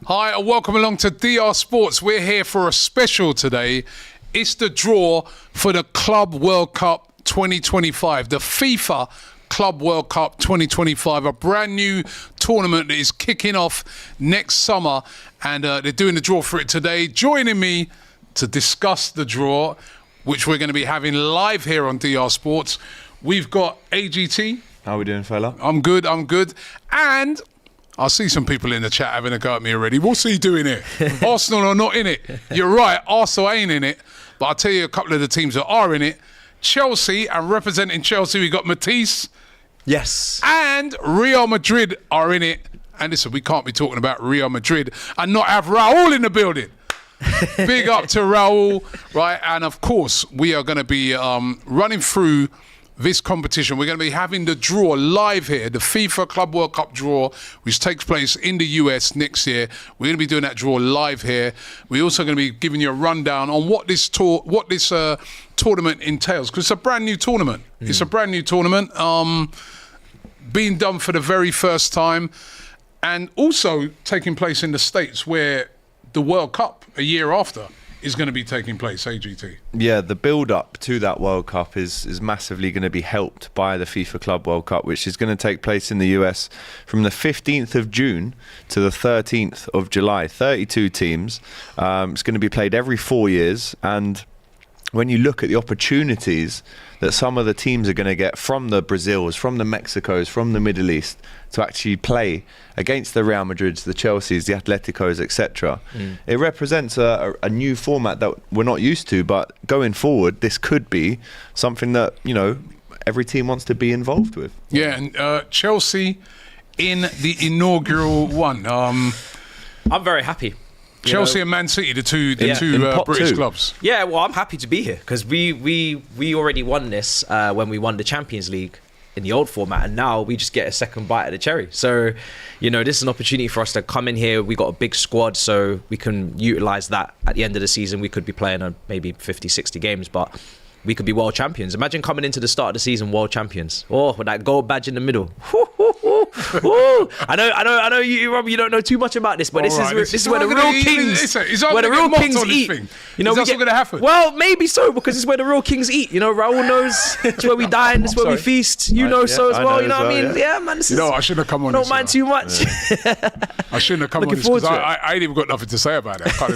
Hi, and welcome along to DR Sports. We're here for a special today. It's the draw for the Club World Cup 2025, the FIFA Club World Cup 2025, a brand new tournament that is kicking off next summer, and they're doing the draw for it today. Joining me to discuss the draw, which we're going to be having live here on DR Sports, we've got AGT. How are we doing, fella? I'm good. And I see some people in the chat having a go at me already. What's he doing here? Arsenal are not in it. You're right, Arsenal ain't in it. But I'll tell you a couple of the teams that are in it. Chelsea, and representing Chelsea, we got Matisse. Yes. And Real Madrid are in it. And listen, we can't be talking about Real Madrid and not have Raul in the building. Big up to Raul, right? And of course, we are going to be running through this competition. We're going to be having the draw live here, the FIFA Club World Cup draw, which takes place in the US next year. We're going to be doing that draw live here. We're also going to be giving you a rundown on what this tournament entails, because it's a brand new tournament. It's a brand new tournament being done for the very first time, and also taking place in the States, where the World Cup a year after is going to be taking place, AGT. Yeah, the build-up to that World Cup is massively going to be helped by the FIFA Club World Cup, which is going to take place in the US from the 15th of June to the 13th of July. 32 teams. It's going to be played every 4 years, and when you look at the opportunities that some of the teams are going to get from the Brazils, from the Mexicos, from the Middle East to actually play against the Real Madrids, the Chelseas, the Atleticos, etc. It represents a new format that we're not used to, but going forward, this could be something that, you know, every team wants to be involved with. Yeah, and Chelsea in the inaugural one. I'm very happy. Chelsea and Man City, the two British clubs. Yeah, well, I'm happy to be here because we already won this when we won the Champions League in the old format, and now we just get a second bite at the cherry. So, you know, this is an opportunity for us to come in here. We got a big squad, so we can utilise that at the end of the season. We could be playing on maybe 50, 60 games, but we could be world champions. Imagine coming into the start of the season world champions. Oh, with that gold badge in the middle. I know you, Rob, you don't know too much about this, but this is where the real kings, where the real kings eat. You know, that's not going to happen. Well, maybe so, because it's where the real kings eat. You know, Raul knows it's where we dine, it's where we feast. You know so as well. You know what I mean? Yeah, man. This is, I shouldn't have come on. Don't mind too much. I shouldn't have come on this because I ain't even got nothing to say about it. I can't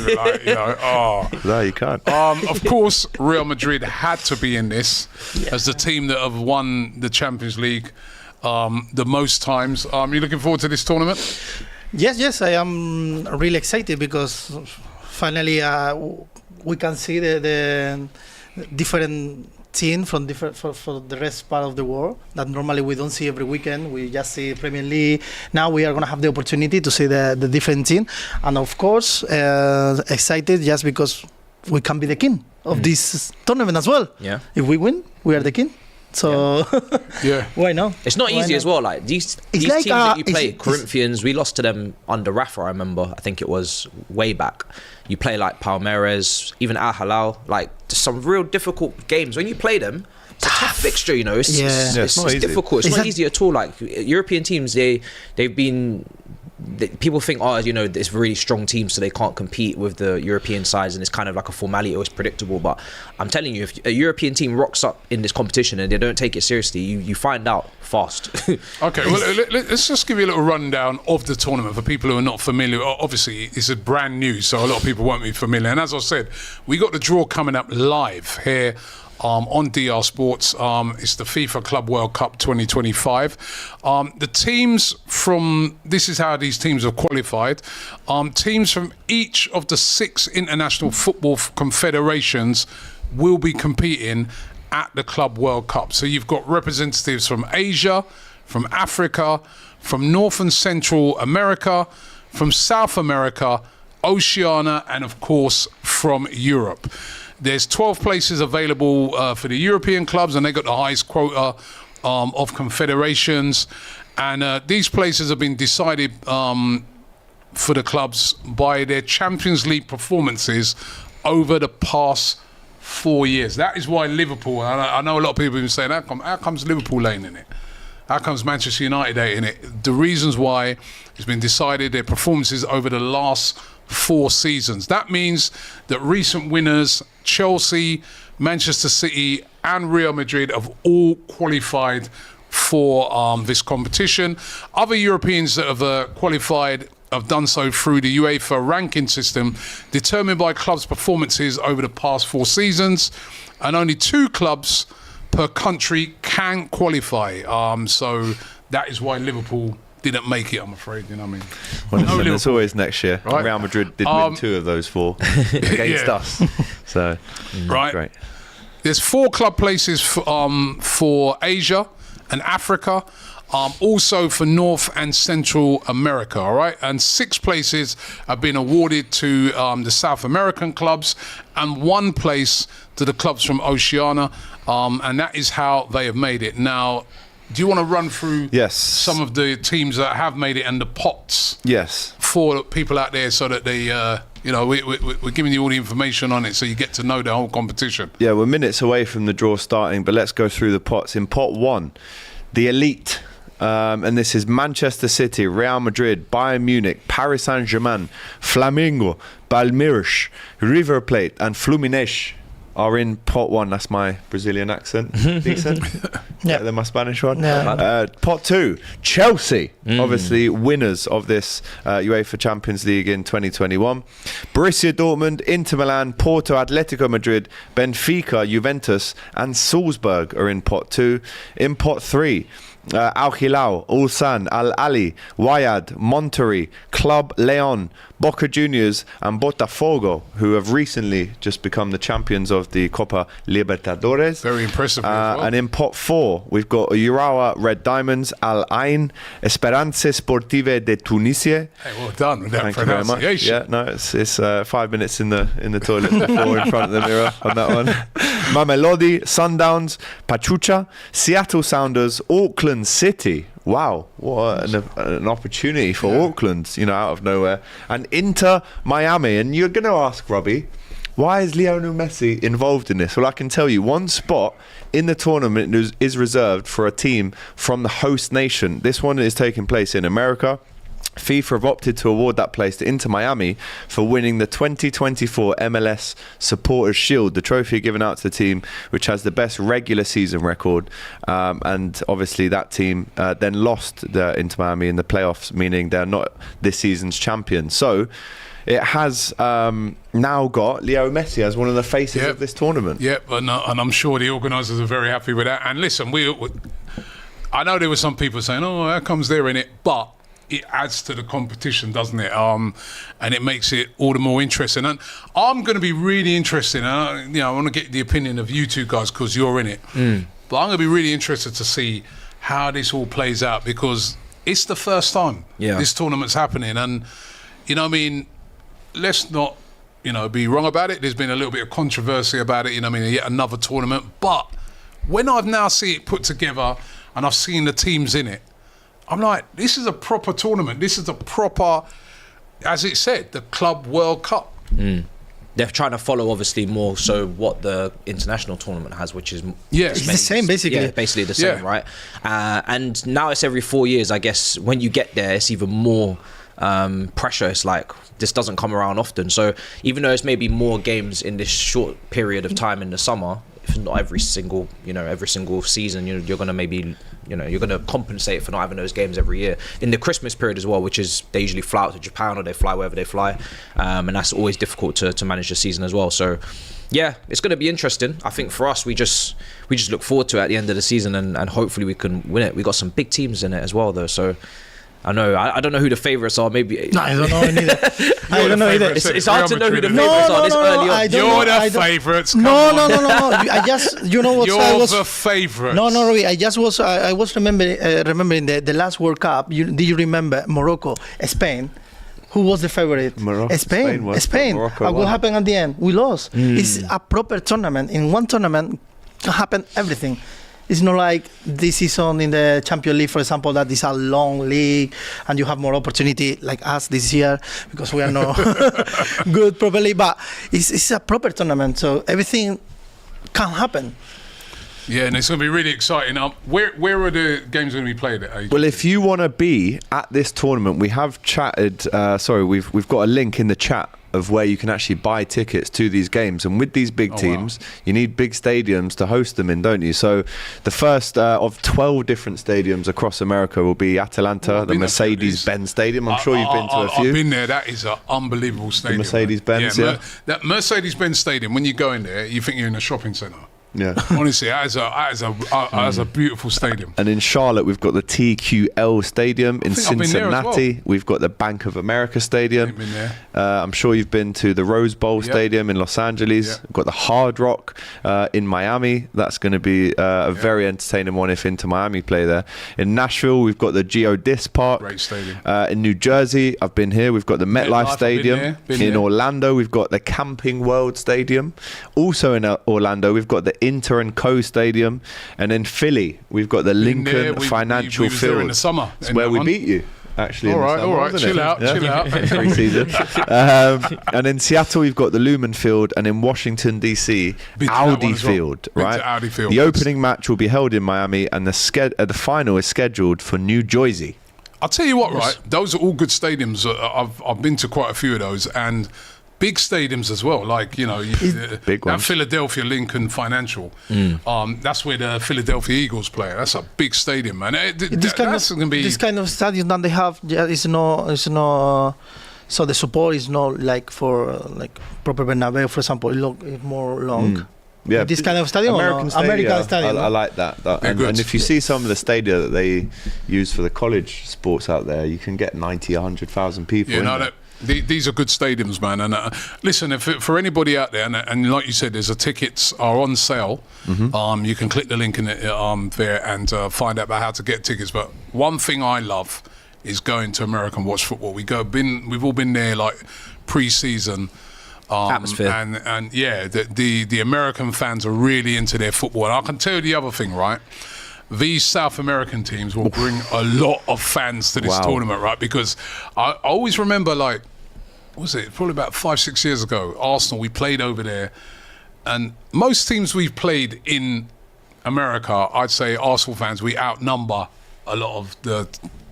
even No, you can't. Of course, Real Madrid had to be in this as the team that have won the Champions League the most times. You looking forward to this tournament? Yes, I am really excited because finally we can see the different team from for the rest part of the world that normally we don't see every weekend. We just see Premier League. Now we are going to have the opportunity to see the different team, and of course excited just because we can be the king of this tournament as well. Yeah. If we win, we are the king. So why not? It's not easy as well. Like these teams that you play, Corinthians, we lost to them under Rafa. I remember. I think it was way back. You play like Palmeiras, even Al Hilal. Like just some real difficult games. When you play them, it's a tough fixture. You know, it's difficult. It's not easy at all. Like European teams, they've been. People think, you know, it's really strong teams, so they can't compete with the European sides, and it's kind of like a formality, or it's predictable. But I'm telling you, if a European team rocks up in this competition and they don't take it seriously, you find out fast. Okay, well, let's just give you a little rundown of the tournament for people who are not familiar. Obviously, it's a brand new, so a lot of people won't be familiar. And as I said, we got the draw coming up live here on DR Sports. It's the FIFA Club World Cup 2025. The teams this is how these teams are qualified. Teams from each of the 6 international football confederations will be competing at the Club World Cup. So you've got representatives from Asia, from Africa, from North and Central America, from South America, Oceania, and of course from Europe. There's 12 places available for the European clubs, and they got the highest quota of confederations. And these places have been decided for the clubs by their Champions League performances over the past 4 years. That is why Liverpool, I know a lot of people have been saying, how comes Liverpool ain't in it? How comes Manchester United ain't in it? The reasons why has been decided, their performances over the last 4 seasons. That means that recent winners, Chelsea, Manchester City and Real Madrid, have all qualified for this competition. Other Europeans that have qualified have done so through the UEFA ranking system determined by clubs' performances over the past 4 seasons, and only 2 clubs per country can qualify. So that is why Liverpool didn't make it, I'm afraid. You know what I mean? Well, listen, it's always next year. Right. Real Madrid did win 2 of those 4 against us. So, right. Great. There's 4 club places for Asia and Africa, also for North and Central America, all right? And 6 places have been awarded to the South American clubs, and 1 place to the clubs from Oceania, and that is how they have made it. Now, do you want to run through some of the teams that have made it and the pots for people out there, so that they, we're giving you all the information on it so you get to know the whole competition? Yeah, we're minutes away from the draw starting, but let's go through the pots. In pot 1, the elite, and this is Manchester City, Real Madrid, Bayern Munich, Paris Saint-Germain, Flamengo, Palmeiras, River Plate and Fluminense are in pot 1. That's my Brazilian accent. Decent? Yeah. Better than my Spanish one. Yeah. Pot 2, Chelsea, obviously winners of this UEFA Champions League in 2021. Borussia Dortmund, Inter Milan, Porto, Atletico Madrid, Benfica, Juventus and Salzburg are in pot 2. In pot 3, Al Hilal, Ulsan, Al Ali, Wayad, Monterrey, Club Leon, Boca Juniors and Botafogo, who have recently just become the champions of the Copa Libertadores. Very impressive. As well. And in pot 4, we've got Urawa Red Diamonds, Al Ain, Esperance Sportive de Tunisia. Hey, well done with that Thank you very much. pronunciation. Yeah, no, it's 5 minutes in the toilet before in front of the mirror on that one. Mamelodi, Sundowns, Pachuca, Seattle Sounders, Auckland City. Wow, what an opportunity for Auckland, out of nowhere. And Inter Miami. And you're going to ask, Robbie, why is Lionel Messi involved in this? Well, I can tell you, 1 spot in the tournament is reserved for a team from the host nation. This one is taking place in America. FIFA have opted to award that place to Inter Miami for winning the 2024 MLS Supporters Shield, the trophy given out to the team which has the best regular season record. And obviously that team then lost Inter Miami in the playoffs, meaning they're not this season's champions. So it has now got Leo Messi as one of the faces of this tournament. Yep, and I'm sure the organisers are very happy with that. And listen, I know there were some people saying, "Oh, how comes they're in it?" But it adds to the competition, doesn't it? And it makes it all the more interesting. And I'm going to be really interested. I want to get the opinion of you 2 guys because you're in it. But I'm going to be really interested to see how this all plays out, because it's the first time this tournament's happening. And let's not be wrong about it. There's been a little bit of controversy about it. Yet another tournament. But when I've now seen it put together and I've seen the teams in it, I'm like, this is a proper tournament. This is a proper, as it said, the Club World Cup. They're trying to follow, obviously, more so what the international tournament has, which is it's the same, basically. Yeah, basically the same, right? And now it's every 4 years. I guess when you get there, it's even more pressure. It's like this doesn't come around often. So even though it's maybe more games in this short period of time in the summer, if not every single season, you're going to maybe, you're going to compensate for not having those games every year. In the Christmas period as well, which is they usually fly out to Japan or they fly wherever they fly. And that's always difficult to manage the season as well. So yeah, it's going to be interesting. I think for us, we just look forward to it at the end of the season and hopefully we can win it. We got some big teams in it as well though. So I don't know who the favourites are. Maybe no, I don't know neither. I don't know either. It's hard to know who the favourites are this early on. You're the favourites. No. I just, what You're I was. the favourites. No, Robbie. I was remembering the last World Cup. Do you remember Morocco, Spain? Who was the favourite? Spain. Morocco What happened at the end? We lost. It's a proper tournament. In one tournament, can happen everything. It's not like this season in the Champions League, for example, that is a long league and you have more opportunity like us this year because we are not good properly. But it's a proper tournament, so everything can happen. Yeah, and it's going to be really exciting. Where are the games going to be played at? AG? Well, if you want to be at this tournament, we have chatted. We've got a link in the chat of where you can actually buy tickets to these games. And with these big teams, you need big stadiums to host them in, don't you? So the first of 12 different stadiums across America will be Atlanta, the Mercedes-Benz Stadium. I'm sure you've been to a few. I've been there. That is an unbelievable stadium. The Mercedes-Benz, that Mercedes-Benz Stadium, when you go in there, you think you're in a shopping centre. Yeah. Honestly, that is a beautiful stadium. And in Charlotte, we've got the TQL Stadium. In Cincinnati, we've got the Bank of America Stadium. Been there. I'm sure you've been to the Rose Bowl Stadium in Los Angeles. We've got the Hard Rock in Miami. That's going to be a very entertaining one if Inter Miami play there. In Nashville, we've got the Geodis Park. Great stadium. In New Jersey, I've been here. We've got the MetLife Stadium. In Orlando, we've got the Camping World Stadium. Also in Orlando, we've got the Inter and Co Stadium, and in Philly we've got the Lincoln Financial Field. There in the summer. It's where we beat you. Actually, all right, chill out. Pre-season. And in Seattle, we've got the Lumen Field, and in Washington DC, Audi Field. Right, Audi Field. The opening match will be held in Miami, and the final is scheduled for New Jersey. I'll tell you what, right? Those are all good stadiums. I've been to quite a few of those, and big stadiums as well, like big that Philadelphia Lincoln Financial. That's where the Philadelphia Eagles play. That's a big stadium, man. This kind of stadium that they have is no. So the support is not like for like proper Bernabeu, for example. It's more long. Yeah, this kind of stadium. American stadium. I like that. And if you see some of the stadia that they use for the college sports out there, you can get 90, 100,000 people. These are good stadiums, man. And listen, for anybody out there, and like you said, the tickets are on sale. You can click the link in it there and find out about how to get tickets. But one thing I love is going to America and watch football. We've all been there like pre-season. Atmosphere. And yeah, the American fans are really into their football. And I can tell you the other thing, right? These South American teams will bring a lot of fans to this tournament, right? Because I always remember, like, what was it? Probably about 5-6 years ago, Arsenal, we played over there. And most teams we've played in America, I'd say Arsenal fans, we outnumber a lot of the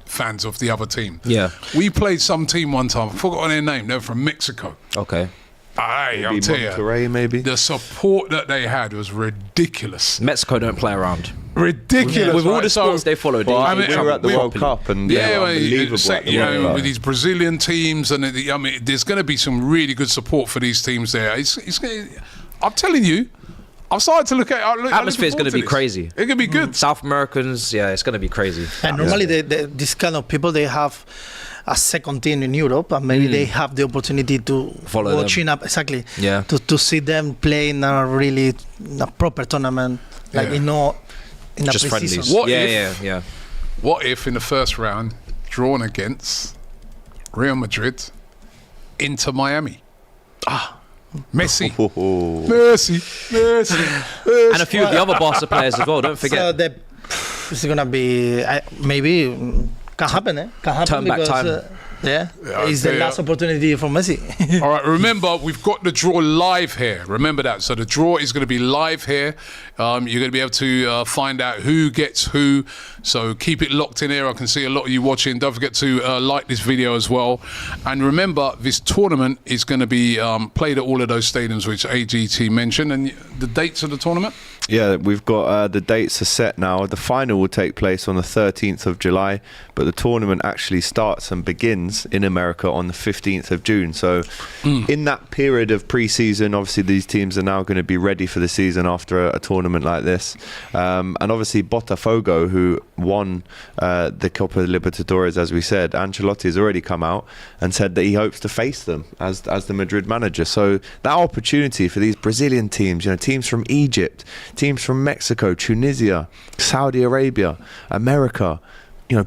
fans of the other team. Yeah. We played some team one time, I forgot their name, they were from Mexico. Okay. I'll tell you, maybe. The support that they had was ridiculous. Mexico don't play around. Ridiculous. With all the sports they follow. We were at the World Cup and unbelievable. With these Brazilian teams, and there's going to be some really good support for these teams there. I'm telling you, I've started to look at it. Atmosphere is going to be crazy. It could be good. South Americans, it's going to be crazy. And normally, this kind of people, they have a second team in Europe, and maybe they have the opportunity to follow watching them. Up exactly. Yeah. To see them play in a proper tournament, like in a just friendlies. What if in the first round, drawn against Real Madrid, Inter Miami? Messi. Messi. And a few of the other Barca players as well, don't forget. So this is going to be, maybe, can happen, Can happen. Turn back time. It's the last opportunity for Messi. All right, remember, we've got the draw live here. Remember that. So the draw is going to be live here. You're going to be able to find out who gets who. So keep it locked in here. I can see a lot of you watching. Don't forget to like this video as well. And remember, this tournament is going to be played at all of those stadiums which AGT mentioned. And the dates of the tournament? Yeah, we've got the dates are set now. The final will take place on the 13th of July, but the tournament actually starts and begins in America on the 15th of June. So in that period of pre-season, obviously these teams are now going to be ready for the season after a tournament like this. And obviously Botafogo, who won the Copa Libertadores, as we said, Ancelotti has already come out and said that he hopes to face them as the Madrid manager. So that opportunity for these Brazilian teams, teams from Egypt, teams from Mexico, Tunisia, Saudi Arabia, America,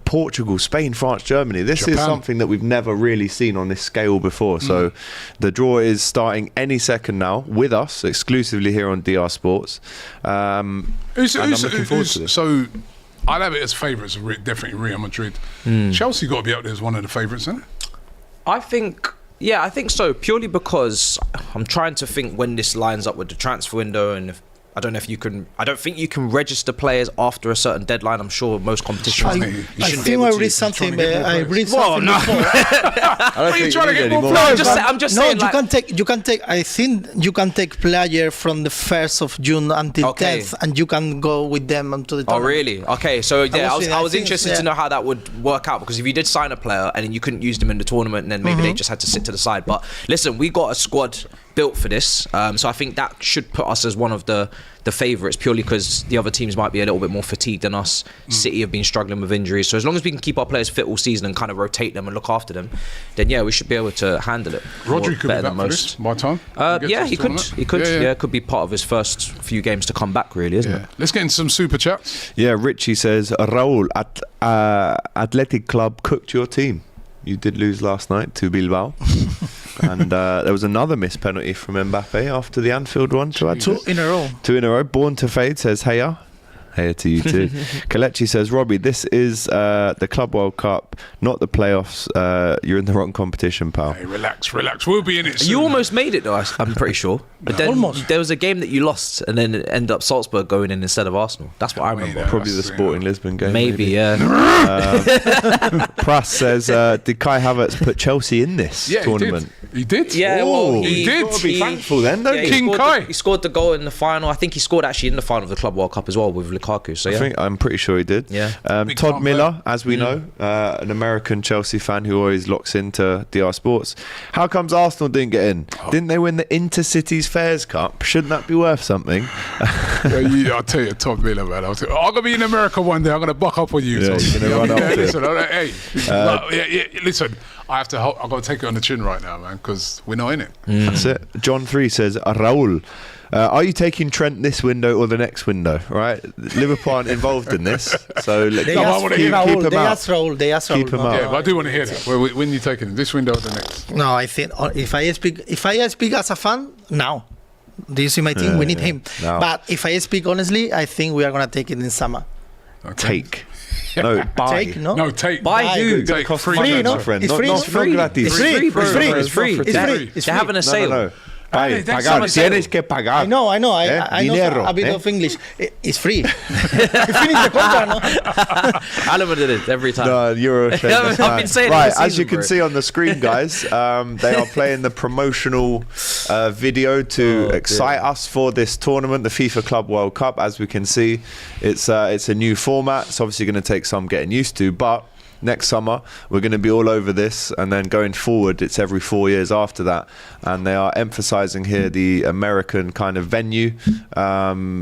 Portugal, Spain, France, Germany. This is something that we've never really seen on this scale before. So the draw is starting any second now with us exclusively here on DR Sports. I'm looking forward to this. So I'd have it as favourites, definitely Real Madrid. Chelsea got to be up there as one of the favourites, isn't it? I think so. Purely because I'm trying to think when this lines up with the transfer window, and I don't know if you can. I don't think you can register players after a certain deadline. I'm sure most competitions. I think I read something. I read something. No. Are you trying to get more No, players? I'm just no, saying. you can take. I think you can take player from the 1st of June until 10th, and you can go with them until the Oh, tournament. really? Okay, so yeah, I was think, interested to know how that would work out, because if you did sign a player and then you couldn't use them in the tournament, and then maybe they just had to sit to the side. But listen, we got a squad built for this, so I think that should put us as one of the favourites, purely because the other teams might be a little bit more fatigued than us. City have been struggling with injuries, so as long as we can keep our players fit all season and kind of rotate them and look after them, then yeah, we should be able to handle it. Rodri could be better back than for most. this by time. Yeah, he could. He could. Yeah, it could be part of his first few games to come back, really, isn't it? Let's get into some super chats. Yeah, Richie says, Raul, Athletic Club cooked your team. You did lose last night to Bilbao. And there was another missed penalty from Mbappe after the Anfield one to add to it. 2 in a row. 2 in a row. Born to Fade says, Heya. Heya to you too. Kalechi says, Robbie, this is the Club World Cup, not the playoffs. You're in the wrong competition, pal. Hey, relax. We'll be in it soon. You almost made it, though, I'm pretty sure. But then Almost. there was a game that you lost, and then it ended up Salzburg going in instead of Arsenal. That's what I remember. Probably the Sporting Lisbon game. Maybe, yeah. Pras says, did Kai Havertz put Chelsea in this tournament? He did? Yeah, well, he did. You've got to be thankful then, don't you? King Kai. He scored the goal in the final. I think he scored actually in the final of the Club World Cup as well with Lukaku. So yeah. I'm pretty sure he did. Yeah. Big Todd fan Miller, as we know, an American Chelsea fan who always locks into DR Sports. How comes Arsenal didn't get in? Didn't they win the Intercities Fairs Cup? Shouldn't that be worth something? I'll tell you, Todd Miller, man. I'm going to be in America one day. I'm going to buck up on you. Yeah, so, you're gonna run up Listen, listen, I've got to take it on the chin right now, man, because we're not in it. That's it. John 3 says, Raul, are you taking Trent this window or the next window? Right, Liverpool aren't involved in this, so They keep asked him out. Raul. Keep him out. Yeah, but I do want to hear that. When you taking it, this window or the next? No, I think if I speak as a fan now. Do you see my team? We need him. No. But if I speak honestly, I think we are gonna take it in summer. Okay. Take. No, buy. Take, no? No, take. Buy who? Take Cost free, money, no? my friend. It's Not- free. not It's free. gratis. It's free. It's free. It's It's free. It's free. It's They're having a sale. No. Pagar. that's Tienes que pagar. I know. I know Dinero, a bit of English. It's free. Finish the contract, no? Alan did it every time. No, you're a shameless I've man. been saying it right, all as season, you can bro. see on the screen, guys, they are playing the promotional video to excite us for this tournament, the FIFA Club World Cup. As we can see, it's a new format. It's obviously going to take some getting used to, but next summer we're going to be all over this, and then going forward it's every 4 years after that, and they are emphasizing here the American kind of venue,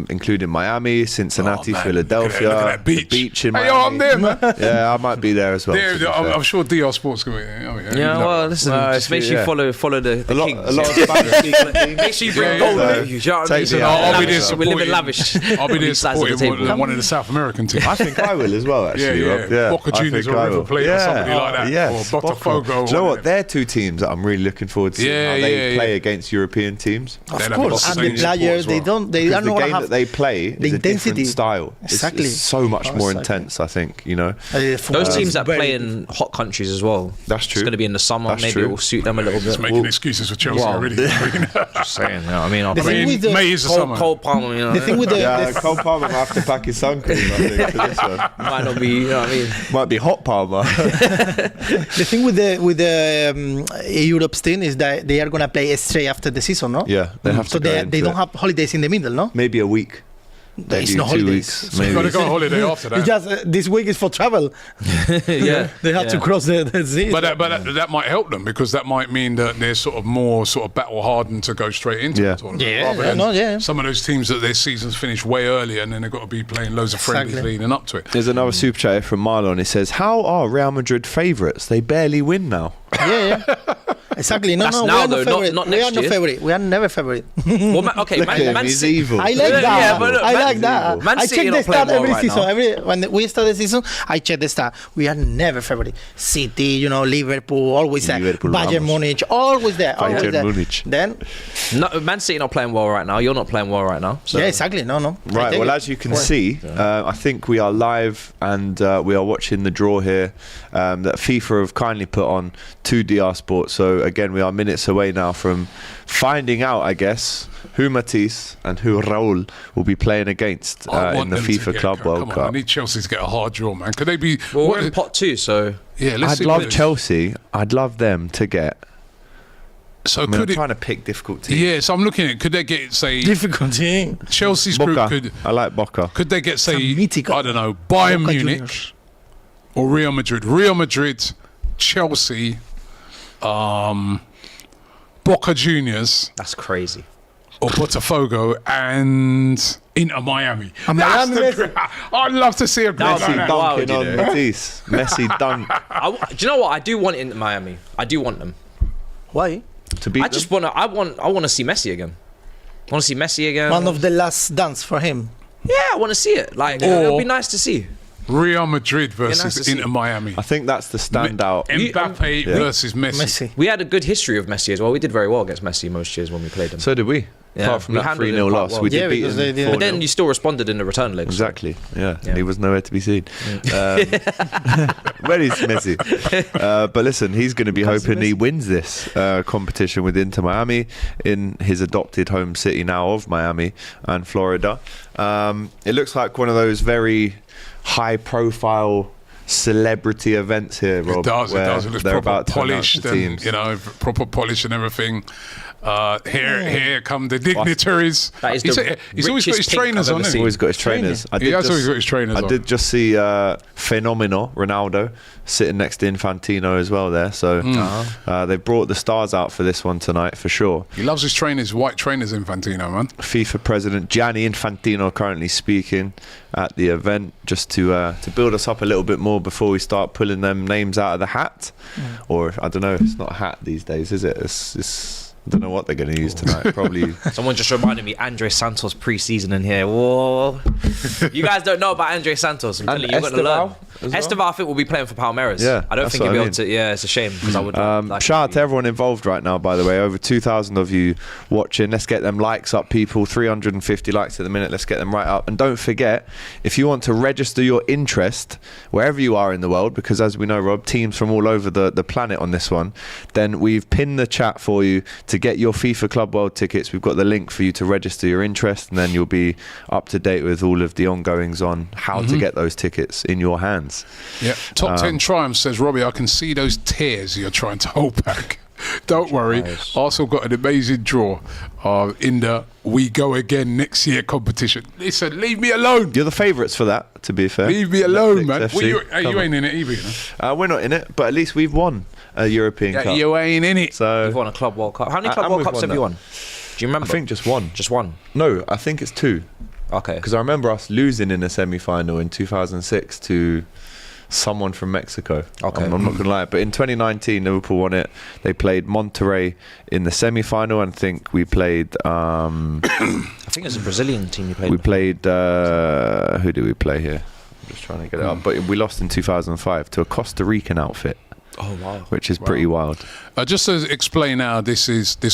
including Miami, Cincinnati, Oh, man. Philadelphia, Look at that beach. the beach in Hey, Miami. yo, I'm there, man. Yeah, I might be there as well. There, to be fair. I'm sure DR Sports going to be. Yeah, well, listen, No, just make sure you yeah. follow the a lot Kings. of Spanish speaking teams. Make sure you bring Yeah, gold yeah. with you. You know what I mean? Take the- I'll be there Lavish. We live in supporting- lavish. I'll be there Both sides of the supporting table. one of the South American teams. I think I will as well, actually. Yeah, Rob. yeah. Boca I Juniors think or I River will. Plate or somebody like that. Yes, Or Botafogo. Do you know what? They're two teams that I'm really looking forward to seeing Yeah, how they yeah, play yeah. against European teams. Of They'll have course, lots of and the support players as well. they Because are the not game have that they play the is a different intensity. style. Exactly. It's so much more Exactly. intense, I think, you know. Those teams that play in hot countries as well. That's true. It's going to be in the summer. That's Maybe true. it will suit them a little Just bit. making excuses for Chelsea Wow. already. Just saying, you know what I mean? The thing with the- May is the summer. Cole Palmer, you know. The thing with the, Yeah, the Cole Palmer might have to pack his sun cream, I think, for this one. might not be, you know what I mean? Might be hot Palmer. the thing with the Europe's team is that they are gonna play straight after the season, no? Yeah, they have So to go they into don't it. have holidays in the middle, no? Maybe a week. They It's do not 2 holidays. weeks, So You've got to maybe. go on holiday after It's that. just this week is for travel. Yeah. They have to cross the sea. But that might help them, because that might mean that they're sort of more sort of battle hardened to go straight into Yeah. the tournament. Yeah, rather yeah, than no, yeah. some of those teams that their seasons finish way earlier, and then they've got to be playing loads of friendlies Exactly. leading up to it. There's another super chat here from Marlon. He says, how are Real Madrid favourites? They barely win now. yeah. Exactly. No, That's no, now, we are though, not favorite. not we are next not year. favorite. We are never favorite. Well, okay, Look at him, he's City. evil. I like Yeah, that. yeah, but look, I Man- like that. Man I City check the not stat playing well every right season. now. When we start the season, I check the stat. We are never favorite. City, Liverpool, always there. Liverpool, Bayern Ramos. Munich, always there. Always Bayern there. Munich. Then, No, Man City not playing well right now. You're not playing well right now. So. yeah, exactly. No. I Right, take well, it. as you can see, I think we are live, and we are watching the draw here that FIFA have kindly put on to DR Sports. So again, we are minutes away now from finding out, I guess, who Matisse and who Raul will be playing against in the FIFA Club World Cup. I need Chelsea to get a hard draw, man. Could they be? Well, we're in pot 2, so yeah. Let's I'd see love Chelsea. I'd love them to get. So I'm could it? trying to pick difficult teams. Yeah, so I'm looking at. Could they get say Difficulty. Chelsea's Boca. group? I like Boca. Could they get say Mítico. I don't know Bayern Boca Munich Juniors. or Real Madrid? Real Madrid, Chelsea, Boca Juniors. that's crazy. Or Botafogo and Inter Miami. And That's Miami, the I'd love to see a group That would like be that. wild. Dunking on you know. Matisse. Messi dunk Do you know what? I do want in Miami. I do want them. Why? to beat I just want to. I want to see Messi again. I want to see Messi again. One of the last dance for him. Yeah, I want to see it. Like it'll be nice to see. Real Madrid nice versus to see. Inter Miami. I think that's the standout. Mbappe versus Messi. Messi. We had a good history of Messi as well. We did very well against Messi most years when we played him. So did we. Yeah, Apart from we that handled 3-0 it quite loss, well. we Yeah, did beat because them they did. 4-0. But then you still responded in the return legs. Exactly. Yeah. Yeah. He was nowhere to be seen. Where is Messi? But listen, he's going to be hoping he wins this competition with Inter Miami in his adopted home city now of Miami and Florida. It looks like one of those very high-profile celebrity events here, Rob. It does. It where does. It looks they're proper about to announce polished the and teams. you know, proper polish and everything. Here come the dignitaries. That is He's the always got his richest pink trainers I've on. ever Hasn't seen. he? Always got his trainers. He has always got his trainers I on. did just see Fenomeno Ronaldo sitting next to Infantino as well there. So they brought the stars out for this one tonight for sure. He loves his trainers, white trainers, Infantino, man. FIFA president Gianni Infantino currently speaking at the event, just to build us up a little bit more before we start pulling them names out of the hat. Or I don't know, it's not a hat these days, is it? It's I don't know what they're going to use tonight. Probably. Someone just reminded me Andre Santos pre-season in here. Whoa! You guys don't know about Andre Santos. I'm telling you, you're going to learn. as well? Esteval, I think, will be playing for Palmeiras. Yeah, I don't that's think he'll what be I able to. Yeah, it's a shame because I would. Like Shout out to everyone involved right now, by the way. Over 2,000 of you watching. Let's get them likes up, people. 350 likes at the minute. Let's get them right up. And don't forget, if you want to register your interest wherever you are in the world, because as we know, Rob, teams from all over the planet on this one, then we've pinned the chat for you to get your FIFA Club World tickets. We've got the link for you to register your interest, and then you'll be up to date with all of the ongoings on how to get those tickets in your hands. Yeah. Top 10 triumphs, says Robbie. I can see those tears you're trying to hold back. Don't worry. Nice. Arsenal got an amazing draw in the We Go Again next year competition. Listen, leave me alone. You're the favourites for that, to be fair. Leave me alone, Netflix man. FC. Well, you Come ain't in it either, you know? We're not in it, but at least we've won a European Yeah, Cup. you ain't in it. So You've won a Club World Cup. How many Club and World we've Cups won have that. you won? Do you remember? I think just one. Just one. No, I think it's two. Okay. Because I remember us losing in the semi-final in 2006 to someone from Mexico. Okay. I'm not going to lie. But in 2019, Liverpool won it. They played Monterrey in the semi-final, and I think we played... I think it was a Brazilian team you played. we with. played... who did we play here? I'm just trying to get it up. But we lost in 2005 to a Costa Rican outfit, Oh wow. which is pretty wild. Just to explain how this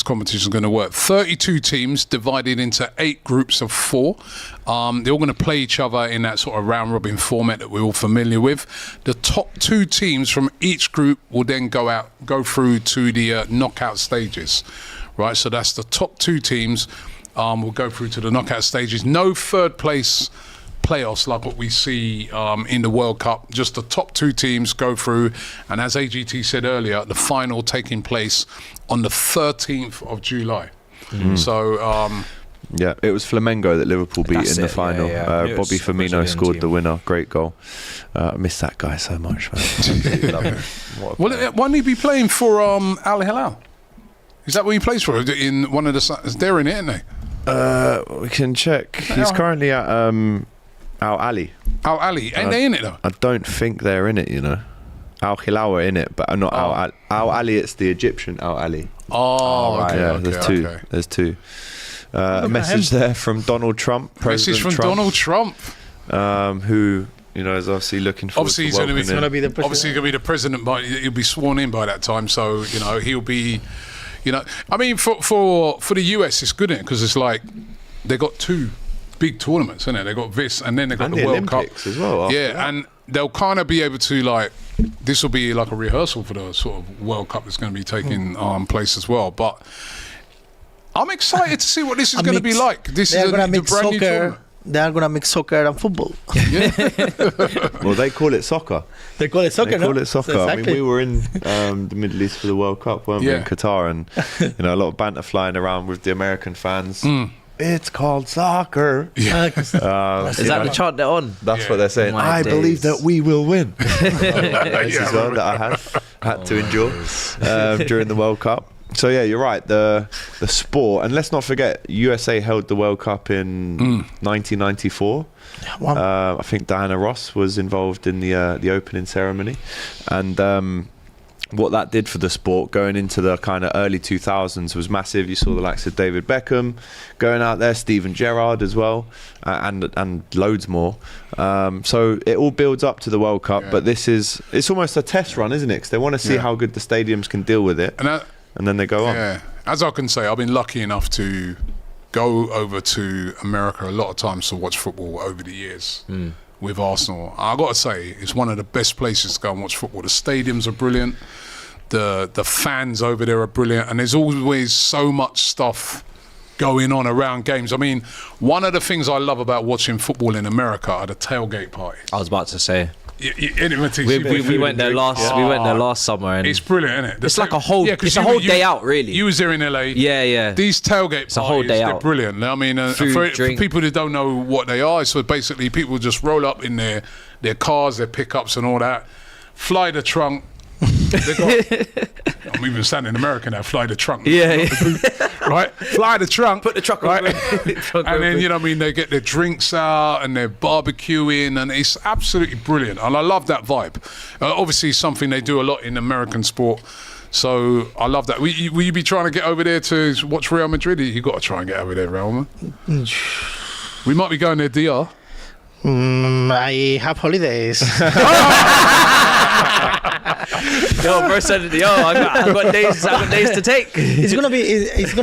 competition is going to work. 32 teams divided into 8 groups of 4. They're all going to play each other in that sort of round robin format that we're all familiar with. The top 2 teams from each group will then go through to the knockout stages, right? So that's the top 2 teams will go through to the knockout stages. No third place playoffs like what we see in the World Cup. Just the top 2 teams go through, and as AGT said earlier, the final taking place on the 13th of July. So Yeah, it was Flamengo that Liverpool beat That's in the it, final. yeah, yeah. I knew it Bobby was a Firmino Brazilian scored team. the winner. Great goal. I miss that guy so much, man. Absolutely love him. What a player. well, why don't he be playing for Al Hilal? Is that what he plays for? In one of the... They're in it, aren't they? We can check. He's currently at Al Ali. Al Ali. Ain't they in it, though? I don't think they're in it, you know. Al Hilal are in it, but not Al Ali. It's the Egyptian Al Ali. Oh, right. okay. Yeah, okay, there's two. okay. There's two. A message there from Donald Trump, Message President from Donald Trump. who is obviously looking forward Obviously, to he's going to be, welcoming be the president. obviously he's going to be the president, but he'll be sworn in by that time. So he'll be, I mean, for the US, it's good in it because it's like they got 2 big tournaments, isn't it? They got this, and then they got And the the World Olympics Cup as well. after Yeah, that. and they'll kind of be able to like this will be like a rehearsal for the sort of World Cup that's going to be taking place as well. But I'm excited to see what this is going to be like. This is a brand new tournament. They are going to mix soccer and football. Yeah. Well, they call it soccer. They call it soccer, They call it soccer. Exactly. I mean, we were in the Middle East for the World Cup, weren't we, in Qatar? And, a lot of banter flying around with the American fans. It's called soccer. Yeah. Is that the chant they're on? That's what they're saying. I believe that we will win. This as well that I had to endure during the World Cup. So yeah, you're right. The sport, and let's not forget, USA held the World Cup in 1994. I think Diana Ross was involved in the opening ceremony, and what that did for the sport going into the kind of early 2000s was massive. You saw the likes of David Beckham going out there, Steven Gerrard as well, and loads more. So it all builds up to the World Cup, but it's almost a test run, isn't it? 'Cause they want to see how good the stadiums can deal with it. And then they go on. Yeah, as I can say, I've been lucky enough to go over to America a lot of times to watch football over the years with Arsenal. I got to say, it's one of the best places to go and watch football. The stadiums are brilliant. The fans over there are brilliant, and there's always so much stuff going on around games. I mean, one of the things I love about watching football in America are the tailgate parties. I was about to say. We went there last. We went there last summer, and it's brilliant, isn't it? It's like a whole. It's a whole day out, really. You was there in LA. Yeah. These tailgate parties, a whole day they're out. brilliant. I mean, for people who don't know what they are, so basically people just roll up in their cars, their pickups, and all that. Fly the trunk. I'm even standing in America now. Fly the trunk. Yeah. Right. Fly the trunk. Put the truck right. on. And then they get their drinks out and they're barbecuing, and it's absolutely brilliant. And I love that vibe. Obviously, something they do a lot in American sport. So I love that. Will you be trying to get over there to watch Real Madrid? You got to try and get over there, Real. We might be going there, DR. I have holidays. Yo, bro said, I got days to take. It's gonna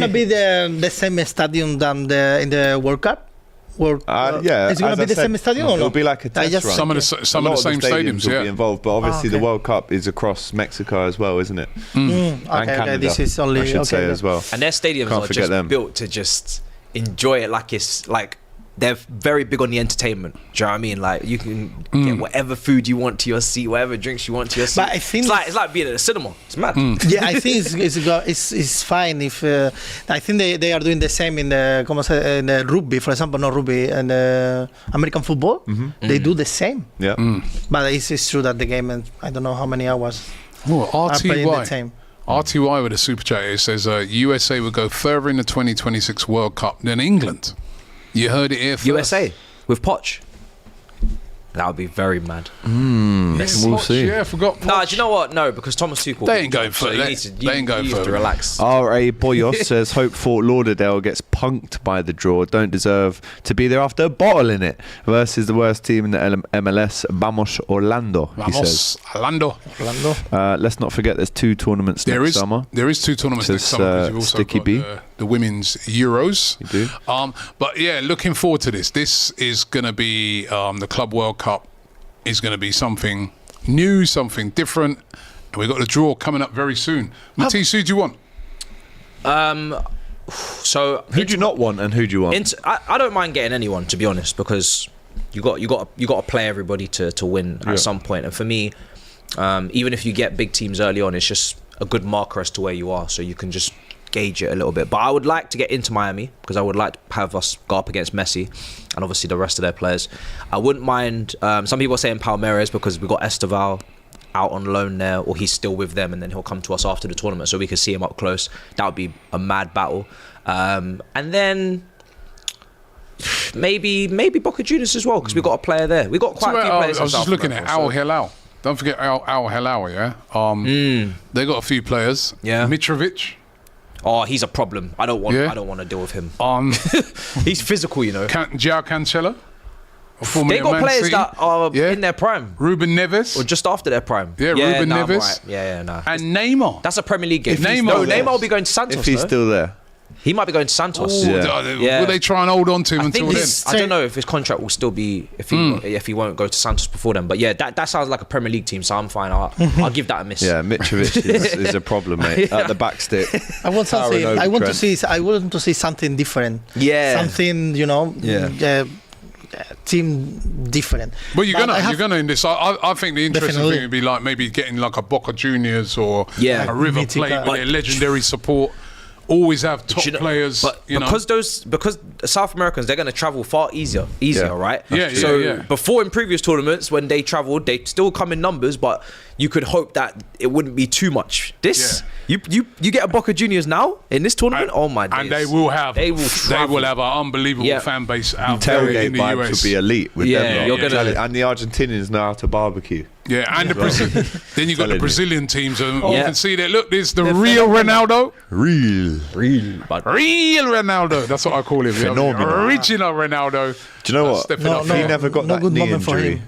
be the same stadium than in the World Cup. Yeah, it's gonna be the same stadium or no? It'll be like a test run. Some of the same stadiums will be involved, but obviously the World Cup is across Mexico as well, isn't it? And Canada, this is only I should say as well. And their stadiums are just built to just enjoy it, like it's like. They're very big on the entertainment. Do you know what I mean? Like you can get whatever food you want to your seat, whatever drinks you want to your seat. But I think it's like being at a cinema. It's mad. Yeah, I think it's fine if I think they are doing the same in the rugby, for example, not rugby and American football. They do the same. Yeah. But it's true that the game, and I don't know how many hours. RTY. Are playing the same. RTY with a super chat. It says USA will go further in the 2026 World Cup than England. You heard it here first. USA with Poch. That would be very mad. We'll see. Yeah, I forgot Poch. No, do you know what? No, because Thomas Tuchel. They ain't going further. They ain't going further. To relax. R.A. Boyos says, hope Fort Lauderdale gets punked by the draw. Don't deserve to be there after bottling it. Versus the worst team in the MLS, Vamos Orlando, he says. Orlando. Let's not forget there's 2 tournaments next summer. There is 2 tournaments next summer. You've also got the Women's Euros. You do. But yeah, looking forward to this. This is going to be the Club World Cup is going to be something new, something different. And we've got the draw coming up very soon. Matisse, who do you want? So who do you not want and who do you want? I don't mind getting anyone, to be honest, because you got to play everybody to win at some point. And for me, even if you get big teams early on, it's just a good marker as to where you are, so you can just gauge it a little bit. But I would like to get into Miami because I would like to have us go up against Messi and obviously the rest of their players. I wouldn't mind. Some people are saying Palmeiras because we got Esteval out on loan there, or he's still with them, and then he'll come to us after the tournament so we can see him up close. That would be a mad battle. And then maybe Boca Juniors as well because we got a player there. We got quite a few players. I was just looking at Al Hilal. Don't forget Al Hilal, yeah. They got a few players. Yeah. Mitrovic. Oh, he's a problem. I don't want to deal with him. He's physical, you know. João Cancelo. They got players that are in their prime. Ruben Neves. Or just after their prime. Yeah, Ruben Neves. Right. Yeah, no. And Neymar. That's a Premier League game. Neymar will be going to Santos. If he's still there. He might be going to Santos. Ooh, Yeah. Will they try and hold on to him until then? I don't know if his contract will still be if he won't go to Santos before then. But yeah, that sounds like a Premier League team, so I'm fine. I'll give that a miss. Yeah, Mitrovic is a problem, mate. At the back stick. I want something. I want to see something different. Yeah. Something, team different. Well, you're gonna in this. I think the interesting thing would be like maybe getting like a Boca Juniors or a River Plate with their legendary support. Always have top players, but because South Americans, they're going to travel far easier, right? Yeah. Before in previous tournaments when they travelled, they still come in numbers, but you could hope that it wouldn't be too much. You get a Boca Juniors now in this tournament. Oh my days! And they will have an unbelievable fan base out there in the US. Would be elite with them. You're gonna, and the Argentinians know how to barbecue. Yeah, and then you got the Brazilian teams, and you can see that. Look, there's the real Ronaldo. Real Ronaldo. That's what I call him. Phenomenal. Original Ronaldo. Do you know what? He never got that knee injury.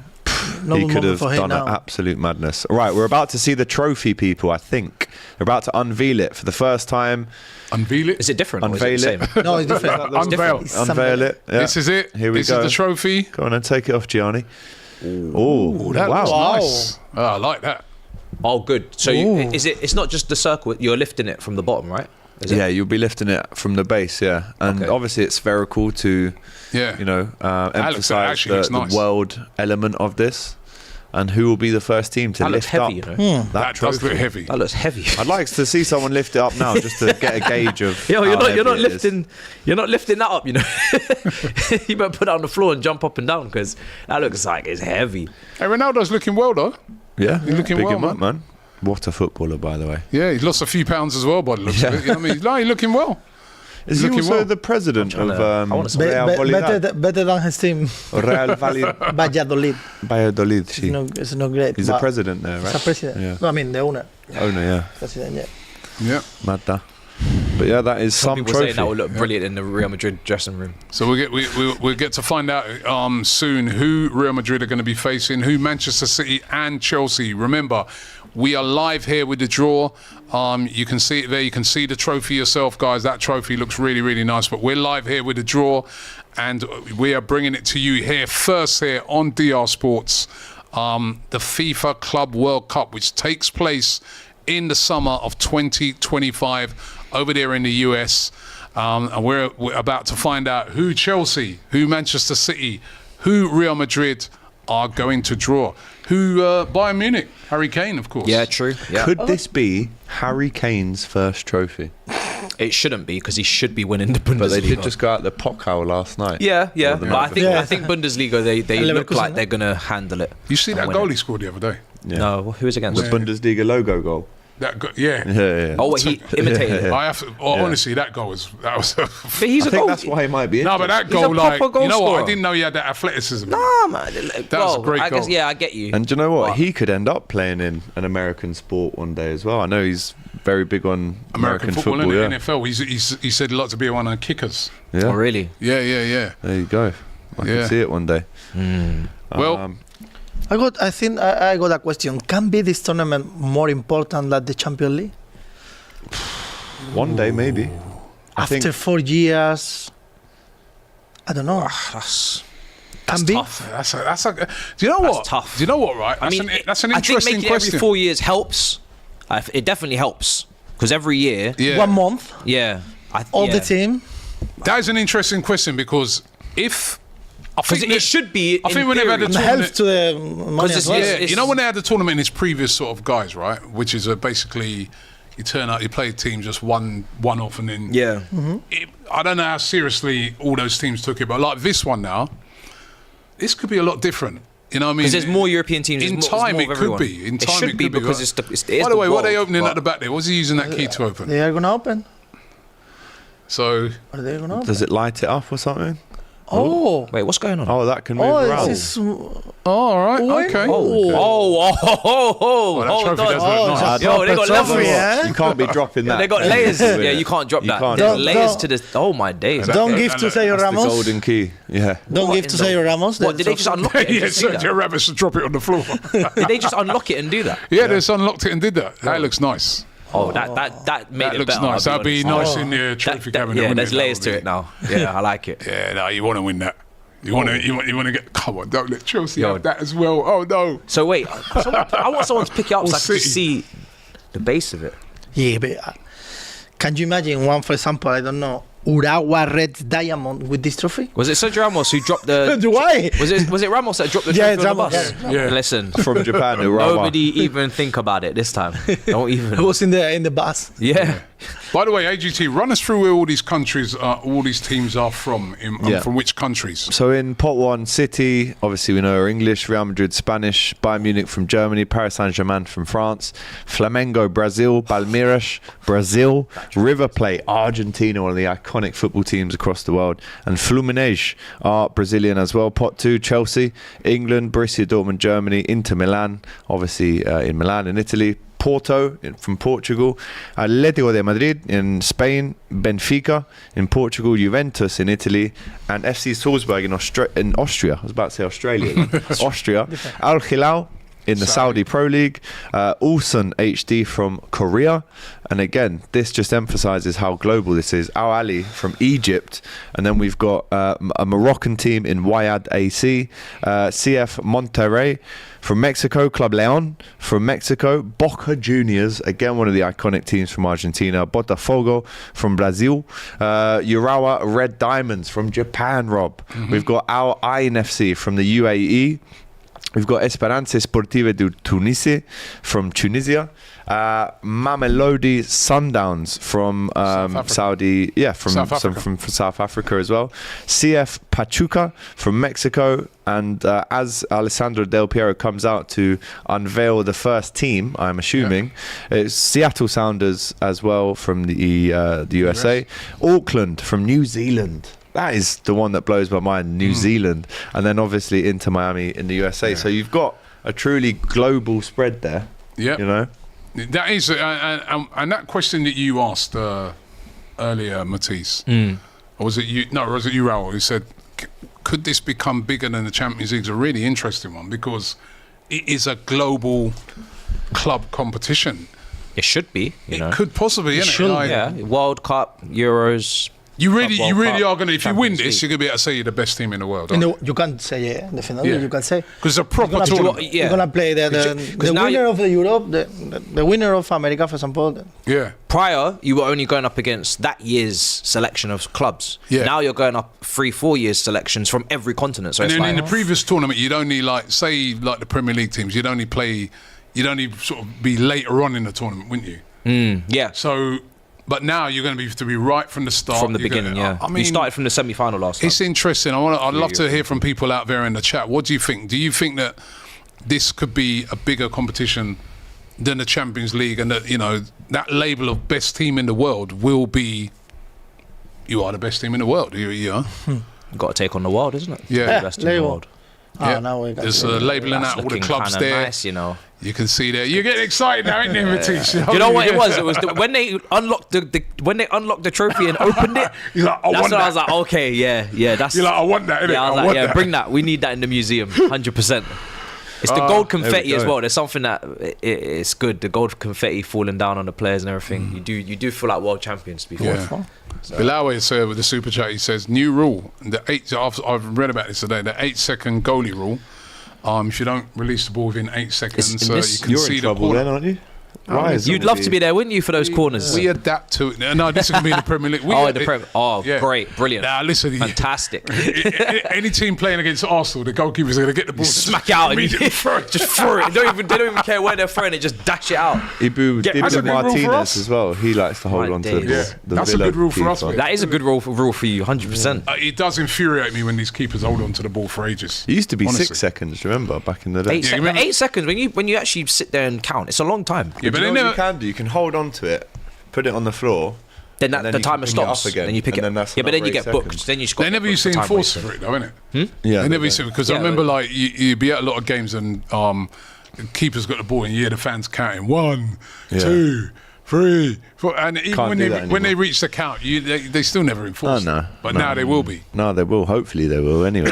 He could have done an absolute madness. Right, we're about to see the trophy, people, I think. They're about to unveil it for the first time. Unveil it? Is it different? Unveil it. No, it's different. Unveil it. Yeah. This is it. Here we go. This is the trophy. Go on and take it off, Gianni. Oh, that wow. looks nice. Oh, I like that. Oh, good. So it's not just the circle. You're lifting it from the bottom, right? Yeah, you'll be lifting it from the base, yeah. And obviously it's spherical to, emphasize the world element of this. And who will be the first team to lift heavy, up that does look heavy. That looks heavy. I'd like to see someone lift it up now just to get a gauge of you're not lifting that up, you better put it on the floor and jump up and down because that looks like it's heavy. Hey, Ronaldo's looking well though. Yeah, he's looking big well, him up, man. What a footballer, by the way. Yeah, he's lost a few pounds as well by the looks of it. You know what I mean? No, he's looking well. Is he also the president of better than his team? Real Valladolid. Valladolid, it's not great. He's a president there, right? He's a president. Yeah. No, I mean the owner. President, yeah. Madda. But yeah, that is some people trophy. saying that will look brilliant in the Real Madrid dressing room. So we'll get to find out soon who Real Madrid are going to be facing, who Manchester City and Chelsea. Remember, we are live here with the draw. You can see it there. You can see the trophy yourself, guys. That trophy looks really, really nice. But we're live here with the draw, and we are bringing it to you here first here on DR Sports. The FIFA Club World Cup, which takes place in the summer of 2025 over there in the US. And we're about to find out who Chelsea, who Manchester City, who Real Madrid are going to draw. Who Bayern Munich, Harry Kane, of course. Yeah, true. Yeah. Could this be Harry Kane's first trophy? It shouldn't be because he should be winning the Bundesliga. But they did just go out the Pokal last night. Yeah. But I think Bundesliga they look like they're gonna handle it. You see that goal he scored the other day? Yeah. No, who was against? The Bundesliga logo goal. Yeah. Oh, he imitated it. Honestly, that was. But he's a goal. That's why he might be. No, but that goal, goal you know scorer. what? I didn't know he had that athleticism. No, man. That was a great goal. I get you. And do you know what? He could end up playing in an American sport one day as well. I know he's very big on American football. In the NFL. He said he'd like to be one of the kickers. Yeah. Oh, really? Yeah. There you go. I can see it one day. Well. I think I got a question. Can be this tournament more important than the Champions League? One day, maybe. After 4 years, I don't know. That's tough. That's do you know what? Tough. Do you know what? Right. That's an interesting I think making question. it every 4 years helps. It definitely helps because every year, 1 month, the team. That is an interesting question because it should be. I think when they've had a tournament, helps to the money as well. you know when they had the tournament in its previous sort of guys, right? Which is basically you turn out, you play a team just one off, and then I don't know how seriously all those teams took it, but like this one now, this could be a lot different. You know what I mean? Because there's more European teams. In time, it could be. In time, it could be because it's by the way, what are they opening at the back there? What's he using that key to open? They are going to open. So, are they going to open? Does it light it up or something? Oh, wait, what's going on? Oh, that can move around. All right, okay. Oh, that trophy does look nice. Yo, they got levels. You can't be dropping that. They got layers. Yeah, you can't drop that. There's layers to this. Oh my days. Don't give to Sergio Ramos. The golden key. Yeah. Don't give to Sergio Ramos. What did they just unlock it? Yeah, Sergio Ramos should drop it on the floor. Did they just unlock it and do that? Yeah, they just unlocked it and did that. That looks nice. Oh, that made That it looks better. nice. I'll That'd be honest. nice in the trophy That- cabinet. yeah, wouldn't there's it? layers That to would it now. Yeah, I like it. Yeah, no, you want to win that. You want to get. Come on, don't let Chelsea Yo. have that as well. Oh no. So wait, I want someone to pick it up so I can City. just see the base of it. Yeah, but can you imagine one, for example, I don't know, Urawa Red Diamond with this trophy? Was it Sergio Ramos who dropped the? Why? Was it Ramos that dropped the Yeah, trophy on the Ramos, bus? yeah. Listen, From Japan, Urawa. nobody even think about it this time. Don't It even. was in the bus. Yeah. By the way, AGT, run us through where all these countries, all these teams are from. Yeah. From which countries? So in pot one, City, obviously we know are English, Real Madrid Spanish, Bayern Munich from Germany, Paris Saint-Germain from France, Flamengo Brazil, Palmeiras Brazil, River Plate Argentina, one of the iconic football teams across the world, and Fluminense are Brazilian as well. Pot two, Chelsea, England, Borussia Dortmund Germany, Inter Milan, obviously in Milan in Italy, Porto from Portugal, Atletico de Madrid in Spain, Benfica in Portugal, Juventus in Italy, and FC Salzburg in Austria. I was about to say Australia. Austria. Al Hilal in the Saudi Pro League, Ulsan HD from Korea, and again, this just emphasizes how global this is. Al Ali from Egypt, and then we've got a Moroccan team in Wayad AC, CF Monterrey from Mexico, Club Leon from Mexico, Boca Juniors, again one of the iconic teams from Argentina, Botafogo from Brazil, Urawa Red Diamonds from Japan, Rob. We've got Al Ain FC from the UAE. We've got Esperance Sportive de Tunis from Tunisia, Mamelodi Sundowns from Saudi, from South Africa as well, CF Pachuca from Mexico, and as Alessandro Del Piero comes out to unveil the first team, I'm assuming, it's Seattle Sounders as well from the USA, Auckland from New Zealand. That is the one that blows my mind, New Zealand. And then obviously Inter Miami in the USA. So you've got a truly global spread there. Yeah. You know? That is, and that question that you asked earlier, Matisse, or was it you? No, was it you, Raul, who said, could this become bigger than the Champions League? Is a really interesting one because it is a global club competition. It should be. It could possibly, innit? should, Like, Yeah. World Cup, Euros. You really Cup, are going to, if you win Champions this, League. you're going to be able to say you're the best team in the world. You can say, yeah, definitely. Yeah. You can say. Because it's a proper You're gonna- tournament. Yeah. You're going to play the now winner you- of the Europe, the winner of America, for example. Yeah. Prior, you were only going up against that year's selection of clubs. Yeah. Now you're going up 3-4 years selections from every continent. So And it's then like, in the previous tournament, you'd only say the Premier League teams, you'd only sort of be later on in the tournament, wouldn't you? yeah, So, but now you're going to be right from the start. from the You're beginning. gonna- Yeah, I mean, you started from the semi-final last time. it's interesting. I'd love to hear from people out there in the chat. What do you think? Do you think that this could be a bigger competition than the Champions League, and that that label of best team in the world will be? You are the best team in the world. You are. Got to take on the world, isn't it? Yeah. The best in the label. world. Yeah. Now we can There's say. labelling That's out all the looking clubs kinda there. nice, you know. You can see there. You're getting excited now, ain't you, Matisse? You know what it was? It was when they unlocked the trophy and opened it. You're like, I That's want when that. I was like, okay, yeah, that's. You're like, I want that, innit? Yeah, I was like, want yeah, that. bring that. We need that in the museum, 100%. It's the gold confetti as go. well. There's something that it's good. The gold confetti falling down on the players and everything. You do feel like world champions to be fair. Yeah. Bilawe is with the super chat. He says new rule. I've read about this today. The 8-second goalie rule. If you don't release the ball within 8 seconds, in this- you can You're see in the trouble ball. then, aren't you? Why is You'd it love to be there, wouldn't you, for those corners? We adapt to it. No, this is going to be in the Premier League. the Prem. Oh, yeah. great, brilliant, Now listen, fantastic. any team playing against Arsenal, the goalkeeper's going to get the ball, Smack it out and immediately throw it. just throw it. They don't even care where they're throwing it. Just dash it out. Ibu That's a good rule for Martinez us. as well. He likes to hold My on to the days. ball. Yeah. The That's a Villa good rule for us, keeper. mate. That is a good rule for you, 100%. It does infuriate me when these keepers hold on to the ball for ages. It used to be Honestly. 6 seconds, remember, back in the day. 8 seconds when you actually sit there and count. It's a long time. Yeah, but Do they you know what never. you can do? You can hold on to it, put it on the floor. Then And then the you can timer pick it up stops. again, Then you pick and it. then that's Yeah, but then another you 8 get booked. seconds. Then you just They never used to enforce for it, though, innit? Yeah, They never used to, because I Yeah, remember but- like you'd be at a lot of games and the keeper's got the ball and you hear the fans counting 1, 2, Free. And even Can't do that when they anymore. reach the count, they still never enforce no. it. But No. now they will be. No, they will. Hopefully they will anyway.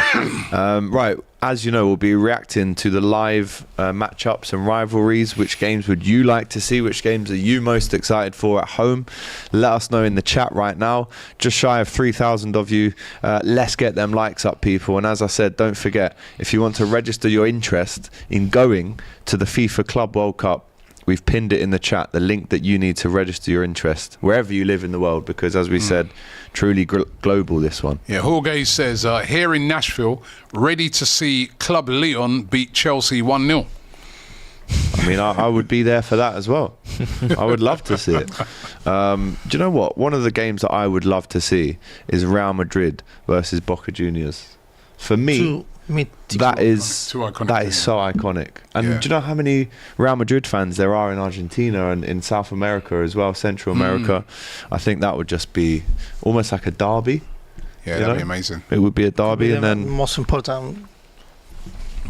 Right, as you know, we'll be reacting to the live matchups and rivalries. Which games would you like to see? Which games are you most excited for at home? Let us know in the chat right now. Just shy of 3,000 of you. Let's get them likes up, people. And as I said, don't forget, if you want to register your interest in going to the FIFA Club World Cup, we've pinned it in the chat, the link that you need to register your interest wherever you live in the world, because as we said, truly global, this one. Yeah, Jorge says, here in Nashville, ready to see Club Leon beat Chelsea 1-0. I mean, I would be there for that as well. I would love to see it. Do you know what? One of the games that I would love to see is Real Madrid versus Boca Juniors. For me, that is Too iconic. that is so iconic. And Yeah. do you know how many Real Madrid fans there are in Argentina and in South America as well, Central America? I think that would just be almost like a derby. Yeah, You that'd know? be amazing. It would be a derby, and the then most important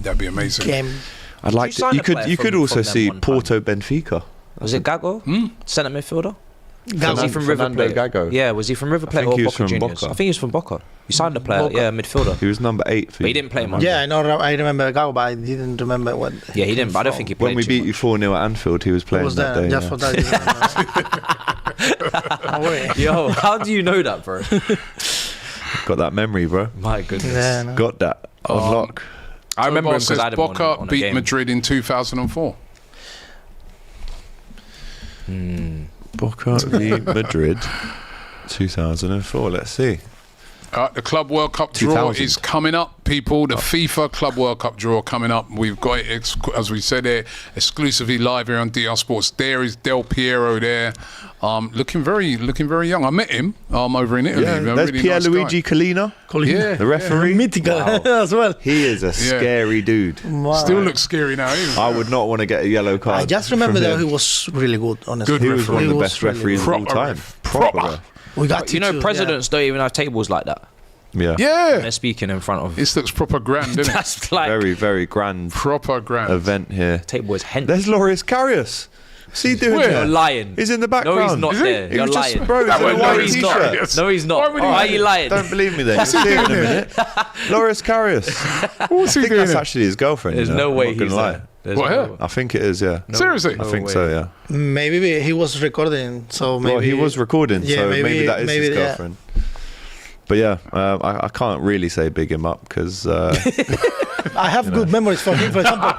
That'd be amazing. game. I'd like you to. sign You a could player you could from also them see one time? Porto Benfica. Was it Gago? Centre midfielder? Was he from River Fernando Plate? Gago. Yeah, was he from River Plate think or he was Boca from Juniors? Boca. I think he was from Boca. You signed a player, Boca. yeah, midfielder. He was number 8 for But he you. didn't play much. Yeah, I know. I remember Gago, but I didn't remember what. Yeah, he didn't, but I don't think he played When we too beat much. you 4-0 at Anfield, he was I playing was that there day. just yeah. for that. Don't worry. Yo, how do you know that, bro? Got that memory, bro. My goodness. Yeah, no. Got that on lock. I remember him because says I had him Boca on a beat game. Madrid in 2004. Boca v Madrid, 2004. Let's see. The Club World Cup draw 2000. is coming up, people. The FIFA Club World Cup draw coming up. We've got it, as we said here, exclusively live here on DR Sports. There is Del Piero there, looking very young. I met him over in Italy. Yeah, A there's really nice Pierluigi Collina, Yeah, the referee. Mythical as well. He is a scary dude. Wow. Still looks scary now. Even. I would not want to get a yellow card. I just remember from that him. he was really good, honestly. Good He was one of He the was best really referees of all Proper time. ref. Proper. Proper. We got You know, too, presidents don't even have tables like that. Yeah. Yeah, They're speaking in front of. this looks proper grand, doesn't it? That's like Very, very grand Proper grand. event here. table is hench. There's Loris Karius. What's he doing Where? You're there? lying. He's in the background. No, he's not Is he? there. He You're was just, lying. bro, he's That in a was No, white he's t-shirt. not. No, he's not. Why would he Why are do you that? lying? Don't believe me then. You'll see him in a minute. Loris Karius. What's I he think doing? that's there? actually his girlfriend. There's you know? no I'm way not he's gonna lie. there. There's What, no yeah? way. I think it is, yeah. Seriously? I think way. so, yeah. Maybe he was recording, so maybe. Well, he was recording, Yeah, so maybe that is his yeah. girlfriend. But yeah, I can't really say big him up because. I have good memories for him, for example.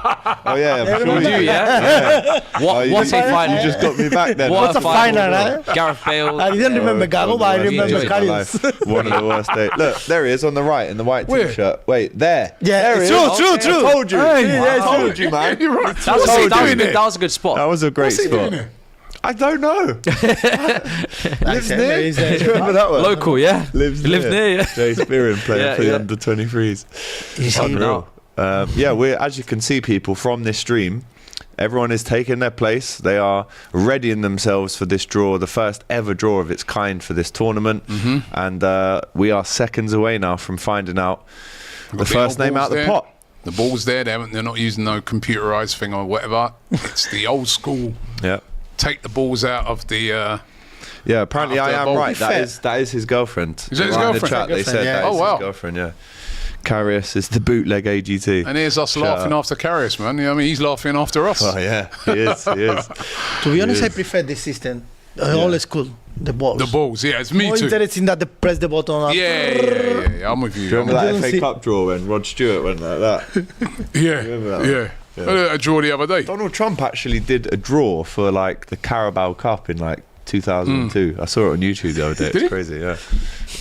Oh yeah, I'm sure You do, you. yeah? What you a final. You just got me back then. What What's a final, right? Gareth Bale. I didn't remember Gago, but I remember enjoyed my Karius. One of the worst days. Look, there he is on the right in the white Where? t-shirt. Wait, there. Yeah, there it's he is. true, true. I told you. Hey, I wow. told you, man. You're right. That was, What's he that, was doing good, there? that was a good spot. That was a great What's he doing spot. there? I don't know. Lives near. He's Do you remember that one? Local, yeah. Lives near, yeah. Jay Spearin playing Yeah, for the yeah. under 23s. You see, Unreal. Yeah, we're, as you can see, people, from this stream, everyone is taking their place. They are readying themselves for this draw, the first ever draw of its kind for this tournament. And we are seconds away now from finding out the got the first old name out balls the there. pot. The ball's there. They're not using no computerized thing or whatever. It's the old school. Yeah. Take the balls out of the. Yeah, apparently After I a am bowl. right. Fair. That is his girlfriend. Is that his Right in the girlfriend? chat, they said Yeah. that Oh, is wow. his girlfriend, yeah. Karius is the bootleg AGT. And here's us Shut laughing up. after Karius, man. You know what I mean? He's laughing after us. Oh, yeah, he is, he is. To be honest, He I is. prefer this system. All school, the balls. The balls, yeah, it's me More too. interesting that they press the button. Yeah, I'm with you. Do you remember that didn't FA see- Cup draw when Rod Stewart went like that? Yeah, remember that yeah. I had a draw the other day. Donald Trump actually did a draw for like the Carabao Cup in like 2002. I saw it on YouTube the other day. Did It's he? crazy, yeah.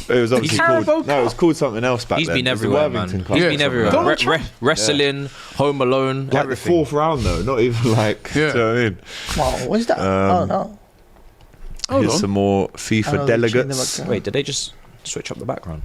It was obviously Carabao called. No, it was called something else back He's then. been It was the everywhere, Worthington man. Cup He's or been something everywhere. like that. Wrestling, Home Alone, Like the everything. fourth round though, not even like. Yeah. Do you know what I mean? Wow, what is that? Oh no. Hold Here's on. some more Oh, FIFA they changed delegates. the Wait, did they just switch up the background?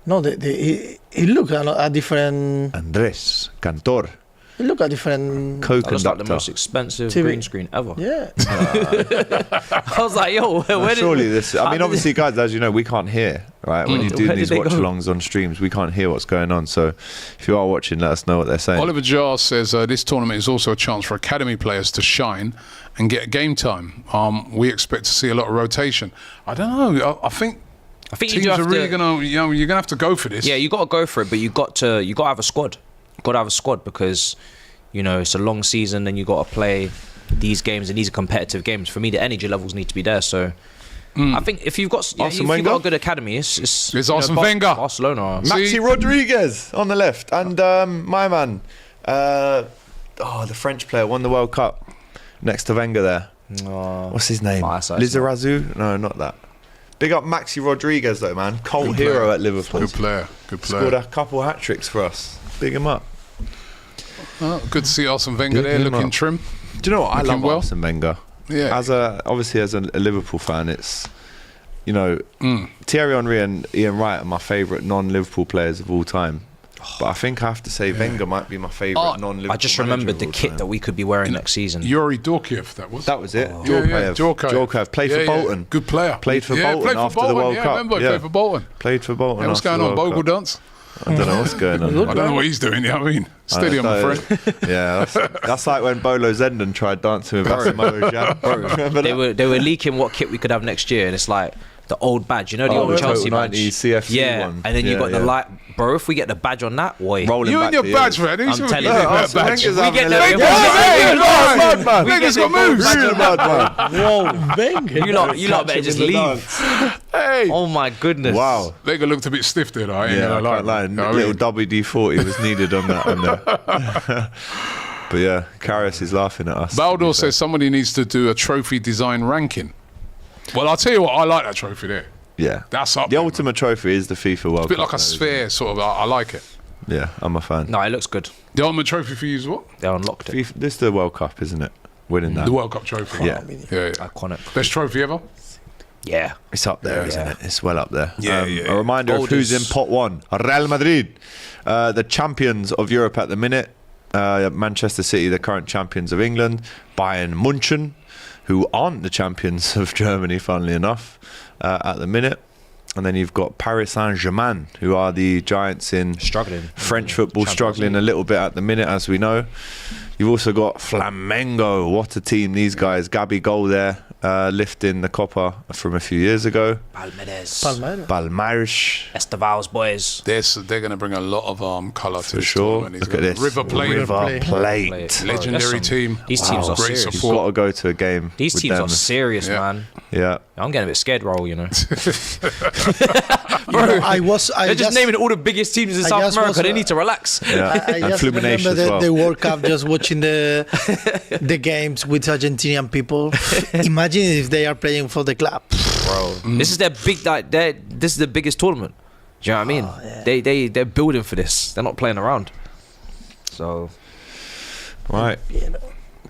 No, he look at different. Andres Cantor, He look at different. That looks like the co-conductor. most expensive TV. green screen ever. Yeah. I was like, yo, where did Surely this. I how mean, did obviously, guys, as you know, we can't hear right? When you're doing these watch-alongs on streams, we can't hear what's going on. So if you are watching, let us know what they're saying. Oliver Jar says this tournament is also a chance for academy players to shine and get game time. We expect to see a lot of rotation. I don't know. I think teams you do have are really gonna, you're gonna have to go for this. Yeah, you got to go for it, but you got to have a squad. Got to have a squad because it's a long season and you got to play these games, and these are competitive games. For me, the energy levels need to be there. So I think if you've got a good academy, it's Arsene Wenger, Barcelona, Maxi Rodriguez on the left, and my man, the French player won the World Cup next to Wenger there. What's his name? Lizarazu? No, not that. Big up Maxi Rodriguez though, man. Cult hero at Liverpool. Good player. Scored a couple hat-tricks for us. Big him up. Oh, good to see Arsene Wenger there, looking trim. Do you know what? I love Arsene Wenger. Yeah. As a Liverpool fan, it's Thierry Henry and Ian Wright are my favourite non-Liverpool players of all time. But I think I have to say Wenger might be my favourite non-Liverpool. I just remembered the kit that we could be wearing next season. Yuri Dorkiev, that was it. Djorkaeff played for Bolton. Good player. Played for Bolton after the World Cup. I remember, played for Bolton. Played for Bolton. What's going on? Bogle dance? I don't know what's going on. I don't know what he's doing. I mean, steady, my friend. Yeah, that's like when Bolo Zenden tried dancing with Asamoah Gyan. They were leaking what kit we could have next year, and it's like the old badge, the old Chelsea badge, CFC one. And then you got the light, bro. If we get the badge on that, boy, you and your badge, man. I'm telling you, we get the Wenger's got moves. Whoa, Wenger. You lot better just leave. Hey. Oh my goodness. Wow. Wenger looked a bit stiff there, though. I can't lie. Little WD-40 was needed on that. But yeah, Karius is laughing at us. Baldor says somebody needs to do a trophy design ranking. Well, I'll tell you what, I like that trophy there. Yeah. That's up the there, ultimate trophy is the FIFA World Cup. It's a bit like a sphere, sort of. I like it. Yeah, I'm a fan. No, it looks good. The ultimate trophy for you is what? They unlocked it. FIFA, this is the World Cup, isn't it? Winning that. The World Cup trophy. Yeah. Iconic. Best trophy ever? Yeah. It's up there, isn't it? It's well up there. Yeah. A reminder of who's in pot one. Real Madrid, the champions of Europe at the minute. Manchester City, the current champions of England. Bayern Munchen, who aren't the champions of Germany, funnily enough, at the minute. And then you've got Paris Saint-Germain, who are the giants in French football, struggling a little bit at the minute, as we know. You've also got Flamengo. What a team, these guys. Gabigol there, lifting the Copa from a few years ago. Palmeiras. Estaval's boys. They're going to bring a lot of colour to For this sure. tournament. Look at this. River Plate. Legendary team. These teams are great serious. You've got to go to a game. These with teams them. are serious, man. Yeah. I'm getting a bit scared, Raul, They're just naming all the biggest teams in South America. They need to relax. Yeah. I just remember the World Cup, just watching the games with Argentinian people. Imagine if they are playing for the club. Bro, this is their big. This is the biggest tournament. Do you know what I mean? Yeah. They're building for this. They're not playing around. So, right,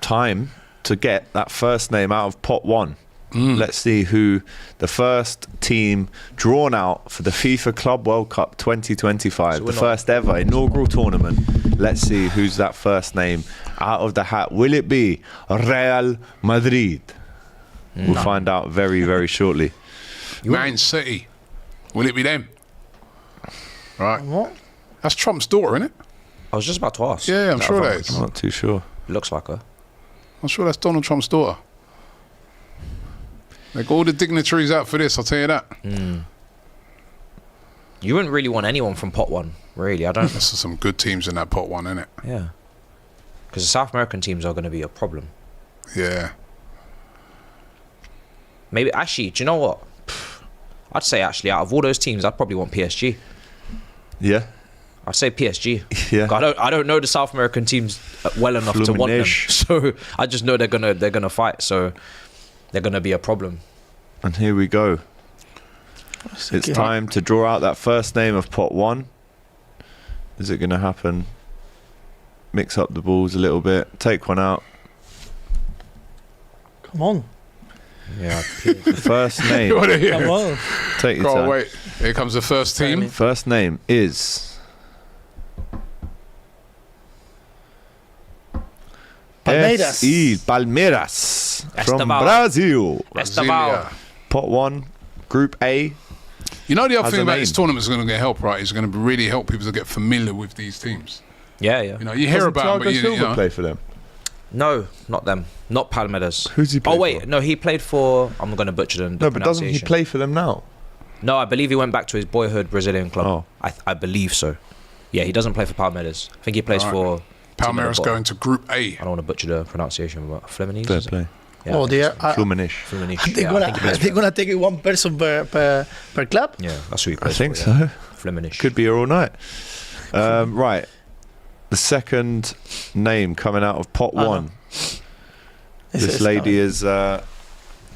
time to get that first name out of pot one. Let's see who the first team drawn out for the FIFA Club World Cup 2025, the first ever inaugural tournament. Let's see who's that first name out of the hat. Will it be Real Madrid? We'll find out very, very shortly. Man City. Will it be them? Right. What? That's Trump's daughter, isn't it? I was just about to ask. Yeah, I'm sure that is. I'm not too sure. Looks like her. I'm sure that's Donald Trump's daughter. They got all the dignitaries out for this, I'll tell you that. You wouldn't really want anyone from pot one, really. I don't. There's some good teams in that pot one, isn't it? Yeah. Because the South American teams are going to be a problem. Yeah. Maybe, actually, do you know what? I'd say, actually, out of all those teams, I'd probably want PSG. Yeah. I'd say PSG. Yeah. I don't know the South American teams well enough to want them. So I just know they're gonna fight. So they're gonna be a problem. And here we go. It's time to draw out that first name of pot one. Is it gonna happen? Mix up the balls a little bit. Take one out. Come on. Yeah. The first name. Come on. Take your Can't time. wait. Here comes the first team. First name is Palmeiras. Palmeiras from Estaval. Brazil. Estaval. Pot one, Group A. You know, the other As thing a about name. this tournament is going to get help, right? Is going to really help people to get familiar with these teams. Yeah. You know, you hear Doesn't about them, Thiago but you Silva know. play for them? No, not them. Not Palmeiras. Who's he play Oh wait, for? no, he played for. I'm going to butcher the No, but doesn't he pronunciation. play for them now? No, I believe he went back to his boyhood Brazilian club. Oh. I believe so. Yeah, he doesn't play for Palmeiras. I think he plays Right. for. Palmeiras going to Group A. I don't want to butcher the pronunciation, but Fluminense. Fair is it? play. Yeah, Oh, I think they so. are. Fluminense. Fluminense. They're Yeah, I gonna, think he plays they're for- gonna take it one person per club. Yeah, that's who he I plays think for. Yeah. so. Fluminense. Could be here all night. Right. The second name coming out of pot no. one. This lady is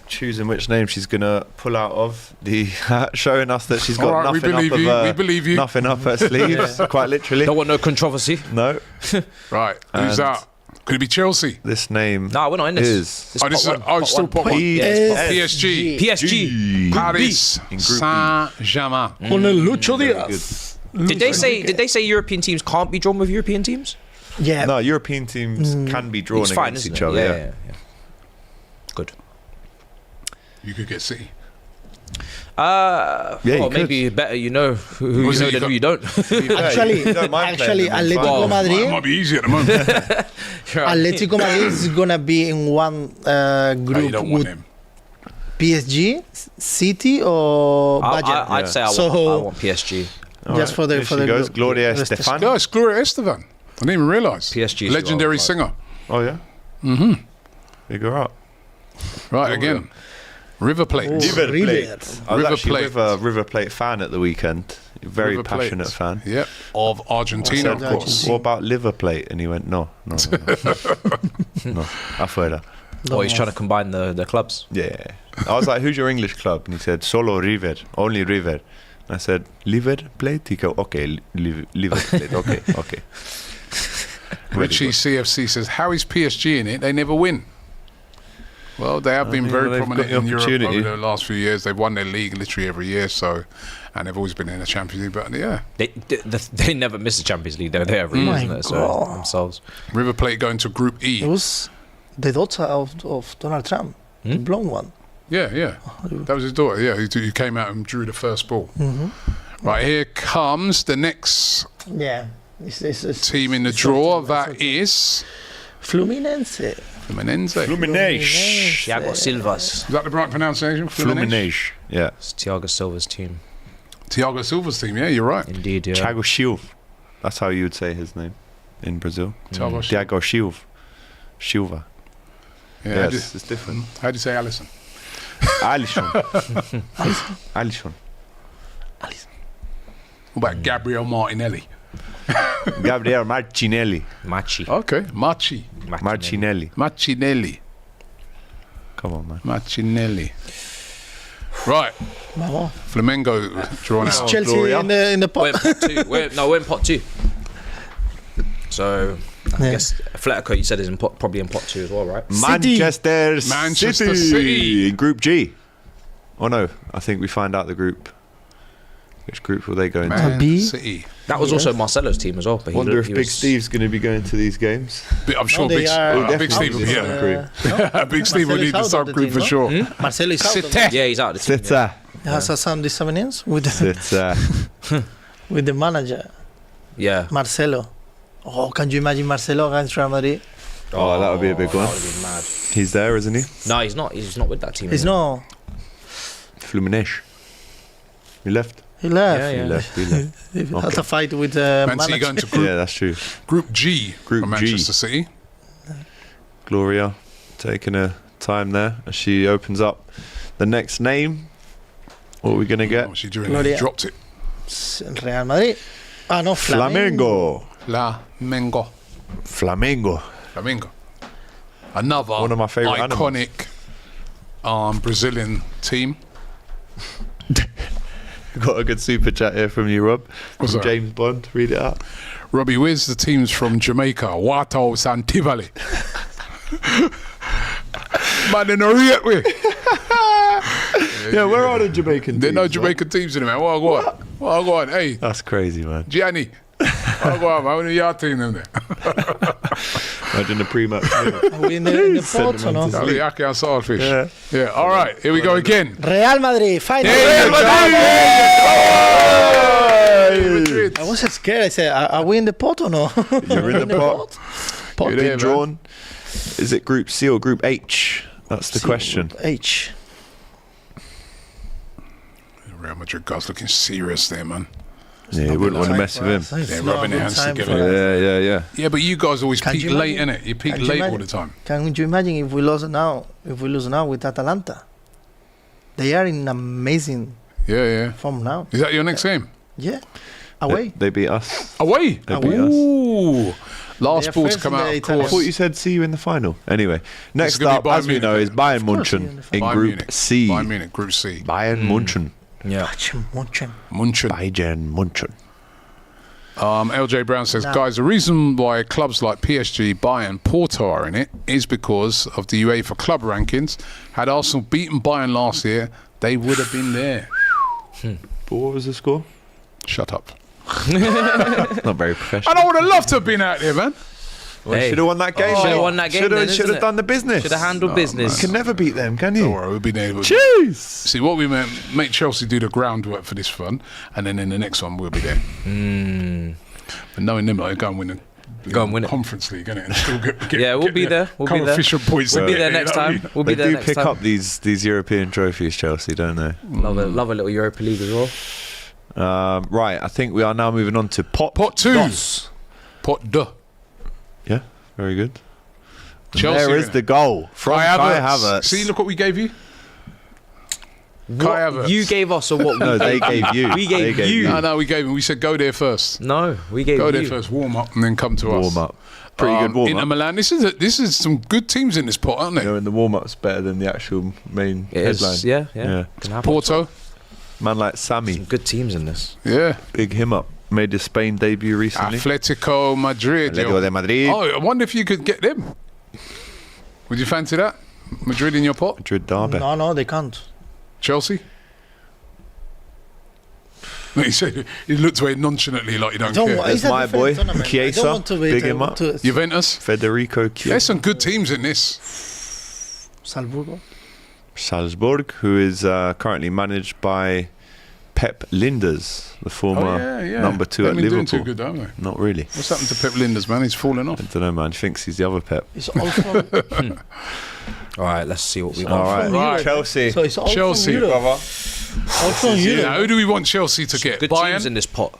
choosing which name she's going to pull out of the hat, showing us that she's got All right, we nothing believe up you. of We believe you. nothing up her sleeves, quite literally. Don't want no controversy. No. Right, who's And- that? Could it be Chelsea? This name No, we're not in this. is This Oh, this pot is- one, oh, it's still pot one. Yeah, it's pot one. PSG. PSG. Paris In Group B. Saint-Germain. Con el Lucho Very Díaz. Did they say European teams can't be drawn with European teams? Yeah. No, European teams can be drawn It's fine, against isn't each it? other. Yeah. Yeah. Good. You could get City. Yeah, you well, could. maybe better you know who Was you it know you than who you don't. Actually, You don't mind playing them, it's Atletico fine. Madrid. Might be easy at the moment. Atletico Madrid is gonna be in one No, you group don't want with him. PSG, City, or Bayern. I'd say I So- want PSG. All Just right, for the- here for she the goes. group. Gloria Rest Estefan. No, it's Gloria Estefan. I didn't even realise. PSG 's Legendary who I singer. Oh yeah. Mm-hmm. Big her up. Right, again. River Plate. Oh. River River. Plate. I was River actually Plate. with a River Plate fan at the weekend. Very River Plate. passionate fan. Yep. Of Argentina, of Also course. What about Liver Plate? And he went, no. No, afuera. Oh, he's trying to combine the clubs. Yeah. I was like, who's your English club? And he said, solo River, only River. And I said, Liver Plate? He go, okay, Liver Plate, okay. Very Richie good. CFC says, how is PSG in it? They never win. Well, they have been mean, very they've prominent got the in Europe opportunity. over the last few years. They've won their league literally every year, so, and they've always been in the Champions League. But yeah, They never miss the Champions League. They're there every year, My isn't it? So God. themselves. River Plate going to Group E. It was the daughter of Donald Trump, the blonde one. Yeah. That was his daughter, yeah, who came out and drew the first ball. Mm-hmm. Right, here comes the next Yeah. It's team in the it's draw. something- That something. is Fluminense. Fluminense. Fluminense. Thiago Silva's. Is that the right pronunciation? Fluminense. Yeah. It's Thiago Silva's team. Thiago Silva's team, yeah, you're right. Indeed, yeah. Thiago Silva. That's how you would say his name in Brazil. Thiago Silva. Thiago Silva. Silva. Yeah, how do you- Yes, it's different. how do you say Allison? Alisson. Alisson. What about Gabriel Martinelli? Gabriel Martinelli. Machi. Okay, Machi. Martinelli. Machinelli. Come on, man. Machinelli. Right, Vamos. Flamengo drawn out. Chelsea Gloria. in the We're in pot. pot two. We're in pot two. So I Yeah. guess Atletico, you said, is probably in pot two as well, right? Manchester City. in Group G. Oh no, I think we find out the group. Which group will they go into? Man B. City. That was also Marcelo's team as well. But Wonder if he Big was- Steve's going to be going to these games. I'm sure they Big, are- Big Steve will be definitely here. Yeah. Big Steve will Marcelo need is the out of sub the group team, for no? sure. Marcelo is out. of City. the- Yeah, he's out of the team. Sitza. He has some disagreements with the manager Yeah. Marcelo. Oh, can you imagine Marcelo against Real Madrid? Oh, that would be a big one. That would be mad. He's there, isn't he? No, he's not. He's not with that team. He's anymore. no. Fluminense. He left. He left. Yeah. He left. He left. He had Okay. a fight with Man City manager. going to Group, Yeah, that's true. group G Group for G. Manchester City. Gloria taking her time there as she opens up the next name. What are we going to get? What's she doing? Gloria. He dropped it. Real Madrid. Ah, no, Flamengo. Flamengo. Flamengo. Flamengo. Flamengo. Another One of my favourite iconic Brazilian team. Got a good super chat here from you, Rob. What's From that? James Bond. Read it out. Robbie, where's the teams from Jamaica? Wato Santibale. Man, they're not yet, we. Yeah, where are the Jamaican There are no teams, man? Jamaican teams in it, man. What go on? What go on? Hey, That's crazy, man. Gianni. What go on, man? When are your team in there? Imagine the pre-match. Are we in the pots or no? Oh, the Ake and Saltfish. Yeah. All right. Here we go again. Real Madrid, final. Real Madrid. I was scared. I said, are we in the pot or no? You're in the pot. Pot You're being there, drawn. Is it Group C or Group H? That's the question. H. Real Madrid guys looking serious there, man. Yeah, you wouldn't want to mess with him. They're rubbing their hands together. Yeah. Yeah, but you guys always Can peak you late, imagine? innit? You peak Can you late all imagine? the time. Can you imagine if we lose now? If we lose now with Atalanta, they are in amazing Yeah. form now. Is that your next game? Yeah, away. They beat us. Away. They beat us. Ooh. Last They are ball to first come in out, the of I course. thought you said see you in the final. Anyway, next gonna up, be Bayern as we Munich, know, is then. Bayern Of course, Munchen in Bayern Group Munich. C. Bayern Munich, Group C. Bayern Munchen. Yeah. Munchen. Munchen. Bayern Munchen. LJ Brown says, No. guys, the reason why clubs like PSG, Bayern, Porto are in it is because of the UEFA club rankings. Had Arsenal beaten Bayern last year, they would have been there. But what was the score? Shut up. Not very professional. And I would have loved to have been out there, man. Well, Hey. should have won that game. Should have mate. won that game Should then, have isn't it? done the business. Should have handled business. You can never beat them, can you? Don't worry, we'll be there. Jeez. See, what we meant, make Chelsea do the groundwork for this fun, and then in the next one, we'll be there. But knowing them, like, go and win Go and win it. Conference League, innit? And still get Yeah, we'll be there. We'll be there. coefficient points. We'll be in there it, next you know what I time. mean? We'll be They there do next pick time. up these European trophies, Chelsea, don't they? Love a little Europa League as well. Right, I think we are now moving on to Pot 2. Dos. Pot 2. Yeah, very good. Chelsea. There is innit? the goal from Kai Havertz. See, look what we gave you. Kai Havertz. What you gave us or what? No, they gave you. We gave They you. No, we gave him. We said go there first. No, we gave Go you. there first, warm up, and then come to us. Warm up. Pretty good warm Inter up. Milan. This is some good teams in this pot, aren't they? You know, and the warm up's better than the actual main It is. headline. Yeah. Can happen. Porto. Man like Sammy, Some good teams in this. Yeah. big him up. Made his Spain debut recently. Atletico Madrid. Atletico yo. de Madrid. Oh, I wonder if you could get them. Would you fancy that? Madrid in your pot? Madrid derby. No, they can't. Chelsea? No, he looked away nonchalantly like you don't care. There's It's a my different boy, tournament. I Chiesa, don't want to be big him up. Juventus? Federico Chiesa. There's some good teams in this. Salzburgo. Salzburg, who is currently managed by Pep Linders, the former number 2 They've at been doing Liverpool. too good, haven't they? Not really. What's happened to Pep Linders, man? He's fallen off. I don't know, man. He thinks he's the other Pep. It's all from, All right, let's see what we All got. right. Right. Chelsea. so it's all Chelsea, from Europe. All from Yeah, Europe. who do we want Chelsea to get? Good teams Bayern, in this pot.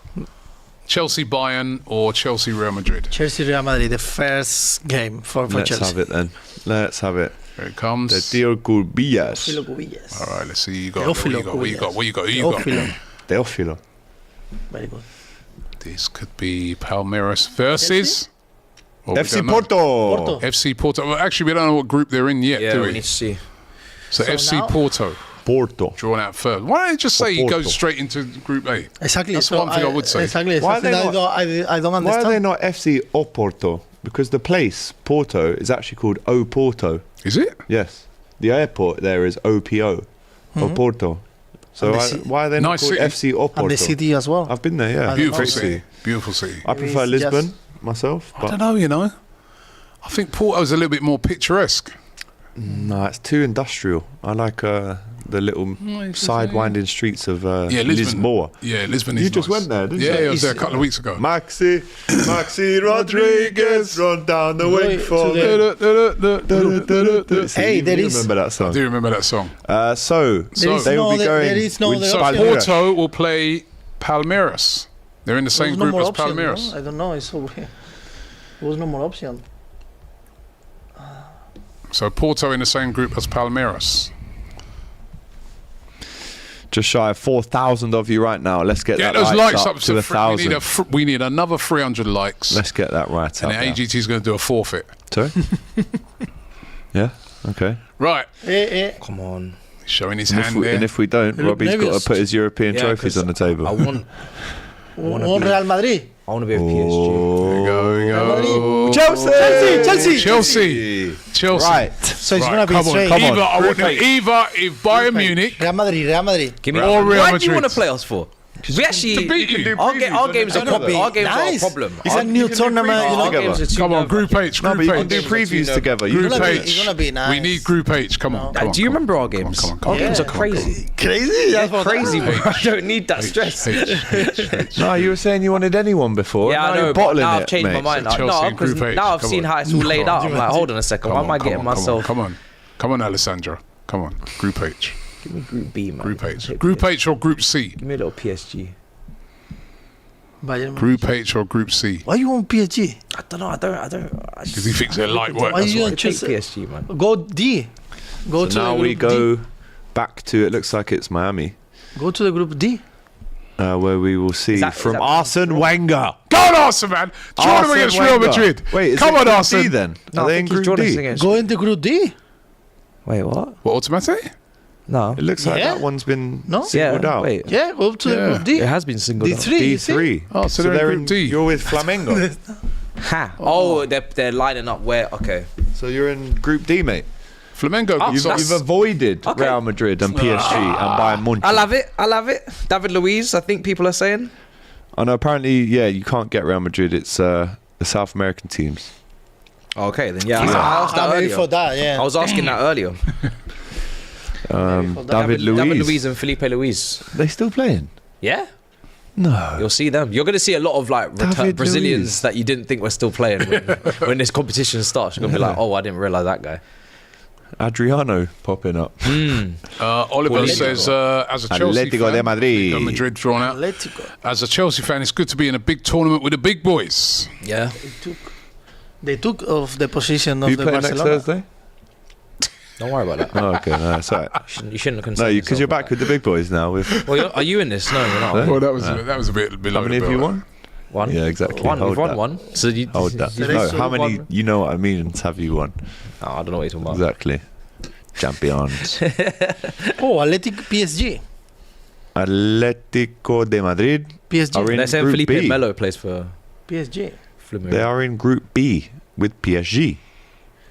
Chelsea, Bayern, or Chelsea, Real Madrid? Chelsea Real Madrid, the first game for Let's Chelsea. have it then. Let's have it. Here it comes. The Dio Gurbillas. Teófilo Cubillas. All right, let's see. You got Teófilo what you got? Cubillas. What you got? Who you got? Teófilo. Teófilo. Very good. This could be Palmeiras versus well, we FC don't know. Porto. FC Porto. Well, actually, we don't know what group they're in yet, Yeah, do we we? need to see. So So FC now- Porto Porto. drawn out first. Why don't you just say he Porto. goes straight into Group A? Exactly. That's one thing I would say. Exactly. Why are Something they I don't Why understand. are they not FC Oporto? Because the place, Porto, is actually called Oporto. Is it? Yes. The airport there is OPO, Oporto. So And the why are they not Nice called city. FC Oporto? And the city as well. I've been there, yeah. don't Beautiful know. city. Beautiful city. I prefer It is Lisbon just- myself, I but don't know, you know. I think Porto's a little bit more picturesque. no, it's too industrial. I like the little side-winding streets of Yeah, Lisbon. Lisboa. Yeah, Lisbon is You just nice. went there, didn't yeah, you? I was there a couple of weeks ago. Maxi Rodriguez, run down the way Wait, for to Hey, there you is- remember that I song? do remember that song. So There is they will no be other- going there is no with other So option. Palmeiras. Porto will play Palmeiras. They're in the same There was no group more as option, Palmeiras. no? I don't know. It's so weird. There was no more option. So Porto in the same group as Palmeiras. Just shy of 4,000 of you right now. Let's get Get that those likes up to to 1,000. we need another 300 likes. Let's get that right and up. the now. AGT's going to do a forfeit. Sorry? Yeah. Okay. Right. Come on. Showing his And hand if, there. and if we don't, You look Robbie's got nervous. to put his European Yeah, trophies 'cause on the table. I want One Real Madrid. I want to be with PSG. There you go. There you go. Chelsea! Chelsea. Right. So it's Right, gonna be come on. straight. Come on. Either, I want them, Perfect. either if Bayern Munich Real Madrid. Give me Or Real Why do Madrid. you want to play us for? We actually To beat you. our games are together. our games are a Nice. problem. It's a new tournament. Our together. games are too Come on, nerve-wracking. Group H. No, Group but you can H. do previews together. Group gonna be- H. it's gonna be nice. We need Group H. Come on. Come on. Do you remember our Come on, games? come on, come Our on. games are Come on, come on. crazy. Crazy. They're crazy, bro. I don't need that stress. No, you were saying you wanted anyone before. Yeah, now I know. you're But bottling now I've it, changed my mate. mind. Chelsea No, and because Group H, now I've come seen on. how it's all laid out. I'm like, hold on a second. Why am I getting myself? Come on. Come on, Alessandra. Come on. Group H. Give me Group B, man. Group H. Hit Group me. H or Group C? Give me a little PSG. Bayern. Group H or Group C? Why you want PSG? I don't know. I Because just he thinks they're light work. Why That's you why. don't take choose PSG, man. Go D. Go to Now the we group go D. back to, it looks like it's Miami, Go to the group D. where we will see that- from is that- Arsene Wenger. Go on, Arsene, man. Draw them Arsene against Real Wenger. Madrid. Wait, is Come it on, Group D Arsene. then? No, Are I they in think he's Group drawn us D? against- Go into group D. Wait, what? What, automatic? No. It looks like Yeah. that one's been No? singled out. Wait. Yeah, go to the Yeah. group D. It has been singled out. D3. you see? D3. Oh, so they're in Group D. You're with Flamengo. Ha. Oh, they're lining up where? Okay. So you're in Group D, mate. Flamengo. Oh, You've that's- You've avoided Okay. Real Madrid and PSG and Bayern Munich. I love it. I love it. David Luiz, I think people are saying. Oh no, apparently, yeah, you can't get Real Madrid. It's the South American teams. Okay, then yeah. I asked that I'm ready earlier. for that, yeah. I was asking that earlier. David David Luiz. Luiz and Felipe Luiz. They still playing? Yeah, No. you'll see them. You're going to see a lot of like David Brazilians Luiz. that you didn't think were still playing when this competition starts. You're going to be like, oh, I didn't realize that guy. Adriano popping up. Oliver Atletico. says, as a Chelsea Atletico fan, de Madrid. Madrid drawn out. Atletico. As a Chelsea fan, it's good to be in a big tournament with the big boys. Yeah. They took off the position of you the play next Barcelona. Thursday? Don't worry about that. Oh, okay, no, that's all right. You shouldn't have concerned No, because you're yourself back with the big boys now. With with that. Well, are you in this? No, you're not. Huh? Well, that was a bit below how many the have you belt. won? One. Yeah, exactly. One. Hold We've won that. one. So you Hold that. you- No, so how you've many? won- You know what I mean? Have you won? Oh, I don't know what you're talking about. Exactly. Champions. Oh, Athletic PSG. Atletico de Madrid PSG. are in They're saying Group Felipe B. Melo plays for PSG. Flamengo. They are in Group B with PSG.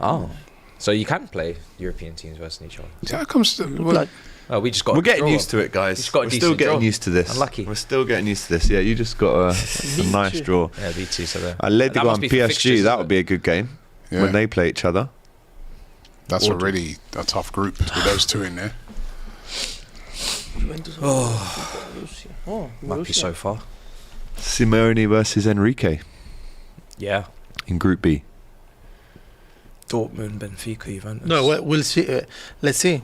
Oh, so you can play European teams versus each other. Yeah, how comes to, Like, Oh, we just got. We're getting used to it, guys. Just got a We're still decent getting draw. used to this. Unlucky. We're still getting used to this. Yeah, you just got a nice draw. Yeah, B2. So there. That Atletico must and be for PSG. fixtures, That isn't would it? be a good game yeah, when they play each other. that's already a tough group with those two in there. Juventus. Oh, Might be Borussia. so far. Simeone versus Enrique Yeah. in Group B. Dortmund, Benfica, Juventus. No, we'll see. Let's see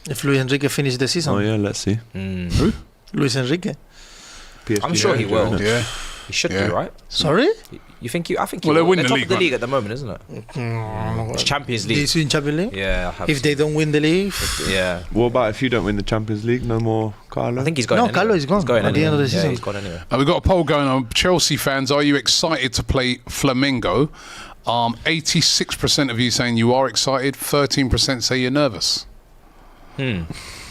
if Luis Enrique finish the season. Oh yeah, let's see. Luis Enrique. PSG I'm sure he manager, will. innit? Yeah. He should Yeah. do, right? Sorry? You think you? I think. Well, he they will. win They're the top league, of the man. league at the moment, isn't it? It's Champions League. This in Champions League. Yeah. I have If they don't win the league, Yeah. What about if you don't win the Champions League? No more Carlo? I think he's going. No, anyway. Carlo is gone He's going at the end of the anyway. Yeah, season. he's gone anyway. We've got a poll going on. Chelsea fans, are you excited to play Flamengo? 86% of you saying you are excited. 13% say you're nervous.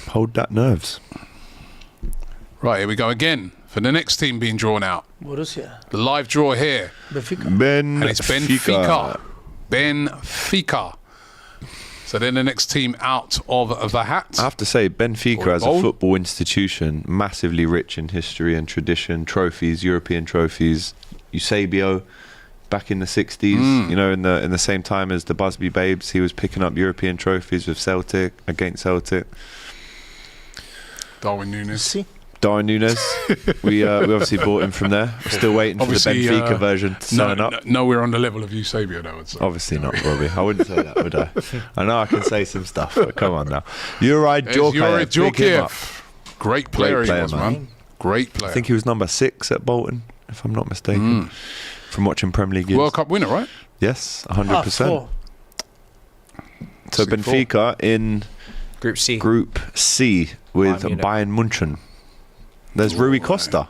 Hold that nerves. Right, here we go again for the next team being drawn out. Borussia, The live draw here. Benfica. And it's Benfica. Benfica. So then the next team out of the hat. I have to say, Benfica Or as a bowl. football institution, massively rich in history and tradition, trophies, European trophies. Eusebio, back in the 60s, you know, in the same time as the Busby Babes, he was picking up European trophies with Celtic, against Celtic. Darwin Núñez. See? Darwin Núñez, we obviously bought him from there. We're still waiting for the Obviously, Benfica version to No, turn up. no, we're on the level of Eusebio now. So. Obviously not, Robbie. I wouldn't say that, would I? I know I can say some stuff, but come on now. Juraj Djorkaeff, pick him up. Great player, player, he was, man. man. Great player. I think he was number 6 at Bolton, if I'm not mistaken, from watching Premier League. World Cup winner, right? Yes, Ah, 100%. four. So See, Benfica in Group C. Group C with Bayern Munich. Bayern Munchen. There's Rui Costa.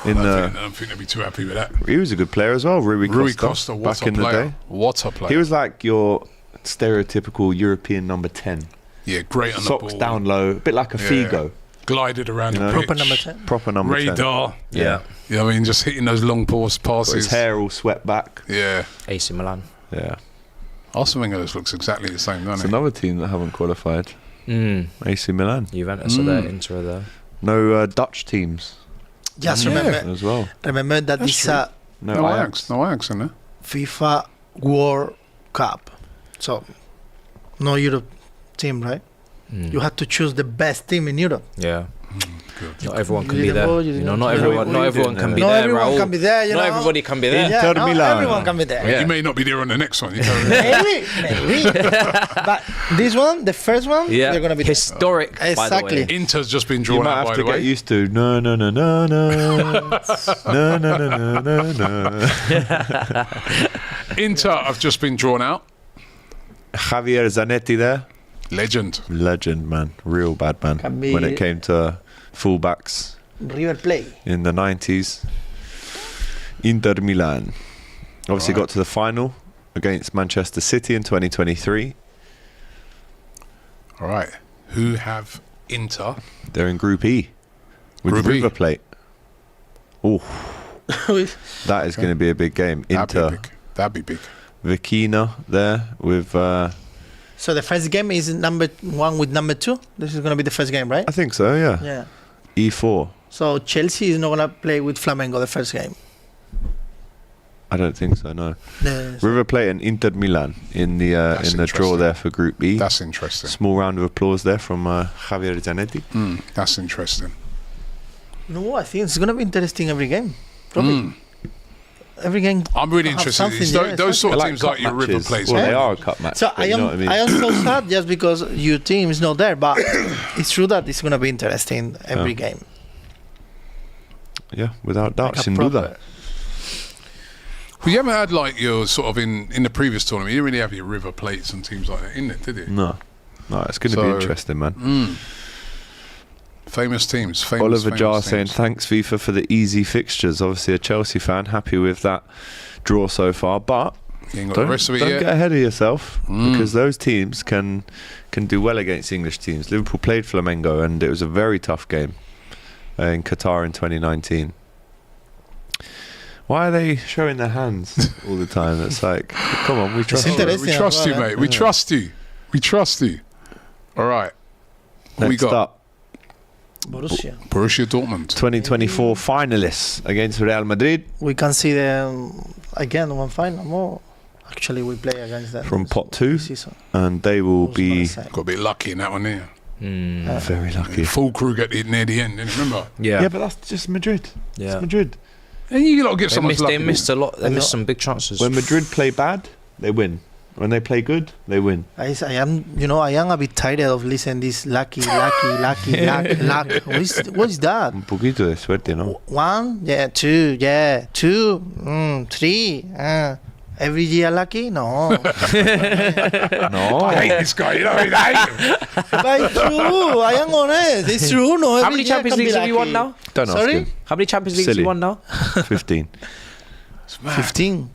In I don't think they'd be too happy with that. he was a good player as well, Rui Costa, what back a in the player. day. What a player. He was like your stereotypical European number 10. yeah, great on Socks the ball. down low, a bit like a Yeah. Figo, Glided around You the know? pitch. Proper number 10. proper number 10. Radar. Yeah. You know what I mean? Just hitting those long Got passes. his hair all swept back. Yeah. AC Milan. Yeah. Arsene Wenger just looks exactly the same, It's doesn't he? another team that haven't qualified. AC Milan. Juventus are there. Inter are there. No Dutch teams. Just Yeah. remember, as well. remember that That's this true. No Ajax. No Ajax in there. FIFA World Cup. So, no Europe team, right? You have to choose the best team in Europe. Yeah. Good. Not everyone can You be didn't there. go, you You know, didn't- not No, everyone. we Not everyone didn't, can be Not there. everyone Raul. can be there, you Not know. everybody can be there. Yeah, Inter not Milan. everyone can be there. Yeah. You may not be there on the next one. You tell me. Maybe. But this one, the first one, Yeah. they're gonna be Historic. By Exactly. the way. Inter's just been You drawn might out, have by to the get way. used to no. No. Inter have just been drawn out. Javier Zanetti there. Legend. Legend, man. Real bad man. Can be- When it came to fullbacks River Plate. in the 90s. Inter Milan. Obviously Right. got to the final against Manchester City in 2023. All right. Who have Inter? They're in Group E with Group E. River Plate. Oh, that is going to be a big game. Inter, That'd be big. Vikina there with, So the first game is number 1 with number 2. This is gonna be the first game, right? I think so, yeah. Yeah. E4. So Chelsea is not gonna play with Flamengo the first game. I don't think so, no. The- River Plate and Inter Milan in the That's draw interesting. there for Group E. That's interesting. Small round of applause there from Javier Zanetti. That's interesting. No, I think it's gonna be interesting every game. Probably. Every game. I'm really have interested. something, It's yeah, those sort of They're teams cup like your River matches. Plates. Well, man. they are a cup match. So but you know what I mean? I am so sad just because your team is not there, but it's true that it's gonna be interesting every Yeah. game. Yeah, without doubt. Like a Sin proper- duda. Well, you haven't had like your sort of in the previous tournament. You didn't really have your River Plates and teams like that in it, did you? No, it's going to So- be interesting, man. Famous teams. Oliver Jar famous saying teams. thanks FIFA for the easy fixtures. Obviously a Chelsea fan, happy with that draw so far, but You ain't got the don't rest of it get yet. ahead of yourself because those teams can do well against English teams. Liverpool played Flamengo and it was a very tough game in Qatar in 2019. Why are they showing their hands all the time? It's like, come on, we trust you. interesting. We trust you, Well, mate. We trust you. We trust you. All right. What we Next got? up, Borussia. Borussia Dortmund. 2024 finalists against Real Madrid We can see them again one final more. Actually, we play against them from pot 2 this season. and they will be Got a bit lucky in that one, there. very lucky. Full crew get it near the end, didn't you remember? Yeah. But that's just Madrid. Yeah. It's Madrid. And you got to give They someone missed, lucky. they missed a lot. They I missed know. some big chances. When Madrid play bad, they win. When they play good, they win. I am, I am a bit tired of listening this luck. What is that? Un poquito de suerte, ¿no? 1, yeah, 2, yeah, 2, 3. Every year lucky? No. No. I hate this guy. You know, I hate him. But it's true. I am honest. It's true. No. How every many year Champions can be Leagues have you won lucky. now? Don't ask Sorry? him. How many Champions Leagues have Silly. you won now? 15. 15.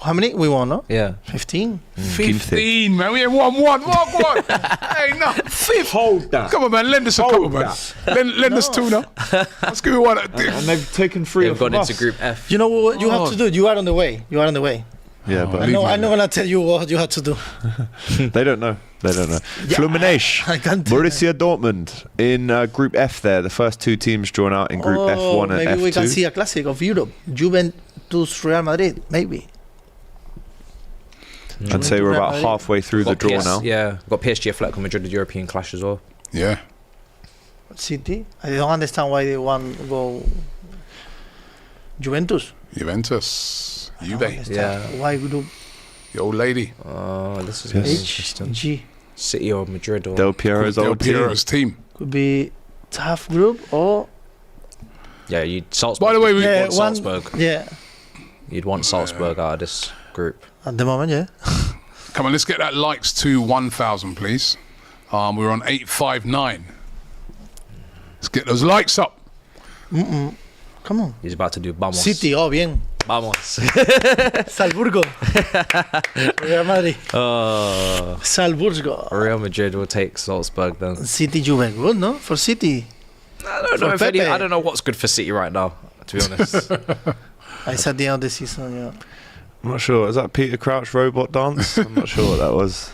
How many we won? No. Yeah. 15. 15, man. We ain't won one. Hey, no. Fifth. Hold that. Come on, man. Lend us a couple, man. Lend us two now. Let's give me one. And they've taken 3 They've off gone of into us. Group F. You know what you have to do? You are on the way. Yeah, but Leave me I'm not alone. gonna tell you what you have to do. they don't know. Fluminense. I can't do Borussia Dortmund in Group F there. The first 2 teams drawn out in Group F1 and maybe F2. we can see a classic of Europe. Juventus, Real Madrid, maybe. I'd say we're about Madrid. halfway through the draw now. Yeah. Got PSG, Atletico Madrid, the European clash as well. Yeah. City. I don't understand why they want to go. Juventus. Juventus. I don't Juve. understand. Yeah. Why would do The old lady. Oh, this is Yes. gonna be H interesting. G? City or Madrid or Del Piero's Del old team. Piero's team. Could be tough group or yeah, you'd Salzburg. By the way, we yeah, want one. Salzburg. Yeah, You'd want Salzburg out of this group. at the moment, yeah. come on. Let's get that likes to 1,000, please. We're on 859. Let's get those likes up. Come on. He's about to do Vamos. City, oh bien. Vamos. Salzburgo. Real Madrid. Oh, Salzburgo. Real Madrid will take Salzburg then. City Juve, good, no? For City. I don't know For if any, Pepe. I don't know what's good for City right now, to be honest. It's at the end of the season, yeah. I'm not sure. Is that Peter Crouch robot dance? I'm not sure what that was.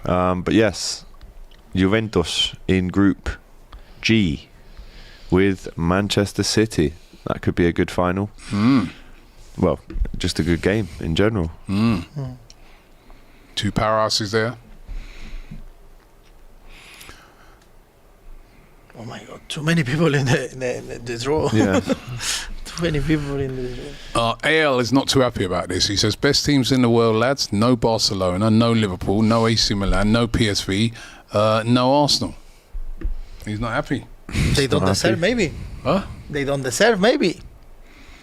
But yes, Juventus in Group G with Manchester City. That could be a good final. Well, just a good game in general. Two powerhouses there. Oh my God! Too many people in the draw. Yeah. Too many people in the draw. AL is not too happy about this. He says, best teams in the world, lads. No Barcelona, no Liverpool, no AC Milan, no PSV, no Arsenal. He's not happy. They don't deserve, maybe. Huh? They don't deserve, maybe.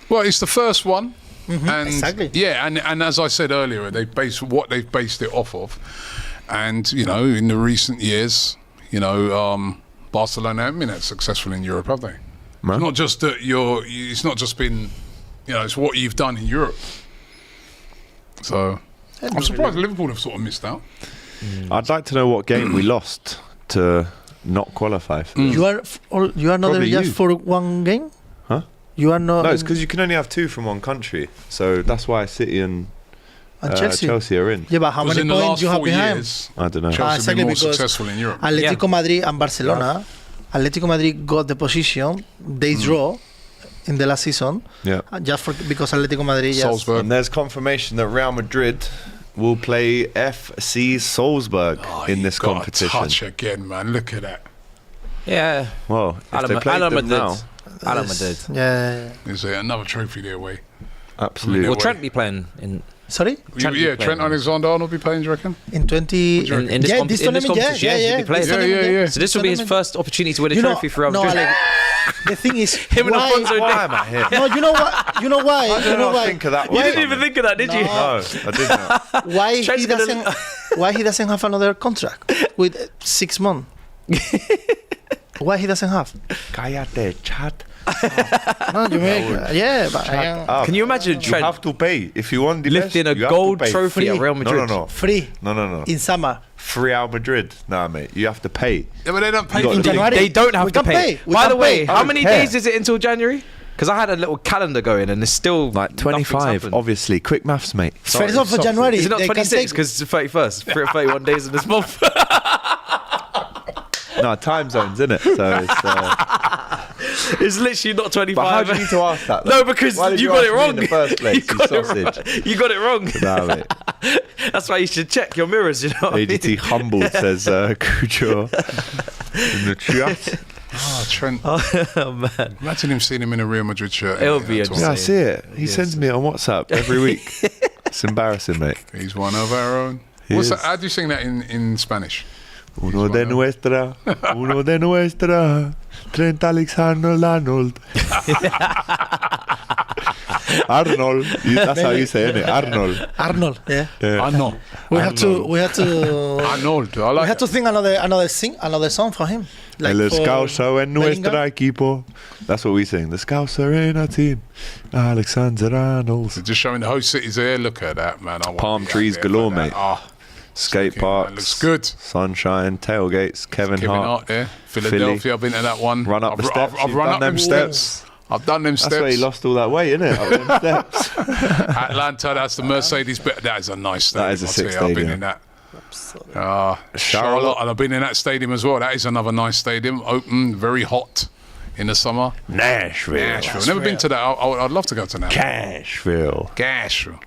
Well, it's the first one. And exactly. Yeah, and as I said earlier, they've based it off of. And, you know, in the recent years, you know, Barcelona haven't been that successful in Europe, have they? No. It's not just that it's not just been, you know, it's what you've done in Europe. So I'm surprised Liverpool have sort of missed out. I'd like to know what game we lost to not qualify for this. You are not there Probably just you. for one game. Huh? You are not. No, it's because you can only have 2 from one country. So that's why City and Chelsea are in. Yeah, but how Because many in the points last you have 4 behind? years, I don't know. Chelsea have exactly, been more because successful in Europe. Atletico Madrid and Barcelona. Atletico Madrid got the position. They draw in the last season. Yeah. Just because Atletico Madrid. Salzburg. And there's confirmation that Real Madrid will play FC Salzburg in this got competition. A touch again, man. Look at that. Yeah. Well, if they played them now, Alan Madrid. Yeah. There's another trophy their way. absolutely. Will Trent be playing in? Sorry? Trent be Trent playing. Alexander-Arnold be playing, do you reckon? In 20. In this this in this tournament, competition, he'll be playing. this tournament, Yeah. So this will be his first opportunity to win a trophy for Real no, Madrid. Alex, the thing is, Him and why, Alfonso Why am I here? No, you know what? You know why? I You did know not why? think of that You one. didn't even think of that, did you? No, I did not. Why Trent's he gonna- doesn't? Why he doesn't have another contract with 6 months? Why he doesn't have? Cállate, chat. No, you make, yeah, but I am Up. Can you imagine You Trent have to pay if you want the lifting best, a you have to gold pay. trophy at Free. Real Madrid? No. free No. in summer. Real Madrid. Nah, mate. You have to pay. Yeah, but they don't pay You got for to the do- January. They don't have We to can pay. pay. We By can the way, pay. how I don't many care. days is it until January? Because I had a little calendar going and it's still Like nothing's 25, happened. obviously. Quick maths, mate. First of January. Is it not they can 26? take- Because it's 31st. 31 days in this month. No, time zones, innit? So it's. It's literally not 25. But how do you need to ask that? No, because Why did you got ask it me wrong. in the first place, you got it sausage. wrong. You got it wrong. Nah, mate. That's why you should check your mirrors, you know what I mean? ADT humbled, says Cujo. In the chat. Oh, Trent. Oh, man. Imagine him seeing him in a Real Madrid shirt. It'll be That's a- Yeah, I what- see it. He sends me on WhatsApp every week. It's embarrassing, mate. He's one of our own. He What's is. that? How do you sing that in Spanish? Uno de nuestra, uno de nuestra, Trent Alexander-Arnold. Arnold. That's how you say it, Arnold. Arnold. Yeah. Yeah. I know. We have to. Arnold. I We like have to sing another song for him. Like El for Scouser en nuestra Bellingham. equipo. That's what we sing. The Scouser in our team. Alexander-Arnold. So just showing the host cities there. Look at that, man. I want Palm to be out trees there for galore, that. mate. Ah, Skate looking, man, parks. looks good. Sunshine, tailgates, Kevin Kevin Hart. Hart there. Philadelphia. I've been to that one. Run up the steps. I've You've run done up them them steps. I've done them That's steps. where he lost all that weight, innit? Up them steps. Atlanta, that's the Mercedes. But that is a nice stadium. That is a I'll sick tell you, I've been stadium. in that. Charlotte, and I've been in that stadium as well. That is another nice stadium. Open, very hot in the summer. Nashville. Nashville. Never been to that. I'd love to go to Nashville. Cashville. Nashville.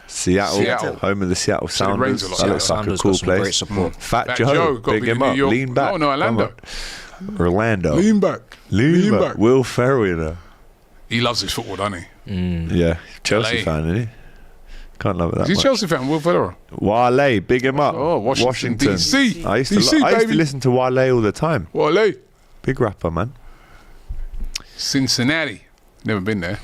Seattle. Home of the Seattle So it rains Sounders. a lot. That looks like a Sounders cool got some great place. support. Fat Joe. gotta Big be him the New up. York- Lean back. No, Orlando. Come on. Orlando. Lean back. Lean Lean back. back. Will Ferrell, you know. He loves his football, doesn't he? Yeah. Chelsea LA. fan, isn't he? Can't love it that Is he much. Chelsea fan? Will Ferrell. Wale, big him up. Oh, Washington, DC. I used to, DC, I used to baby. listen to Wale all the time. Wale. Big rapper, man. Cincinnati. Never been there.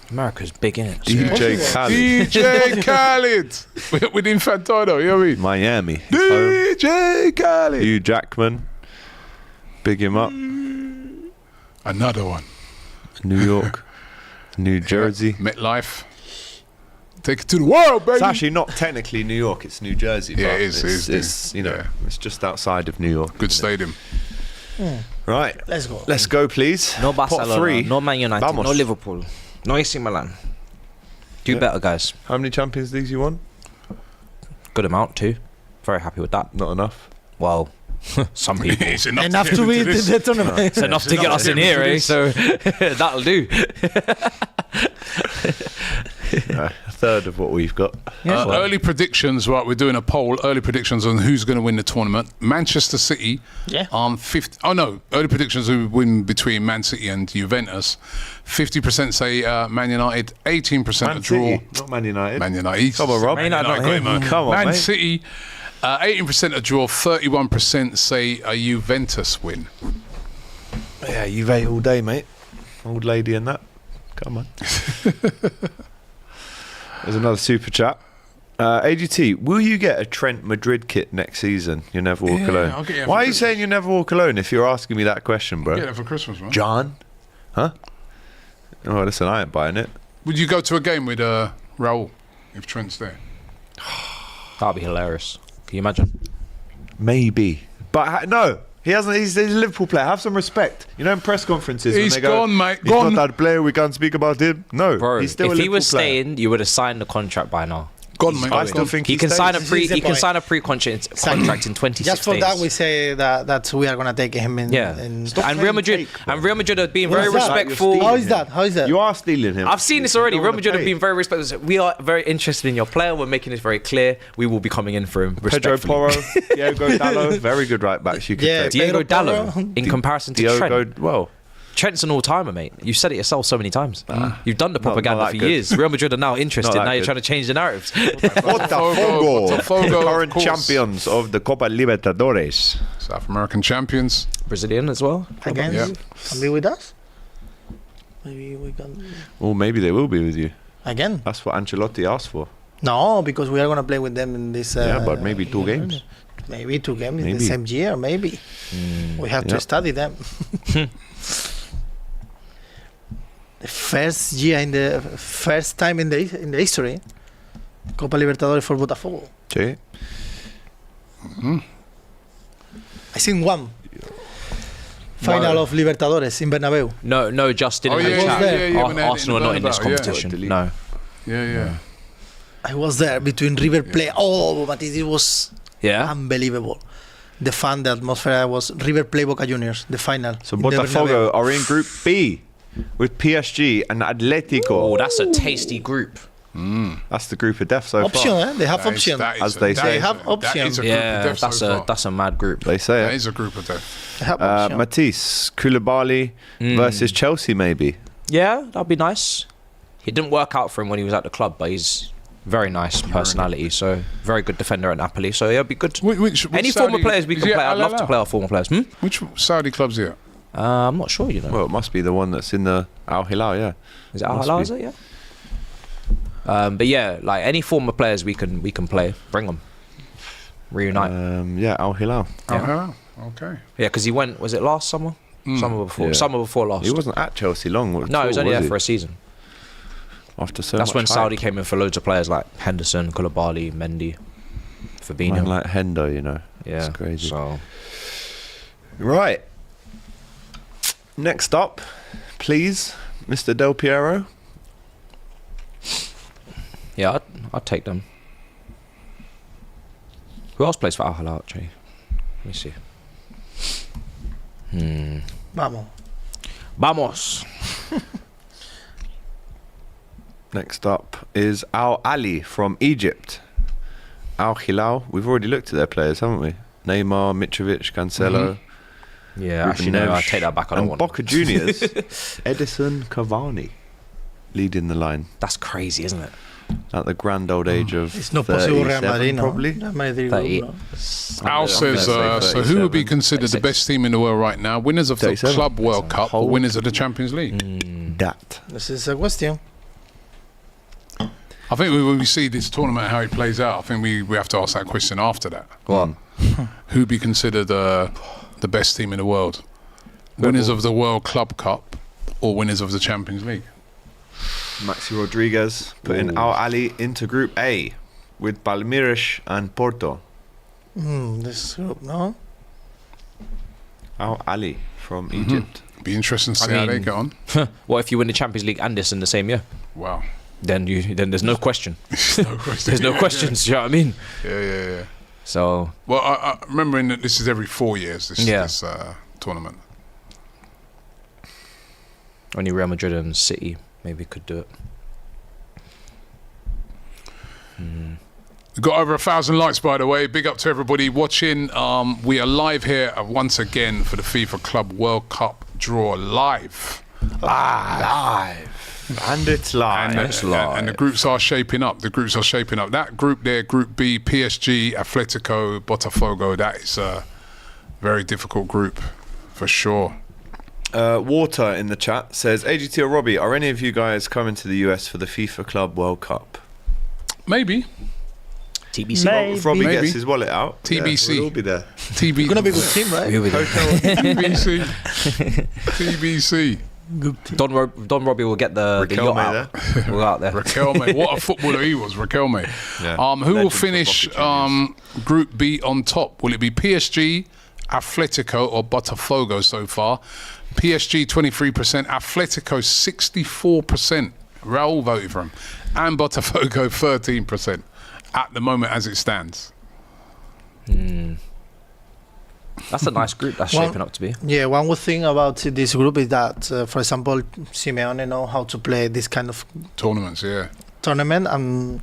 America's big, innit? DJ Khaled. DJ Khaled. With Infantino, you know what I mean? Miami. His home. DJ Khaled. Hugh Jackman. Big him up. Another one. New York. New Jersey. MetLife. Take it to the world, baby. It's actually not technically New York, it's New Jersey. Yeah, but it is, It's, it is. it's, you know, Yeah. it's just outside of New York. Good isn't it? stadium. Right. Let's go. Let's go, please. No Pot Barcelona, three. no Man United, Vamos. no Liverpool, no AC Milan. Do Yeah. better, guys. How many Champions Leagues you won? Good amount, too. Very happy with that. Not enough. Well, Some people. It's Enough to beat the tournament. It's enough to get us in here, eh? So that'll do. A third of what we've got. Early predictions, right? We're doing a poll. Early predictions on who's going to win the tournament. Manchester City on 50. Oh no! Early predictions who win between Man City and Juventus. 50% say Man United. 18% a draw. City, not Man United. Man United. Come on, Rob. Man United, not him. Come on, Man mate. City. 18% a draw. 31% say a Juventus win. Yeah, you've ate all day, mate. Old lady and that. Come on. There's another super chat. AGT, will you get a Trent Madrid kit next season? You never walk alone. I'll get you Why are you Christmas. saying you never walk alone if you're asking me that question, bro? Get it for Christmas, man. John? Huh? Oh, listen, I ain't buying it. Would you go to a game with Raul if Trent's there? That'd be hilarious. Can you imagine? Maybe. But no. He hasn't. He's a Liverpool player. Have some respect. You know, in press conferences, He's when they go, gone, mate. He's Gone. not that player. We can't speak about him. No, Bro, he's still a if he Liverpool was player. staying, you would have signed the contract by now. Gone, mate. I still think He can sign a This pre. is the He can point. sign a pre-contract in 26 Just for days. that, we say that we are gonna take him in. Yeah. in Stop And playing Real Madrid fake, bro. and Real Madrid are being What very is that? respectful. You're How is that? How is that? You are stealing him. I've seen this already. You Real don't Madrid have wanna been very respectful. We are very interested in your player. We're making this very clear. We will be coming in for him. Pedro Respectfully. Porro, Diego Dallo, very good right backs. You could Yeah, take. Diego Pedro Dallo, Porro. in comparison to Diogo, Trent. well, Trent's an all-timer, mate. You said it yourself so many times. You've done the not propaganda that for good. years. Real Madrid are now interested. Not that Now you're good. trying to change the narratives. Botafogo, Botafogo, current of course. champions of the Copa Libertadores. South American champions. Brazilian as well. Again, Yeah. can be with us. Maybe we can Well, maybe they will be with you. again. That's what Ancelotti asked for. No, because we are gonna play with them in this. Yeah, but maybe 2 games. Maybe 2 games in Maybe. the same year. Maybe we have to Yep. study them. The first year first time in the history, Copa Libertadores for Botafogo. Sí. I think one final of Libertadores in Bernabeu. No, Justin. Oh, in the yeah, chat. yeah, yeah, yeah, when they had it Arsenal in are not in this Bernabeu, yeah. competition. Yeah. No. Yeah. I was there between River Plate. Oh, but it was Yeah. unbelievable. The fun, the atmosphere was River Plate Boca Juniors, the final. So in the Botafogo Bernabeu. are in Group B with PSG and Atletico. Oh, that's a tasty group. That's the group of death so Option, far. eh? They have That is- option. that is As a- they that say. is They a- have that option. is a group of Yeah, death that's so far. that's a mad group. They say That it. is a group of death. They have option. Matisse, Koulibaly versus Chelsea, maybe. Yeah, that'd be nice. It didn't work out for him when he was at the club, but he's very nice personality. So very good defender at Napoli. So yeah, it'd be good. Which Any former players we can play. I'd love to play our former players. Which Saudi club's here? I'm not sure. You know, Well, it must be the one that's in the Al Hilal, yeah. is it Al must Hilal? be. Is it? Yeah. But yeah, like any former players we can play. Bring them. Reunite. Yeah, Al Hilal. Oh, okay. Yeah, because he went. Was it last summer? Summer before. Yeah. Summer before last. He wasn't at Chelsea long. No, he was only there for a season. After so That's much when hype. Saudi came in for loads of players like Henderson, Koulibaly, Mendy, Fabinho. Man like Hendo, you know. Yeah, It's crazy. So Right. Next up, please, Mr. Del Piero. yeah, I'd take them. Who else plays for Al Hilal? Actually, let me see. Vamos. Vamos. Next up is Al Ali from Egypt. Al Hilal. We've already looked at their players, haven't we? Neymar, Mitrovic, Cancelo. Yeah, actually, no, I Neves, take that back. I don't and want. Boca Juniors, Edison Cavani, leading the line That's crazy, isn't it? at the grand old age of It's not possible, Real 37 Madrid, no? probably. Real Madrid, 38. no? Al says, gonna say so who would be 37. considered the 36. best team in the world right now? Winners of the 37. Club World Cup or winners of the Champions League? That. This is a question. I think when we see this tournament, how it plays out, I think we have to ask that question after that. What? Who'd be considered the best team in the world? Winners of the World Club Cup or winners of the Champions League? Maxi Rodriguez putting Al Ali into Group A with Palmeiras and Porto. This group, no? Al Ali from Egypt. Be interesting to I see how they mean- get on. What if you win the Champions League and this in the same year? Wow. Then there's no question. No question. There's no questions. You know what I mean? Yeah. So Well, I remembering that this is every 4 years. This tournament. only Real Madrid and City maybe could do it. We've got over 1,000 likes, by the way. Big up to everybody watching. We are live here once again for the FIFA Club World Cup draw live. And it's live. And the groups are shaping up. That group there, Group B, PSG, Atletico, Botafogo, that is a very difficult group for sure. Water in the chat says, AGT or Robbie, are any of you guys coming to the US for the FIFA Club World Cup? Maybe. TBC. If Robbie Maybe. gets his wallet out, TBC. we'll all be there. TB. Gonna be a good team, right? We'll be there. TBC. TBC. Don Robbie will get the yacht Riquelme out. We'll go out there. Riquelme. What a footballer he was, Riquelme. Yeah. Who will Legend for finish Boca Group B on top? Will it be PSG, Atletico or Botafogo so far? PSG 23%, Atletico 64%. Raul voted for him. And Botafogo 13% at the moment as it stands. That's a nice group that's shaping up to be. Yeah, one good thing about this group is that, for example, Simeone know how to play this kind of Tournaments, yeah. tournament. I'm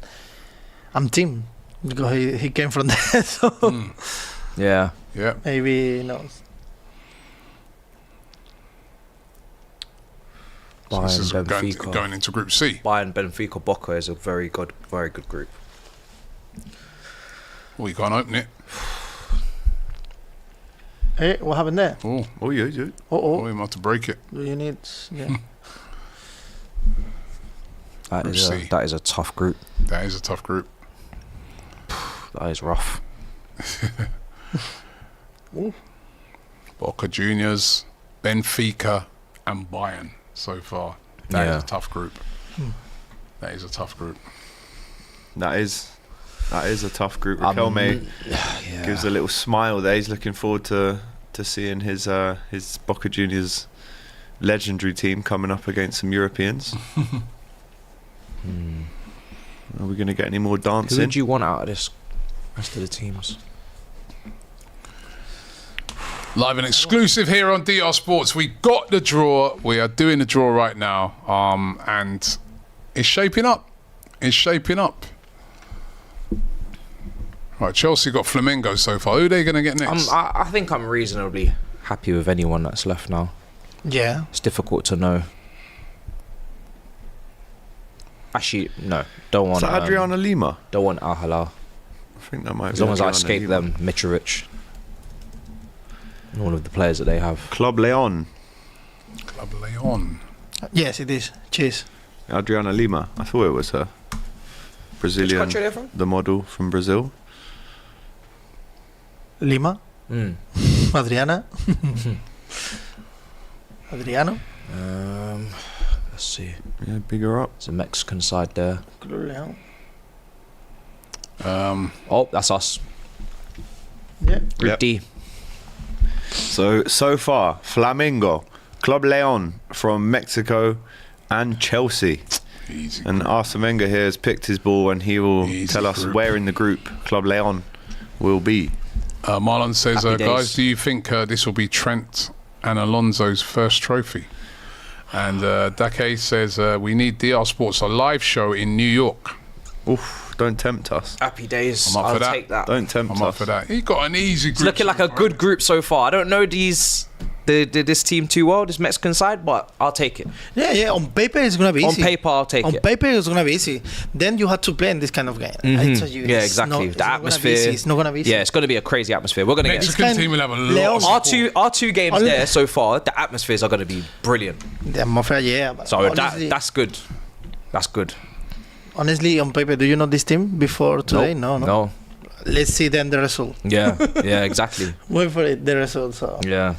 team because he came from there, so Yeah. Yeah. maybe he knows. So this is Bayern, going Benfica. into Group C. Bayern, Benfica, Boca is a very good group. Well, you can't open it. Hey, what happened there? Oh, Oh, yeah. we might have to break it. Do you need? Yeah. That Group is C. that is a tough group. That is a tough group. That is rough. Boca Juniors, Benfica and Bayern so far. That is a tough group. That is a tough group. That is a tough group. Riquelme gives a little smile there. He's looking forward to seeing his Boca Juniors legendary team coming up against some Europeans. Are we going to get any more Who dancing? would you want out of this rest of the teams? Live and exclusive here on DR Sports. We got the draw. We are doing the draw right now. And it's shaping up. Right, Chelsea got Flamengo so far. Who are they going to get next? I think I'm reasonably happy with anyone that's left now. Yeah. It's difficult to know. Actually, no. Don't want. Is that Adriana Lima? Don't want Al Hilal. I think that might As be long as I Adriana escape Lima. them, Mitrovic, and all of the players that they have. Club Leon. Club Leon. Yes, it is. Cheers. Adriana Lima. I thought it was her. Brazilian. Which country are they from? The model from Brazil. Lima. Mm. Adriana. Adriano. Let's see. Yeah, bigger up. There's a Mexican side there. Oh, that's us. Yeah. Group Yep. D. So far, Flamengo, Club Leon from Mexico, and Chelsea. Easy. And Arsene Wenger here has picked his ball, and he will Easy tell us group. where in the group Club Leon will be. Marlon says, Happy guys, days. do you think this will be Trent and Alonso's first trophy? And Dake says, we need DR Sports, a live show in New York. Oof, don't tempt us. Happy days. I'm up for I'll that. take that. Don't tempt I'm us. up for that. He got an easy group. It's looking like a so good far. group so far. I don't know this team too well, this Mexican side, but I'll take it. Yeah. On paper, it's gonna be On easy. paper, I'll take On it. paper, it's gonna be easy. Then you have to play in this kind of game. I Mhm. told you, Yeah, it's exactly. Not, The atmosphere. It's not gonna be easy. Yeah, it's going to be a crazy atmosphere. We're going to get Mexican team will have a lot of support. our two games Only- there so far. The atmospheres are going to be brilliant. The atmosphere, yeah. But So honestly, that's good. That's good. honestly, on paper, do you know this team before today? Nope. No. Let's see then the result. Yeah. Yeah. Exactly. Wait for it, the result. So. Yeah.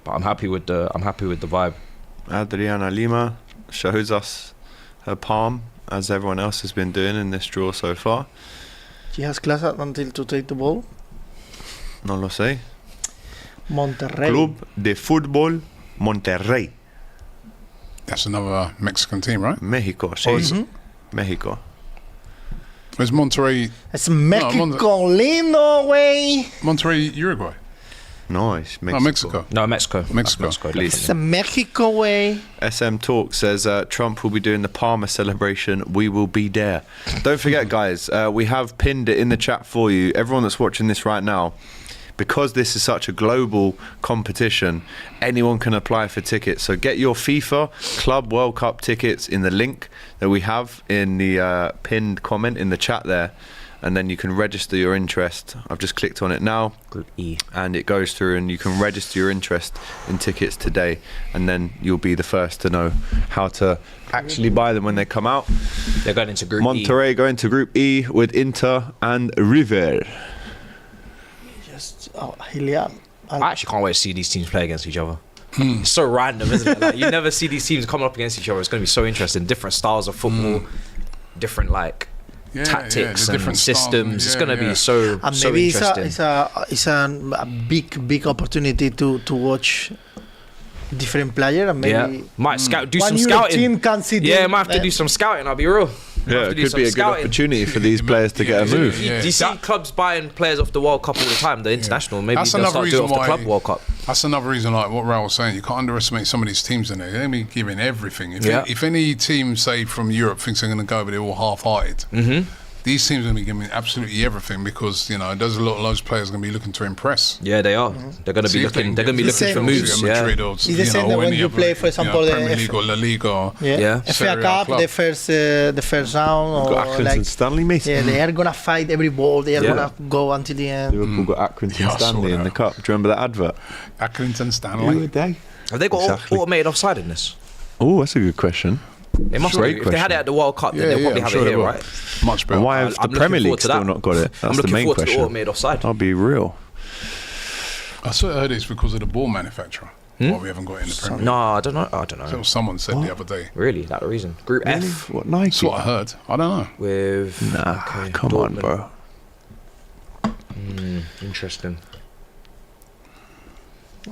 But I'm happy with the vibe. Adriana Lima shows us her palm, as everyone else has been doing in this draw so far. She has class until to take the ball. No lo sé. Monterrey. Club de Fútbol Monterrey. That's another Mexican team, right? Mexico, sí. Oh, is Mexico. Where's Monterrey? Es México, lindo, güey. Monterrey, Uruguay. Nice. No, Mexico. No, Mexico. Mexico. Es México, güey. SM Talk says Trump will be doing the Palmer celebration. We will be there. Don't forget, guys, we have pinned it in the chat for you. Everyone that's watching this right now, because this is such a global competition, anyone can apply for tickets. So get your FIFA Club World Cup tickets in the link that we have in the pinned comment in the chat there. And then you can register your interest. I've just clicked on it now. Group E. And it goes through and you can register your interest in tickets today. And then you'll be the first to know how to actually buy them when they come out. They're going into Group E. Monterrey going to Group E with Inter and River. Just, Hilliard. I actually can't wait to see these teams play against each other. It's so random, isn't it? Like, you never see these teams coming up against each other. It's going to be so interesting. Different styles of football, different tactics the and different systems. styles. It's going to be so And so maybe interesting. it's a big opportunity to watch different players and maybe Might do one some Europe scouting. team can see Yeah, might have to do some scouting. I'll be real. Yeah, it could be a good opportunity for these players to get a move. Yeah. Do you see clubs buying players off the World Cup all the time? The international, maybe That's they'll another start doing it reason off the why- Club World Cup. That's another reason, like what Raul was saying, you can't underestimate some of these teams in there. They're going to be giving everything. If any team, say, from Europe thinks they're going to go, but they're all half-hearted, these teams are going to be giving absolutely everything because, there's a lot of those players going to be looking to impress. Yeah, they are. They're going to be looking. They're going to be looking for moves. Madrid Yeah. or, It's the same that when you play, for example, the Premier League or La Liga. Or Yeah. FA Serie A Cup, club. the first round, Got or Accrington like Stanley, mate. they are gonna fight every ball. They are gonna go until the end. Liverpool got Accrington Yeah, I saw Stanley in the that. cup. Do you remember that advert? Accrington Stanley. Have they got Exactly. automated offside in this? Oh, that's a good question. They must Great do. If they had question. it at the World Cup, then they'll probably I'm have sure it they here, will. right? Much better. And why have the I'm looking Premier forward League to that. still not got it? I'm That's the looking main forward to the question. automated offside. I'll be real. I sort of heard it's because of the ball manufacturer. Why we haven't got it in the Premier League. No, I don't know. That's what someone said the other day. Really, that's the reason. Group F What Nike? That's what I heard. I don't know. with Nah, okay, come on, Dortmund. bro. Interesting.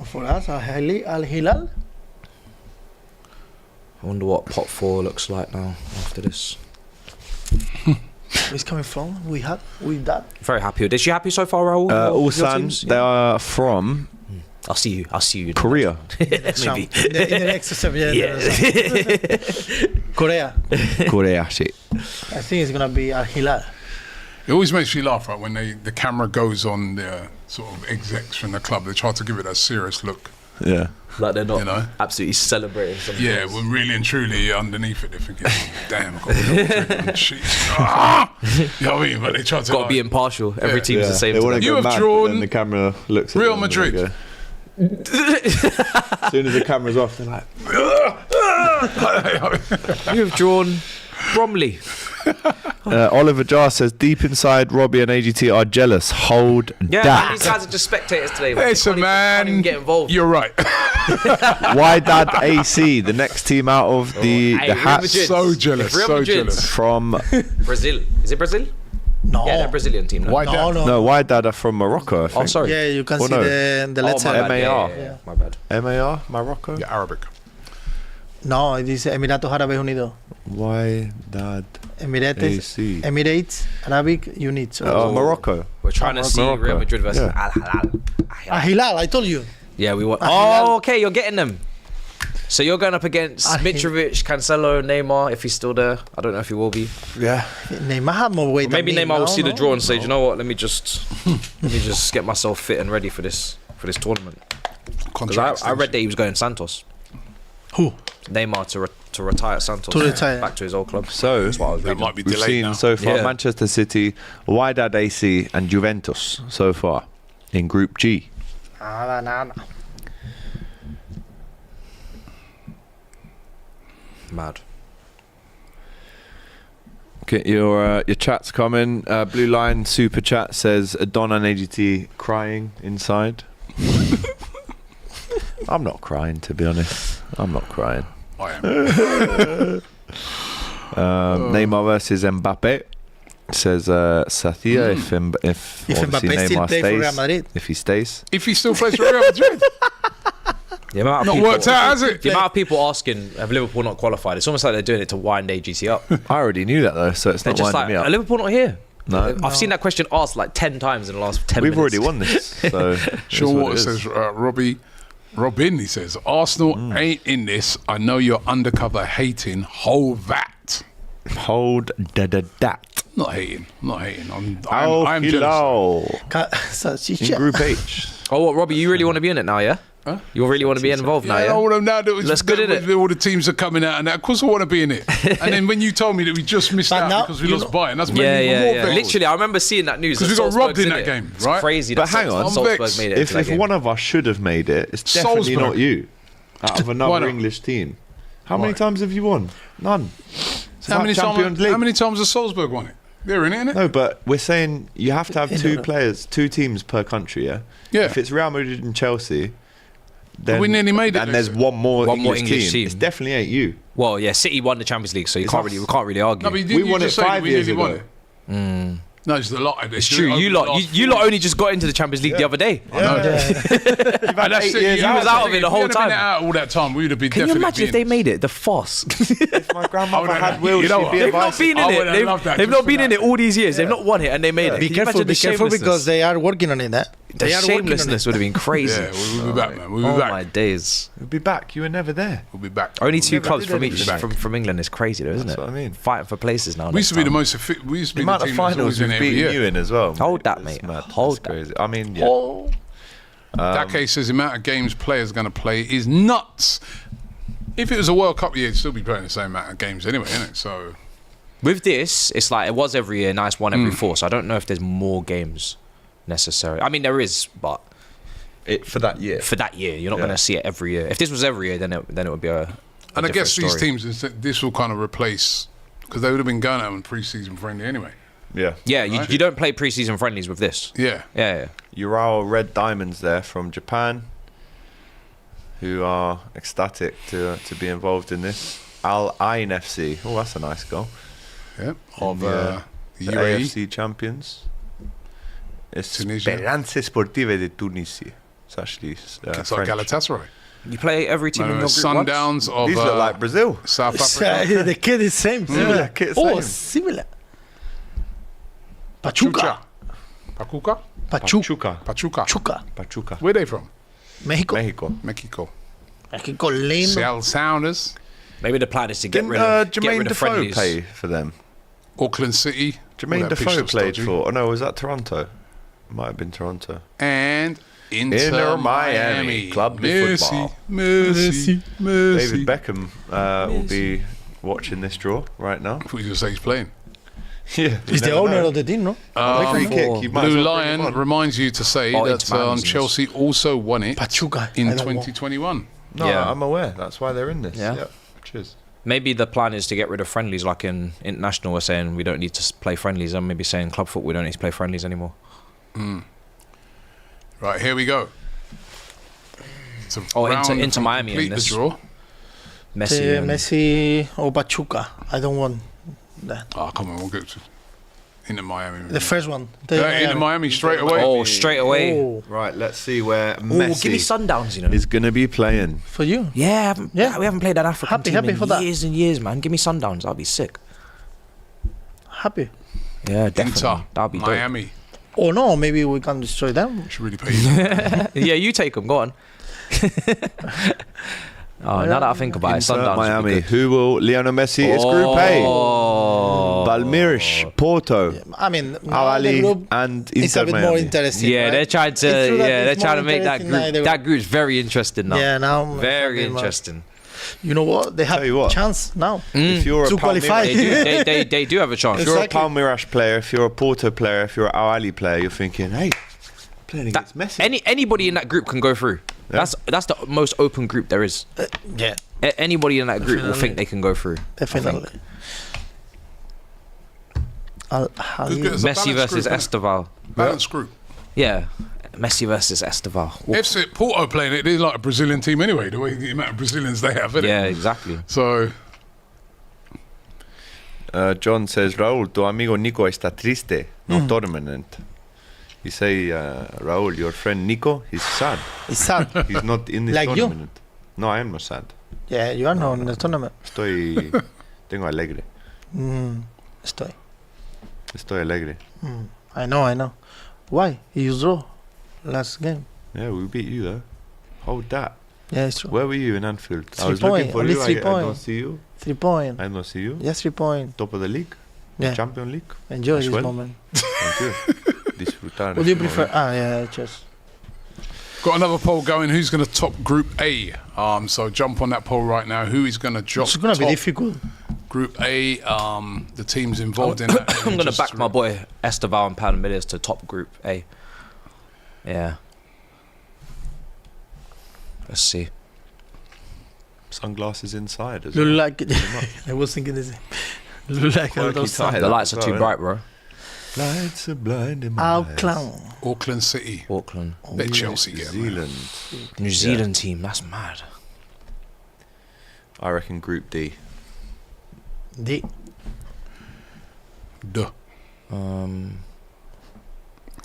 For us, Al Hilal. I wonder what pot 4 looks like now after this. Where is coming from? We that. Very happy with this. You happy so far, Raul? Your Ulsan, teams? they are from I'll see you. Korea. Maybe. In the next 7 years. Yeah. Korea. Korea shit. I think it's gonna be Al Hilal. It always makes me laugh, right, when the camera goes on the sort of execs from the club. They try to give it a serious look. Yeah. Like they're not You know? absolutely celebrating something. Yeah, when really and truly underneath it, they're thinking, damn, I've got a sheets. You know what I mean? But they try to Got to be impartial. Every team's the same. They to want them. to You go have mad, drawn but then the camera looks at Real them and Madrid. they go- As soon as the camera's off, they're like, You have drawn Bromley. Oliver Jar says, deep inside, Robbie and AGT are jealous. Hold Yeah, that. these guys are just spectators today. Man. Listen, Can't even man, get involved. you're right. Why Dad AC, the next team out of the Hey, Real hats Madrid. So jealous, Real so Madrid. jealous. from Brazil. Is it Brazil? No. Yeah, they're a Brazilian team. No? Why No, that? no. no, Why Dad are from Morocco, I think. Oh, sorry. Yeah, you can Well, see no. the Oh, letter. my bad. MAR. Yeah, my bad. MAR, Morocco. Yeah, Arabic. No, it is Emiratos Árabes Unidos. Why Dad Emirates, AC? Emirates Arabic Units. Morocco. We're trying to see Morocco. Real Madrid versus Yeah. Al Hilal. Al Hilal, I told you. Yeah, we want. Al Hilal. Oh, okay, you're getting them. So you're going up against Al Hilal. Mitrovic, Cancelo, Neymar, if he's still there. I don't know if he will be. Yeah. Neymar had more weight Maybe than me. Neymar will No, see the no, draw and say, no. "Do you know what? Let me just get myself fit and ready for this tournament." Because I read that he was going Santos. Who? Neymar to retire at Santos. To retire. Back to his old club. So, That's what I was That reading. might be we've delayed seen now. so far Yeah. Manchester City, Wydad AC, and Juventus so far in Group G. Nada. Mad. Okay, your chat's coming. Blue Line super chat says Don and AGT crying inside. I'm not crying, to be honest. I'm not crying. I am. Neymar versus Mbappe says Sathia if If obviously Mbappe still Neymar play for Real stays. Madrid. If he stays. If he still plays for Real Madrid. The amount of Not people, worked out, has it? The amount of people asking, have Liverpool not qualified? It's almost like they're doing it to wind AGC up. I already knew that though, so it's They're not just winding like, me are up. Liverpool not here? No. I've seen that question asked like 10 times in the last 10 We've minutes. already won this. So Sean Water says, Robin, he says, Arsenal ain't in this. I know you're undercover hating. Hold that. hold that. Not hating. I'm jealous. Hilal. In Salchicha. Group H. Oh, what, Robbie, you really want to be in it now, yeah? Huh? You really want to be involved now, I yeah? want to now that That's good, innit? all the teams are coming out, and that, of course I want to be in it. And then when you told me that we just missed But out now, because we you lost know- Bayern, that's made me even more vexed. Literally, I remember seeing that news. 'Cause we that got robbed Salzburg's in it. that game, It's right? crazy. But that hang on. Salzburg vexed. made it into that If game. one of us should have made it, it's definitely Salzburg. not you. Out of Why another not? English team. How many Why? times have you won? None. It's How like many Champions League. times has Salzburg won it? They're in it, innit? No, but we're saying you have to have two teams per country, yeah? Yeah. If it's Real Madrid and Chelsea, then we nearly made it and next there's year. one more One more English English team. team. It definitely ain't you. Well, yeah, City won the Champions League, so you It's can't us. really argue. No, but We won it just say that 5 we years nearly won ago. it? No, it's a lot. It's true. You lot only just got into the Champions League the other day. You've had 8 years You was out of it the whole time. Out all that time, we would have been. Can you definitely imagine if they made it? The farce. If my grandmother had Will, you know she'd what? be They've a not been in I it. would have loved that They've just not for been in that. it all these years. They've not won it, and they made it. Be Can you careful imagine the because shamelessness? they are working on it. The They are working on shamelessness it. would have been crazy. Yeah, we'll be back, man. We'll be Oh back. my days. We'll be back. You were never there. We'll be back. Only two never clubs did from anything. each from England is crazy, though, isn't That's it? what I mean. Fighting for places now. We used to be the next most. We used to The be the amount of team that's finals always in we've every beaten year. you in as well. Hold that, It's mate. mad. Hold It's that. crazy. I mean, time. yeah. Oh. Dake says the amount of games players going to play is nuts. If it was a World Cup year, you'd still be playing the same amount of games anyway, innit? So With this, it's like it was every year, now it's one every 4. So I don't know if there's more games necessary. I mean, there is, but For that year. for that year, you're not Yeah. going to see it every year. If this was every year, then it would be a and I guess different these story. teams, this will kind of replace because they would have been going out on pre-season friendly anyway. Yeah. Yeah, Right. you don't play pre-season friendlies with this. Yeah. Yeah. Ural Red Diamonds there from Japan, who are ecstatic to be involved in this. Al Ain FC. Oh, that's a nice goal. Yeah. Of the UAE. AFC champions. Tunisia. Esperança Sportiva de Tunisia. It's actually It's like French. Galatasaray. You play every team in your group once? Sundowns of These look like Brazil. South Africa. The kid is same. Similar. kid, Oh, same. similar. Pachuca. Pachuca. Pachuca. Pachuca. Pachuca. Where are they from? Mexico. Mexico. Mexico. Mexico lindo. Seattle Sounders. Maybe the plan is to get Didn't rid of Jermaine Defoe friendlies. play for them? Auckland City. Jermaine All that pitch Defoe looks played dodgy. for... Oh, no, was that Toronto? Might have been Toronto. And Inter Inter Miami. Miami. Club de Messi. football. Messi. David Beckham will be watching this draw right now. I thought you were going to say he's playing. Yeah, He's the owner of the team, no? Free kick. You might as Blue well bring him Lion on. reminds you to say Oh, that Inter Miami's in Chelsea also won it Pachuca. in I don't know. 2021. No, Yeah. I'm aware. That's why they're in this. Yeah. Yeah. Cheers. Maybe the plan is to get rid of friendlies, like in international. We're saying we don't need to play friendlies, and maybe saying club football we don't need to play friendlies anymore. Right, here we go. It's a Oh, round Inter to Miami in complete the this. draw. Messi. and- Messi or Pachuca. I don't want that. Oh, come on, we'll go to Inter Miami. The first one. Inter Miami straight away. Oh, straight away. Oh, Right, let's see where Oh, give me Messi Sundowns, you know. is going to be playing. for you. Yeah, we haven't played that African team Happy in for that. years and years, man. Give me Sundowns, I'll be sick. Happy. Yeah, definitely. Inter That'll be dope. Miami. Or no, maybe we can destroy them. Should really pay you. Yeah, you take them. Go on. Oh, now that I think about it, Inter Sundowns would be Miami. good. Who will Lionel Messi? It's Group A. Oh. Palmeiras, Porto, I mean, Al now the Ali, group and is a Inter bit more Miami. interesting. Yeah, right? they're trying It's true that they're it's trying to more make that interesting group. now they- That group's very interesting now. Yeah, now Very it's a bit more- interesting. You know what? They have Tell you what. chance now. If you're a To qualify. Palmeiras, They do have a chance. if you're a Exactly. Palmeiras player, if you're a Porto player, if you're an Al Ali player, you're thinking, hey, playing against Messi. Anybody in that group can go through. Yeah. That's the most open group there is. Yeah, Anybody in that group will Definitely. think they can go through. definitely. It's a Messi balanced versus group, innit? Esteval. Balanced group. Yeah, Messi versus Esteval. Oof. FC Porto playing it, they're like a Brazilian team anyway, the amount of Brazilians they have, innit? Yeah, exactly. So, John says, Raul, tu amigo Nico está triste, no tournament. You say, Raul, your friend Nico, he's sad. It's sad. He's not in this Like you? tournament. No, I am not sad. Yeah, you are not in the tournament. Tengo alegre. Estoy alegre. I know. Why? You draw last game. Yeah, we beat you though. Hold that. Yeah, it's true. Where were you in Anfield? 3 I was looking point, for only you. 3 I point. don't see you. 3 point. I don't see you. Yes, 3 point. Top of the league. Yeah. Champions League. Enjoy As this well. moment. Thank you. Disfrutar. Would you este prefer? momento. Yeah, just. Got another poll going. Who's going to top Group A? So jump on that poll right now. Who is going to drop? It's gonna be top difficult. Group A. The teams involved in that. I'm going to back my boy Esteval and Palmeiras to top Group A. Yeah. Let's see. Sunglasses inside as Look well. like I was thinking this. Look like a Quirky little tie. The lights are as too well, bright, bro. Lights are blinding my eyes. Auckland City. Auckland. Bet Chelsea New get 'em, Zealand. New Zealand team, that's mad. I reckon Group D. D. Duh. Kind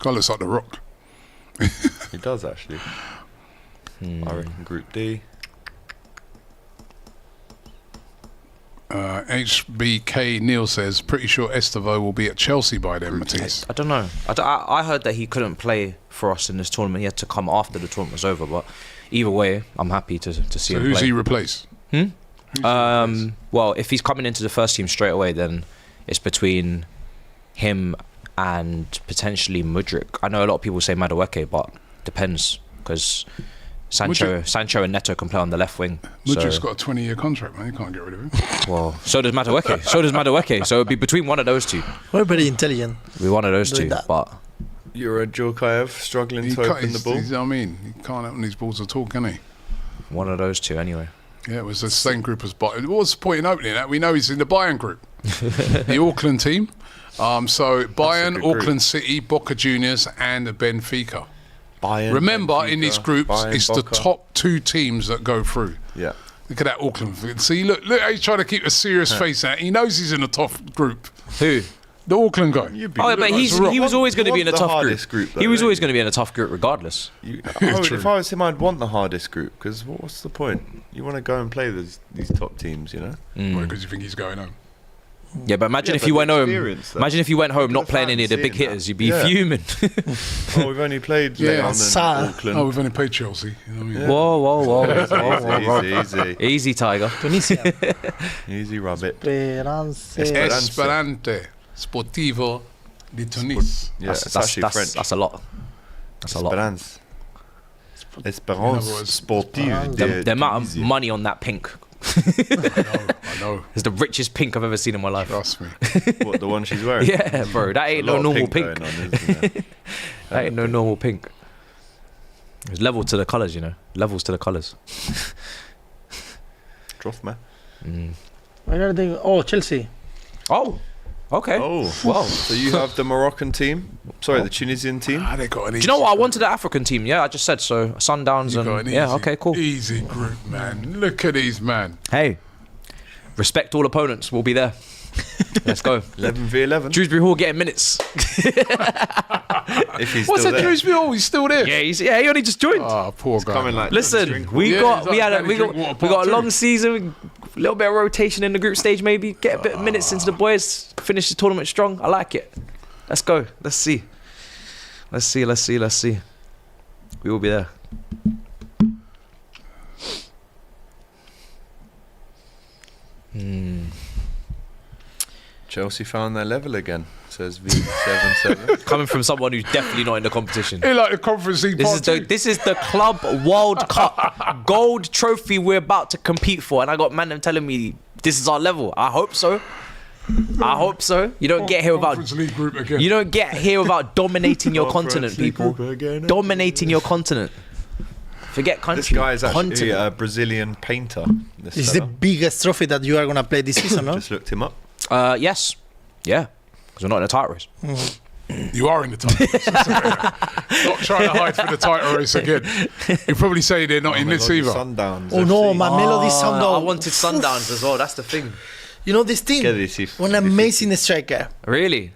of looks like The Rock. It does actually. I reckon Group D. HBK Neil says, pretty sure Estevo will be at Chelsea by then, Matisse. I don't know. I heard that he couldn't play for us in this tournament. He had to come after the tournament was over. But either way, I'm happy to see So him who's play. he replaced? Well, if he's coming into the first team straight away, then it's between him and potentially Mudryk. I know a lot of people say Madueke, but depends because Sancho and Neto can play on the left wing. Mudryk's So, got a 20-year contract, man. You can't get rid of him. well, so does Madueke. So it'd be between one of those two. We're very intelligent. It'd be one of those Doing two. that. But You're a Djurkaev struggling He to can't, open the ball. I mean, he can't open these balls at all, can he? one of those two anyway. Yeah, it was the same group as Bayern. What's the point in opening that? We know he's in the Bayern group. The Auckland team. So Bayern, good group. Auckland City, Boca Juniors and Benfica. Bayern, Remember, Benfica, in these groups, Bayern, it's the Boca. top 2 teams that go through. Yeah. Look at that Auckland. See, look how he's trying to keep a serious face out. He knows he's in a tough group. Who? The Auckland guy. Oh, but he was always going to be in a tough group. Though, He was don't always you? going to be in a tough group regardless. If I was him, I'd want the hardest group because what's the point? You want to go and play these top teams, you know? Because you think he's going home. Yeah, but imagine Yeah, if but you the went home. experience, though. Imagine if you went home Look not at the playing any of the fans big seeing hitters. that. You'd be Yeah. fuming. Oh, we've only played Yeah, Leon and sad. Auckland. Oh, we've only played Chelsea. You know what I mean? Yeah. Whoa. Easy. Easy, Tiger. Tunisia. Easy, rabbit. Esperance. Esperante Sportivo de Tunis. Yeah, it's actually French. That's a lot. That's a lot. Esperance. In Espérance other words, sportive. The amount of money on that pink I know. is the richest pink I've ever seen in my life. Trust me. What, the one she's wearing? Yeah, bro. That ain't A lot no of normal pink. going on, isn't there? That ain't no normal pink. There's level to the colours, you know. Levels to the colours. Drothma. Where are they? Oh, Chelsea. Oh, okay. Oh, Wow. so you have the Moroccan team? Sorry, the Tunisian team? They got an Do you know what? I wanted the African team. Yeah, I just said so. Sundowns You got and an yeah. easy- Okay, cool. Easy group, man. Look at these, man. Hey, respect all opponents. We'll be there. Let's go. 11v11. Dewsbury Hall getting minutes. If he's What's still that, there. Dewsbury? Oh, he's still there. Yeah, he only just joined. Oh, poor guy. Coming like Listen, drink we Yeah, got it's we like had a, Danny we got Drinkwater we got part a two. long season, a little bit of rotation in the group stage. Maybe get a bit of minutes into the boys. Finish the tournament strong. I like it. Let's go. Let's see. We will be there. Chelsea found their level again, says V77. Coming from someone who's definitely not in the competition. Hey, like the Conference League part two. This is the Club World Cup gold trophy we're about to compete for, and I got man them telling me this is our level. I hope so. You don't get here without Conference League group again. you don't get here without dominating your Conference continent, League people. group again. Dominating your continent. Forget country. This guy is actually continent. a Brazilian painter. This This is the fella. biggest trophy that you are gonna play this season, no? Just looked him up. Yes, yeah, because we're not in a title race. You are in the title race. Not trying to hide for the title race again. You probably say they're not in this either. Sundowns. Oh no, FC. my Melody I Sound. wanted Sundowns as well. That's the thing. You know this team? Get this if- An if- amazing striker. Really?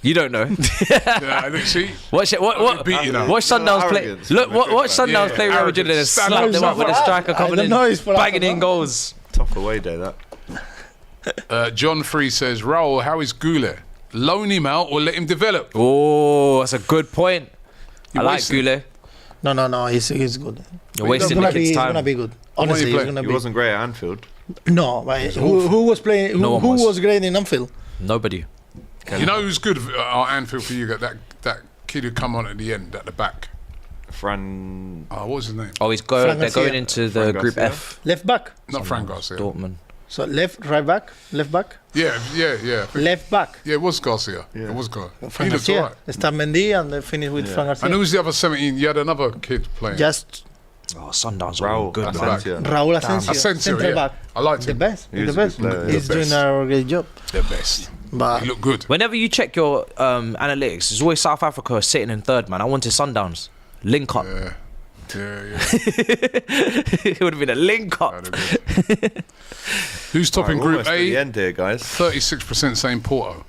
You don't know. Yeah, look, see. Watch it. What beat you now. watch Sundowns play. Arrogance Look, from a good watch man. Sundowns Yeah, play Real Madrid and arrogance. slap them up with a striker coming don't in, know, it's for banging in us, goals. Tough away day, that. John Free says, Raul, how is Goulet? Loan him out or let him develop? Oh, that's a good point. You're I like wasting- Goulet. No, he's good. You're wasting the kid's He's time. gonna be good. Why Honestly, you he's play? gonna He be. wasn't great at Anfield. No, but who was playing? No one Who was. was great in Anfield? Nobody. You know who's good at Anfield for you? That kid who come on at the end, at the back. Fran. Oh, what was his name? Oh, Fran they're Garcia. going into the Fran Group Garcia. F. Left back. Not Frank Garcia. Dortmund. So left, right back, left back, Yeah. left back. Yeah, it was Garcia. Yeah. It was Garcia. He Frank looked Garcia. alright. Start Mendy and they finish with Yeah. Frank Garcia. And who was the other 17? You had another kid playing. Just Oh, Sundowns are Raul. good, That's man. back. Asensio. Raul Asensio, Asensio, centre yeah. back. I liked The him. best. He He's was the a best. good player. He's The doing best. a great job. The best. But He looked good. Whenever you check your analytics, it's always South Africa sitting in third, man. I wanted Sundowns. Link up. Yeah. It would have been a link up. That'd have been- Who's topping Right, Group almost at the A? end here, guys. 36% saying Porto.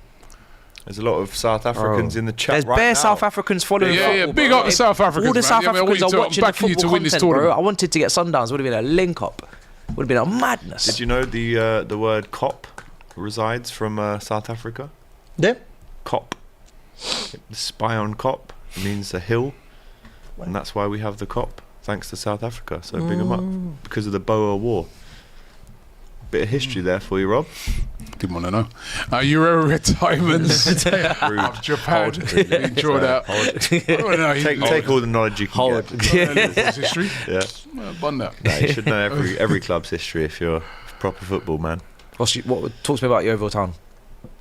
There's a lot of South Africans in the chat There's right bare now. South Africans following Yeah, football, big bro. up the South Africans, All the man. South Yeah, I mean, I want Africans you are to- watching the backing you to football win this content, bro. tournament. I wanted to get Sundowns. Would have been a link up. Would have been a madness. Did you know the word "cop" resides from South Africa? them. Cop. Spy on cop means a hill, and that's why we have the cop. Thanks to South Africa. So big 'em up because of the Boer War. Bit of history there for you, Rob. Didn't want to know. Euro retirements of Japan being drawn out. I don't know. Take all the knowledge you can Hold. get. history. Yeah. Bun that. No, you should know every club's history if you're a proper football man. What talk to me about Yeovil Town?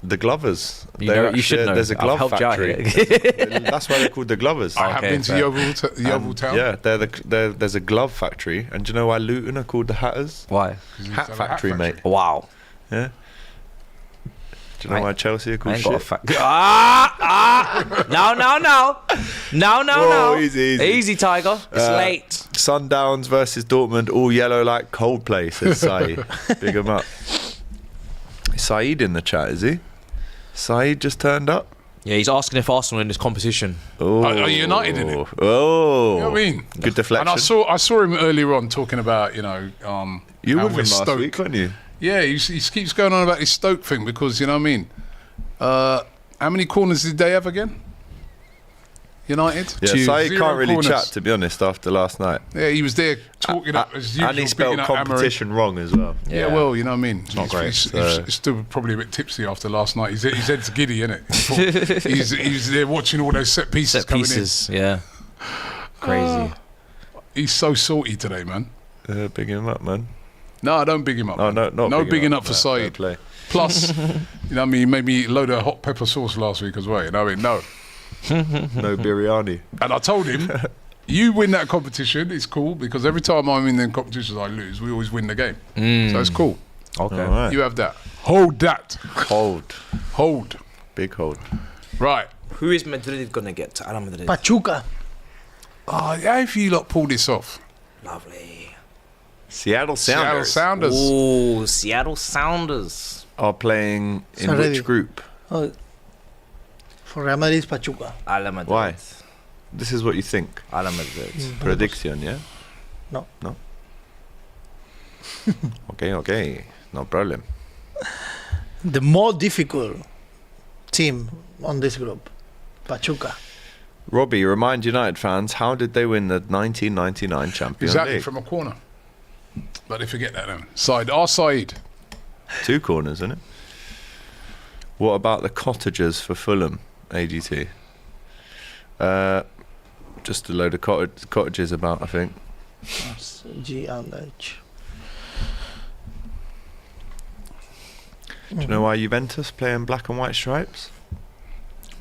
The Glovers. You They're know- you actually- should know. There's a I've glove helped you out factory. here. That's why they're called the Glovers. I have Okay, been to fair. Yeovil Town. Yeah, there's a glove factory, and do you know why Luton are called the Hatters? Why? Hat factory, mate. Wow. Yeah. Do you know why Chelsea are I called ain't got a shit? fact. No. Whoa, easy. Tiger. It's late. Sundowns versus Dortmund, all yellow like Coldplay, says Saeed. Big 'em up. Is Saeed in the chat, is he? Saeed just turned up. Yeah, he's asking if Arsenal in this competition. Oh, Are United in it? Oh, You know what I mean? good deflection. And I saw him earlier on talking about, you how were with him we're last Stoke. week, weren't you? Yeah, he keeps going on about this Stoke thing because, you know what I mean? How many corners did they have again? United? Yeah, 2. Saeed 0 can't really corners. chat, to be honest, after last night. Yeah, he was there talking up as usual. And he spelled picking up Amorim. competition wrong as well. Yeah, well, you know what I mean. It's not great, He's still probably a bit tipsy after last night. His head's giddy, innit? He's there watching all those set pieces Set coming pieces, yeah. Crazy. in. He's so salty today, man. Big him up, man. No, I don't big him up. Oh, man. no, not bigging up for No, fair Saeed. play. Plus, you know what I mean, he made me a load of hot pepper sauce last week as well. You know what I mean? No. No biryani. And I told him, you win that competition, it's cool, because every time I'm in them competitions I lose, we always win the game. So it's cool. Okay. All right. You have that. Hold that. Hold. Big hold. Right. Who is Madrid going to get to Real Madrid? Pachuca. Oh, how have you lot pulled this off? Lovely. Seattle Seattle Sounders Sounders. Oh, Seattle Sounders. are playing in Already. which group? Oh, for Real Madrid, Pachuca. Real Madrid. Why? This is what you think. Real Madrid. Prediction, yeah? No. Okay. No problem. The more difficult team on this group, Pachuca. Robbie, remind United fans, how did they win the 1999 Champions Exactly, League? from a corner. But they forget that then. Our side. 2 corners, isn't it? What about the cottagers for Fulham, AGT? Just a load of cottages about, I think. That's G and H. Do you know why Juventus play in black and white stripes?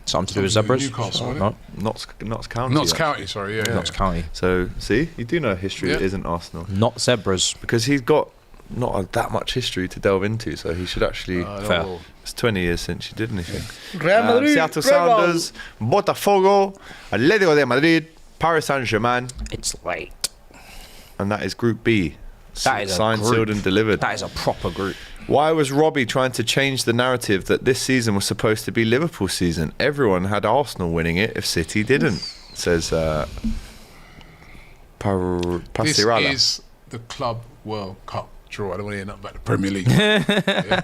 Something to do with Something to do zebras? with Newcastle, No, Notts County. Notts actually. County, sorry, yeah. Notts County. So, see, you do know history that Yeah. isn't Arsenal. Not zebras. Because he's got not that much history to delve into, so he should actually... Fair. It's 20 years since you did anything. Real Madrid. Seattle Real. Sounders, Botafogo, Atlético de Madrid, Paris Saint-Germain, It's late. and that is Group B. That is a signed, group. sealed, and delivered. That is a proper group. Why was Robbie trying to change the narrative that this season was supposed to be Liverpool's season? Everyone had Arsenal winning it if City didn't, says Pasirala. This is the Club World Cup draw. I don't want to hear nothing about the Premier League. Yeah.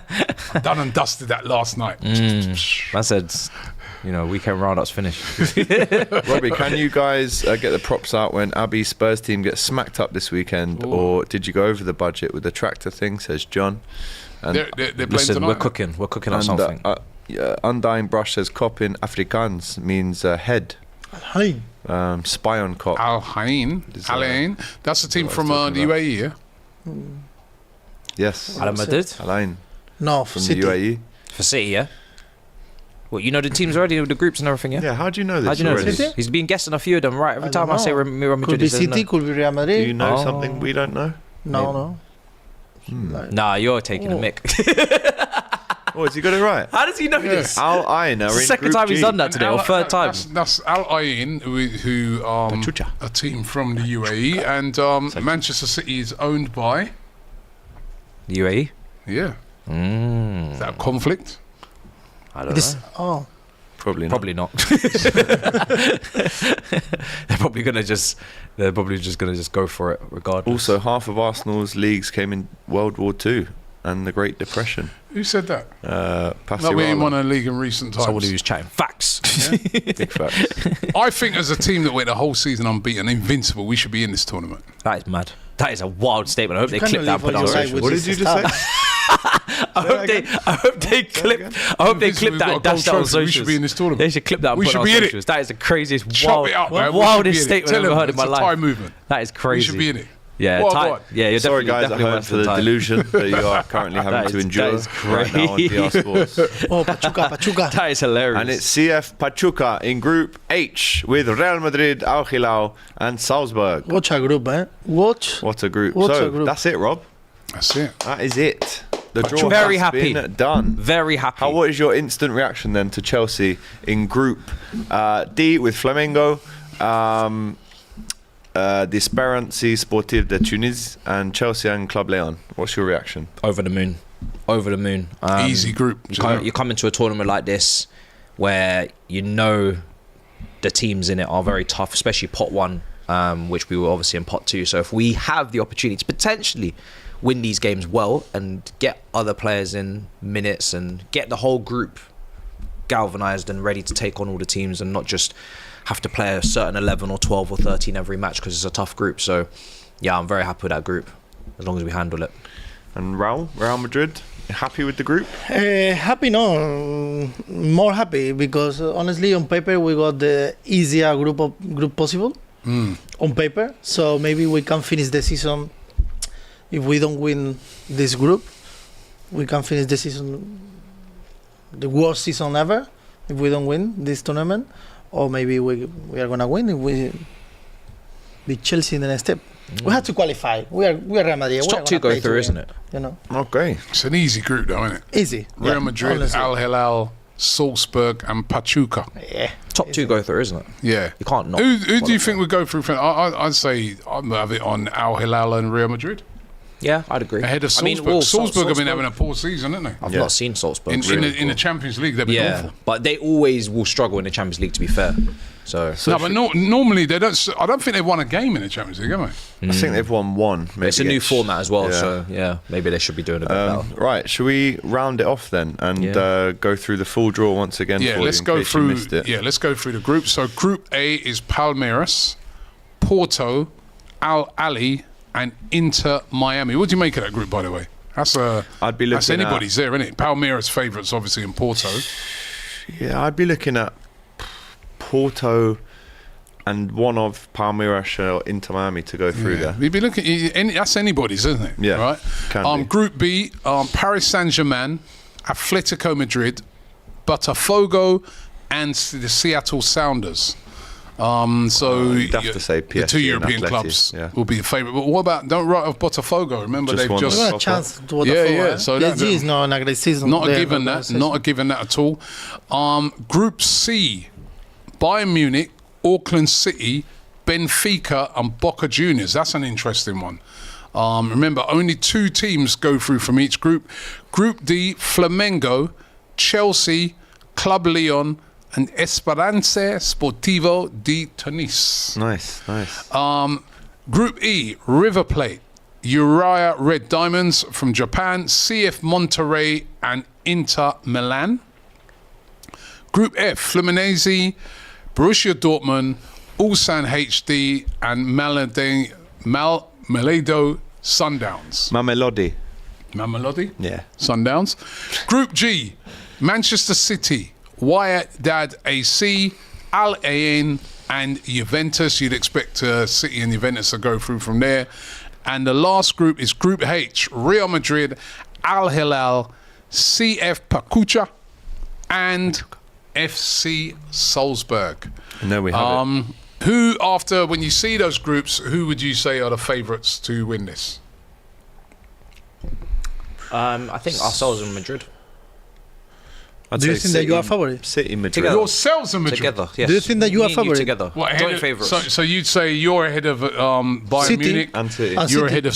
I've done and dusted that last night. I said, weekend roundup's finished. Robbie, can you guys get the props out when Abbey's Spurs team gets smacked up this weekend? Ooh. Or did you go over the budget with the tractor thing, says John? And They're playing Listen, tonight. we're cooking up something. Undying Brush says cop in Afrikaans means head. Hi. Spy on cop. Al Ain. Al Ain. That's the team what I from was the talking about. UAE, yeah? Yes. Al Madrid Alain No, from City. the UAE. for City, yeah. Well, you know the teams already with the groups and everything, yeah. Yeah, how do you know this How do you know already? this? He's been guessing a few of them, right? Every time I say Real Could Madrid, be he says City, no. could be Real Do Madrid. you know Oh. something we don't know? No. Like, Nah, you're taking a mick. Oh, has he got it right? How does he know this? Al Ain are It's the in second Group time G. he's done that today, or third time. That's Al Ain, who Pachuca. a team from the UAE, and Manchester City is owned by. The UAE? Yeah. Is that a conflict? I don't this, know. oh, Probably not. Probably not. They're probably just gonna go for it regardless. Also, half of Arsenal's leagues came in World War II and the Great Depression. Who said that? Pasirala. No, we ain't won a league in recent times. someone who's chatting facts. Big facts. I think as a team that went the whole season unbeaten, invincible, we should be in this tournament. That is mad. That is a wild statement. I hope they can't clip that and put it on believe what you're socials. What did you just say? I hope they clip We've that got and a dash gold that on trophy. We should socials. be in this tournament. They should clip that and We put it should on be in it. socials. That is the craziest, Chop it up, man. We wildest should be in it. statement I've Tell ever them heard in my it's a life. Thai movement. That is crazy. We should be in it. Yeah, What Thai, about? yeah, you're Sorry, guys, at definitely home worse for than the Thai. delusion that you are currently having to endure that is right now on PR Sports. oh, Pachuca. That is hilarious. And it's CF Pachuca in Group H with Real Madrid, Al Hilal, and Salzburg. Watch a group, eh? Watch. What a group. What So a group. that's it, Rob. That's it. That is it. The draw Very has happy. been done. Very happy. What is your instant reaction then to Chelsea in Group D with Flamengo, Disperancy Sportive de Tunis, and Chelsea and Club Leon? What's your reaction? Over the moon. Easy group. You come into a tournament like this where you know the teams in it are very tough, especially pot one, which we were obviously in pot two. So if we have the opportunity to potentially win these games well and get other players in minutes and get the whole group galvanized and ready to take on all the teams and not just have to play a certain 11 or 12 or 13 every match because it's a tough group. So yeah, I'm very happy with that group as long as we handle it. And Real Madrid, happy with the group? Happy, no. More happy because honestly, on paper, we got the easier group possible. On paper. So maybe we can finish the season. If we don't win this group, we can finish the season, the worst season ever, if we don't win this tournament. Or maybe we are going to win if we beat Chelsea in the next step. We have to qualify. We are Real Madrid. It's We are top two gonna go play through, to isn't win, it? You know, Okay. It's an easy group, though, isn't it? easy. Real Yeah, Madrid, honestly. Al Hilal, Salzburg, and Pachuca. Yeah. Top two go through, isn't it? Yeah. You can't not. Who do you qualify. think would go through? I'd say I'd have it on Al Hilal and Real Madrid Yeah, I'd agree. ahead of Salzburg. well, Salzburg have been having a poor season, haven't they? I've Yeah. not seen Salzburg. In the Champions League, they've been yeah, awful. but they always will struggle in the Champions League, to be fair. So No, but normally they don't. I don't think they've won a game in the Champions League, have they? I think they've won one. Maybe it's a new against- format as well. Yeah. So yeah, maybe they should be doing a bit better. Right, shall we round it off then and Yeah. go through the full draw once again? Yeah, for let's you in go case you through. missed it. Yeah, let's go through the group. So Group A is Palmeiras, Porto, Al Ahly, and Inter Miami. What do you make of that group, by the way? That's I'd be that's looking at- anybody's there, isn't it? Palmeiras favourites, obviously, in Porto. Yeah, I'd be looking at Porto and one of Palmeiras or Inter Miami to go through there. You'd be looking. That's anybody's, isn't it? Yeah, Right. can be. Group B: Paris Saint-Germain, Atletico Madrid, Botafogo, and the Seattle Sounders. So you'd have to say the PSG two and European Atleti, clubs yeah. will be the favourite. But what about? Don't write off Botafogo. Remember, Just they've won just the We got Copa. a chance to Botafogo. Yeah, yeah, eh? so that- PSG is not a great season. not a They're given not that. season. Not a given that at all. Group C: Bayern Munich, Auckland City, Benfica, and Boca Juniors. That's an interesting one. Remember, only 2 teams go through from each group. Group D, Flamengo, Chelsea, Club Leon, and Esperance Sportivo de Tunis. Nice. Group E, River Plate, Uriah Red Diamonds from Japan, CF Monterrey, and Inter Milan. Group F, Fluminense, Borussia Dortmund, Ulsan HD, and Maledo Sundowns. Mamelodi? Yeah. Sundowns. Group G, Manchester City, Wydad AC, Al Ain, and Juventus. You'd expect City and Juventus to go through from there. And the last group is Group H, Real Madrid, Al Hilal, CF Pachuca, and FC Salzburg. And there we have it. Who, after, when you see those groups, who would you say are the favourites to win this? I think ourselves in Madrid. Do you think that you are favourite? City, Madrid. Together. Yourselves in Madrid. Together, yes. Do you think that you are Me and favourite? together. What, Joint favourites. So you'd say you're ahead of Bayern City. Munich. And City. And You're City. ahead of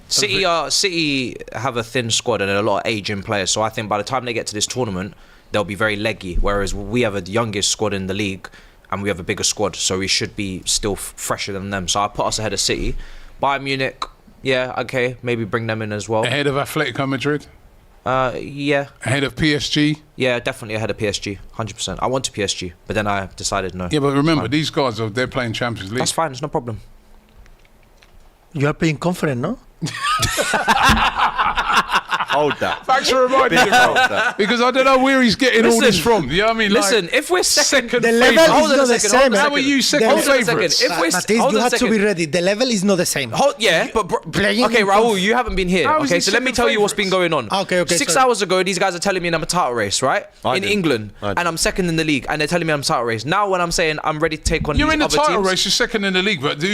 City. City have a thin squad and a lot of aging players, so I think by the time they get to this tournament, they'll be very leggy. Whereas we have the youngest squad in the league, and we have a bigger squad, so we should be still fresher than them. So I put us ahead of City. Bayern Munich, yeah, okay, maybe bring them in as well. Ahead of Atletico Madrid. Yeah, Ahead of PSG. yeah, definitely ahead of PSG, 100%. I wanted PSG, but then I decided no. Yeah, but remember, these guys they're playing Champions League. That's fine, it's no problem. You are playing confident, no? Hold that. Thanks for reminding me. Hold that. Because I don't know where he's getting all this Listen, from. You know what I mean? Listen, if we're second, The favourite. level Hold is on a not the second, same. hold on a How second. are you second Hold on a second. favourites? If we're Matisse, hold you on a have to be second. ready. The level is not the same. Playing. Okay, in Raul, you haven't been here. How is Okay, he so let me second tell you what's been favourites? going on. Okay, 6 sorry. hours ago, these guys are telling me I'm a title race, right? I In didn't. England, I didn't. and I'm second in the league, and they're telling me I'm title race. Now, when I'm saying I'm ready to take on You're these in the other title teams, race. You're second in the league. But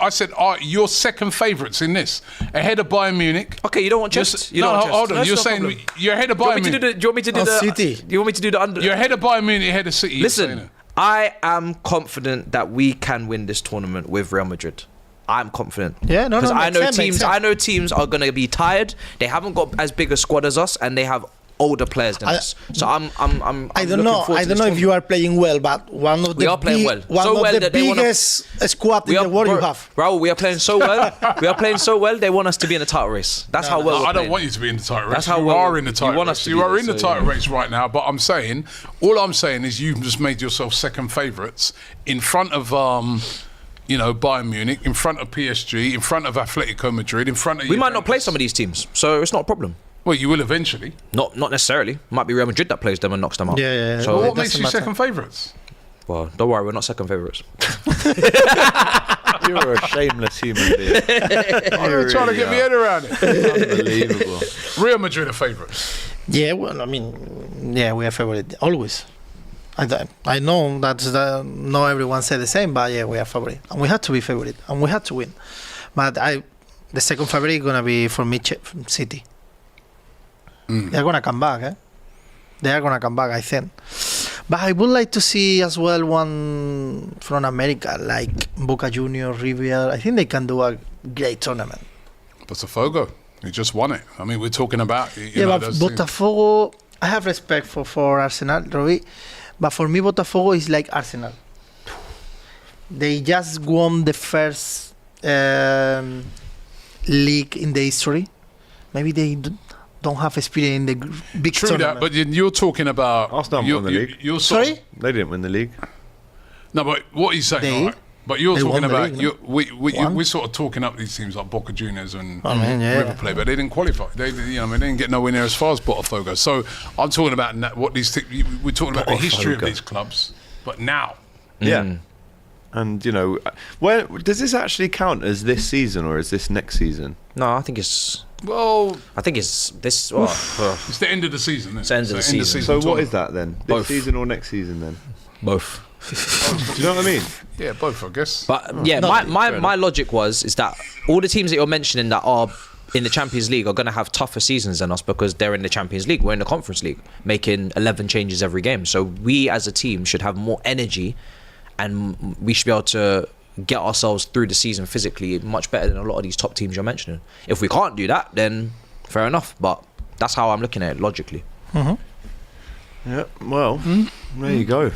I said, you're second favourites in this. Ahead of Bayern Munich. Okay, you don't want chest. You don't want chest. hold on. That's you're no saying problem. you're ahead of Do you Bayern want me to do Munich. the? Do you want me to do Oh, the? City. You want me to do the under? You're ahead of Bayern Munich, ahead of City. you're saying Listen, it. I am confident that we can win this tournament with Real Madrid. I'm confident. Yeah, no, Because no, I makes know sense, makes teams. sense. I know teams are gonna be tired. They haven't got as big a squad as us, and they have older players than us. So I'm I don't know. I don't know if you are playing well, but one of the We are playing well. one So of well the that they wanna- biggest squad in the world you have. Raul, we are playing so well. We are playing so well. They want us to be in the title race. That's how well. I we're don't playing. want you to be in the title race. That's how you well are in the title you want race. us to You be are there, in the so, title yeah. race right now. But all I'm saying is you've just made yourself second favourites in front of Bayern Munich, in front of PSG, in front of Atletico Madrid, in front of. We might not play Juventus. some of these teams, so it's not a problem. Well, you will eventually. Not necessarily. Might be Real Madrid that plays them and knocks them out. Yeah. So Well, it what makes doesn't you matter. second favourites? well, don't worry, we're not second favourites. You're a shameless human being. You're trying to get me head around it. Unbelievable. Real Madrid are favourites. Yeah, well, I mean, yeah, we are favorite always. I know that not everyone said the same, but yeah, we are favorite, and we had to be favorite, and we had to win. But the second favorite is gonna be for me, City. They're gonna come back, eh? They are gonna come back, I think. But I would like to see as well one from America, like Boca Juniors, River. I think they can do a great tournament. Botafogo, you just won it. I mean, we're talking about. But Botafogo, I have respect for Arsenal, Robbie, but for me, Botafogo is like Arsenal. They just won the first league in the history. Maybe they don't have experience in the big True tournament. that, but you're talking about. Arsenal won the league. You're Sorry? They didn't win the league. No, but what he's saying, They- all right, but you're they talking won the about. league, no? We're sort of talking up these teams like Boca Juniors and yeah. River Plate, but they didn't qualify. They didn't get nowhere near as far as Botafogo. So I'm talking about what these. We're talking about the history of Botafogo. these clubs, but now. Yeah. And where does this actually count as this season or is this next season? No, I think it's Well, this. it's the end of the season. Isn't It's the end of the season. So what tournament. is that then? This Both. season or next season then? Both. Do you know what I mean? Yeah, both, I guess. But yeah, my logic is that all the teams that you're mentioning that are in the Champions League are going to have tougher seasons than us because they're in the Champions League. We're in the Conference League, making 11 changes every game. So we as a team should have more energy, and we should be able to get ourselves through the season physically much better than a lot of these top teams you're mentioning. If we can't do that, then fair enough. But that's how I'm looking at it logically. Yeah, well, there you go.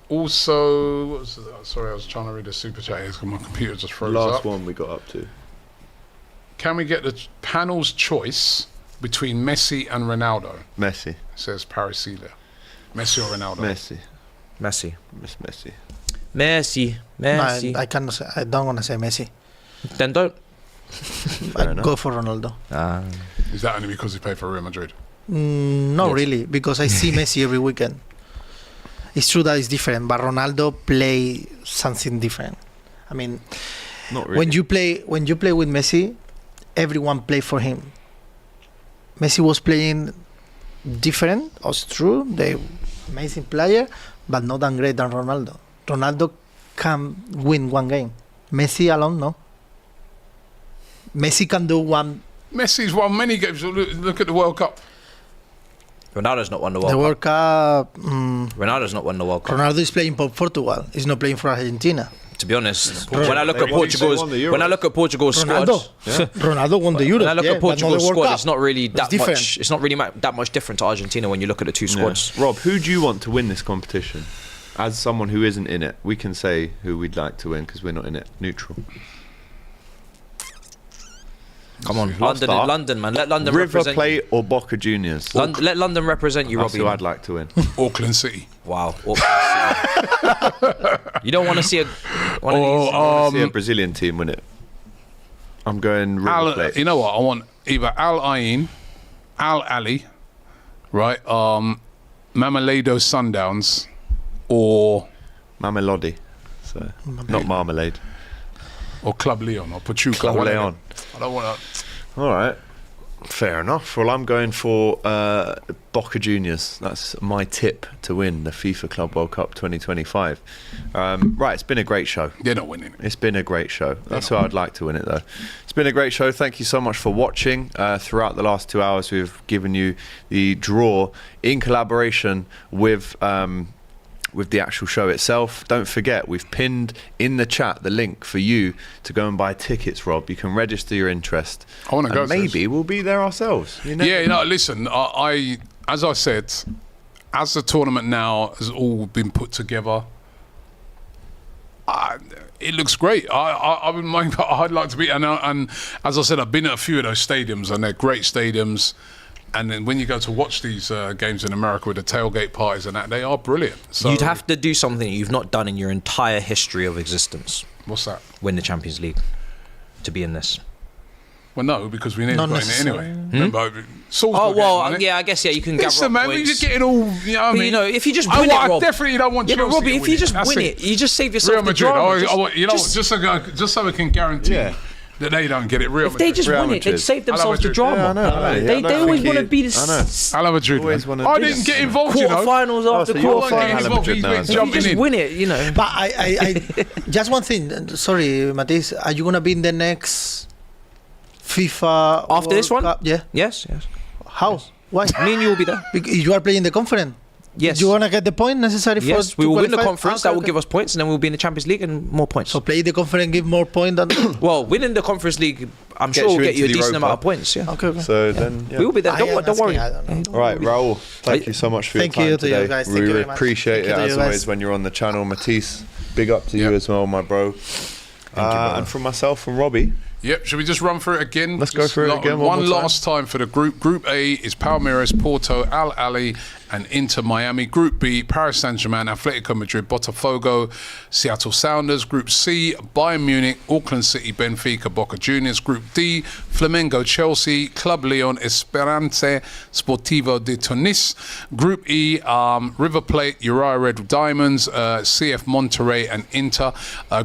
Also, what was that? Sorry, I was trying to read the super chat because my computer just froze up. Last one we got up to. Can we get the panel's choice between Messi and Ronaldo? Messi. Says Parasila. Messi or Ronaldo? Messi. Miss Messi. Messi. No, I cannot say. I don't want to say Messi. Then don't. I go for Ronaldo. Is that only because he played for Real Madrid? No, Yes. really, because I see Messi every weekend. It's true that it's different, but Ronaldo play something different. I mean, Not really. when you play with Messi, everyone play for him. Messi was playing different. It's true, the amazing player, but not that great than Ronaldo. Ronaldo can win one game. Messi alone, no. Messi can do one. Messi's won many games. Look at the World Cup. Ronaldo's not won the The World Cup. World Cup. Ronaldo's not won the World Cup. Ronaldo is playing for Portugal. He's not playing for Argentina. To be honest, Portugal. when I look at They won the Euros. Portugal's squad, Ronaldo. Ronaldo won the Euros. when I look at Portugal's squad, it's not really that different. much. It's not really that much different to Argentina when you look at the two squads. Rob, who do you want to win this competition? As someone who isn't in it, we can say who we'd like to win because we're not in it. Neutral. Come on, I'll start. London, man. Let London River represent Plate or Boca Juniors? Let London represent you, That's Robbie. who I'd like to win. Auckland City. Wow. You don't want to see one of these. I want to see a Brazilian team win it. I'm going River Plate. You know what? I want either Al Ain, Al Ali, right? Mamelado Sundowns, or Mamelodi. So, not marmalade. Club Leon or Pachuca. Club whatever. Leon. I don't want to. All right. Fair enough. Well, I'm going for Boca Juniors. That's my tip to win the FIFA Club World Cup 2025. Right, it's been a great show. They're not winning it. It's been a great show. That's who I'd like to win it, though. It's been a great show. Thank you so much for watching. Throughout the last 2 hours, we've given you the draw in collaboration with the actual show itself. Don't forget, we've pinned in the chat the link for you to go and buy tickets, Rob. You can register your interest. I want to go. Maybe we'll be there ourselves. You know? Yeah, listen, as I said, as the tournament now has all been put together, it looks great. I wouldn't mind. I'd like to be, and as I said, I've been at a few of those stadiums, and they're great stadiums. And then when you go to watch these games in America with the tailgate parties and that, they are brilliant. So You'd have to do something you've not done in your entire history of existence. What's that? Win the Champions League to be in this. Well, no, because we nearly Not got in it anyway. Remember, Salzburg Oh well, getting on it. yeah, I guess you can gather Listen, up man, points. you're getting all. You know what I But, mean? you know, if you just I win it, Rob. definitely don't want Yeah, Chelsea but Robbie, to if win you it. just That's win it, you just save yourself Real the Madrid. drama. Just so we can guarantee that they don't get it. Real If they Madrid. just Real win it, Madrid. they'd save themselves the Madrid. drama. Yeah, I know. They always want to be this I love Madrid. Always man. wanna I do didn't this. get involved, you know. quarterfinals after so you're I wasn't getting Real quarterfinals. involved. Madrid He's now, been is it? If you jumping just in. win it, you know. But I just one thing. Sorry, Matisse. Are you gonna be in the next FIFA After this World one? Cup? Yeah. Yes. How? Why? Me and you will be there. Because you are playing the conference. Yes. You wanna get the point necessary for? Yes, we will win the qualify? conference. Okay, That will okay. give us points, and then we'll be in the Champions League and more points. So play the conference, give more point than. Well, winning the Conference League, I'm Gets sure will you get you a into the decent Europa. amount of points. Yeah. Okay. So then, yeah. We will be there. Don't worry. I don't know. All right, Raul, thank you so much for your Thank time you to you today. guys. Thank We you very much. appreciate Thank it you to as you guys. always when you're on the channel. Matisse, big up to you as well, my bro. And from myself and Robbie. Yep, should we just run through it again? Let's go Just through it again one One more time. last time for the group. Group A is Palmeiras, Porto, Al Ahly, and Inter Miami. Group B, Paris Saint-Germain, Atletico Madrid, Botafogo, Seattle Sounders. Group C, Bayern Munich, Auckland City, Benfica, Boca Juniors. Group D, Flamengo, Chelsea, Club Leon, Esperance Sportivo de Tunis. Group E, River Plate, Uriah Red Diamonds, CF Monterrey, and Inter.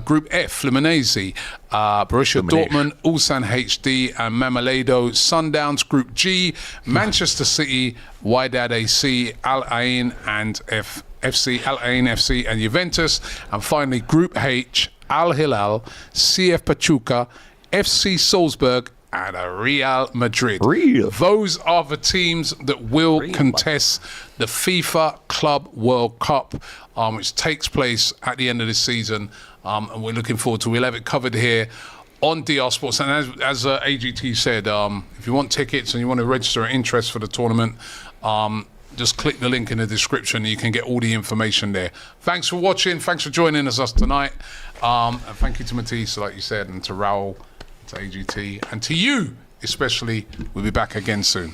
Group F, Fluminense, Borussia Dortmund, Ulsan HD, and Mamelado Sundowns. Group G, Manchester City, Wydad AC, Al Ain and FC, Al Ain FC and Juventus. And finally, Group H, Al Hilal, CF Pachuca, FC Salzburg, and Real Madrid. Real. Those are the teams that will contest the FIFA Club World Cup, which takes place at the end of this season. And we're looking forward to. We'll have it covered here on DR Sports. And as AGT said, if you want tickets and you want to register an interest for the tournament, just click the link in the description. You can get all the information there. Thanks for watching. Thanks for joining us tonight. And thank you to Matisse, like you said, and to Raul, to AGT, and to you especially. We'll be back again soon.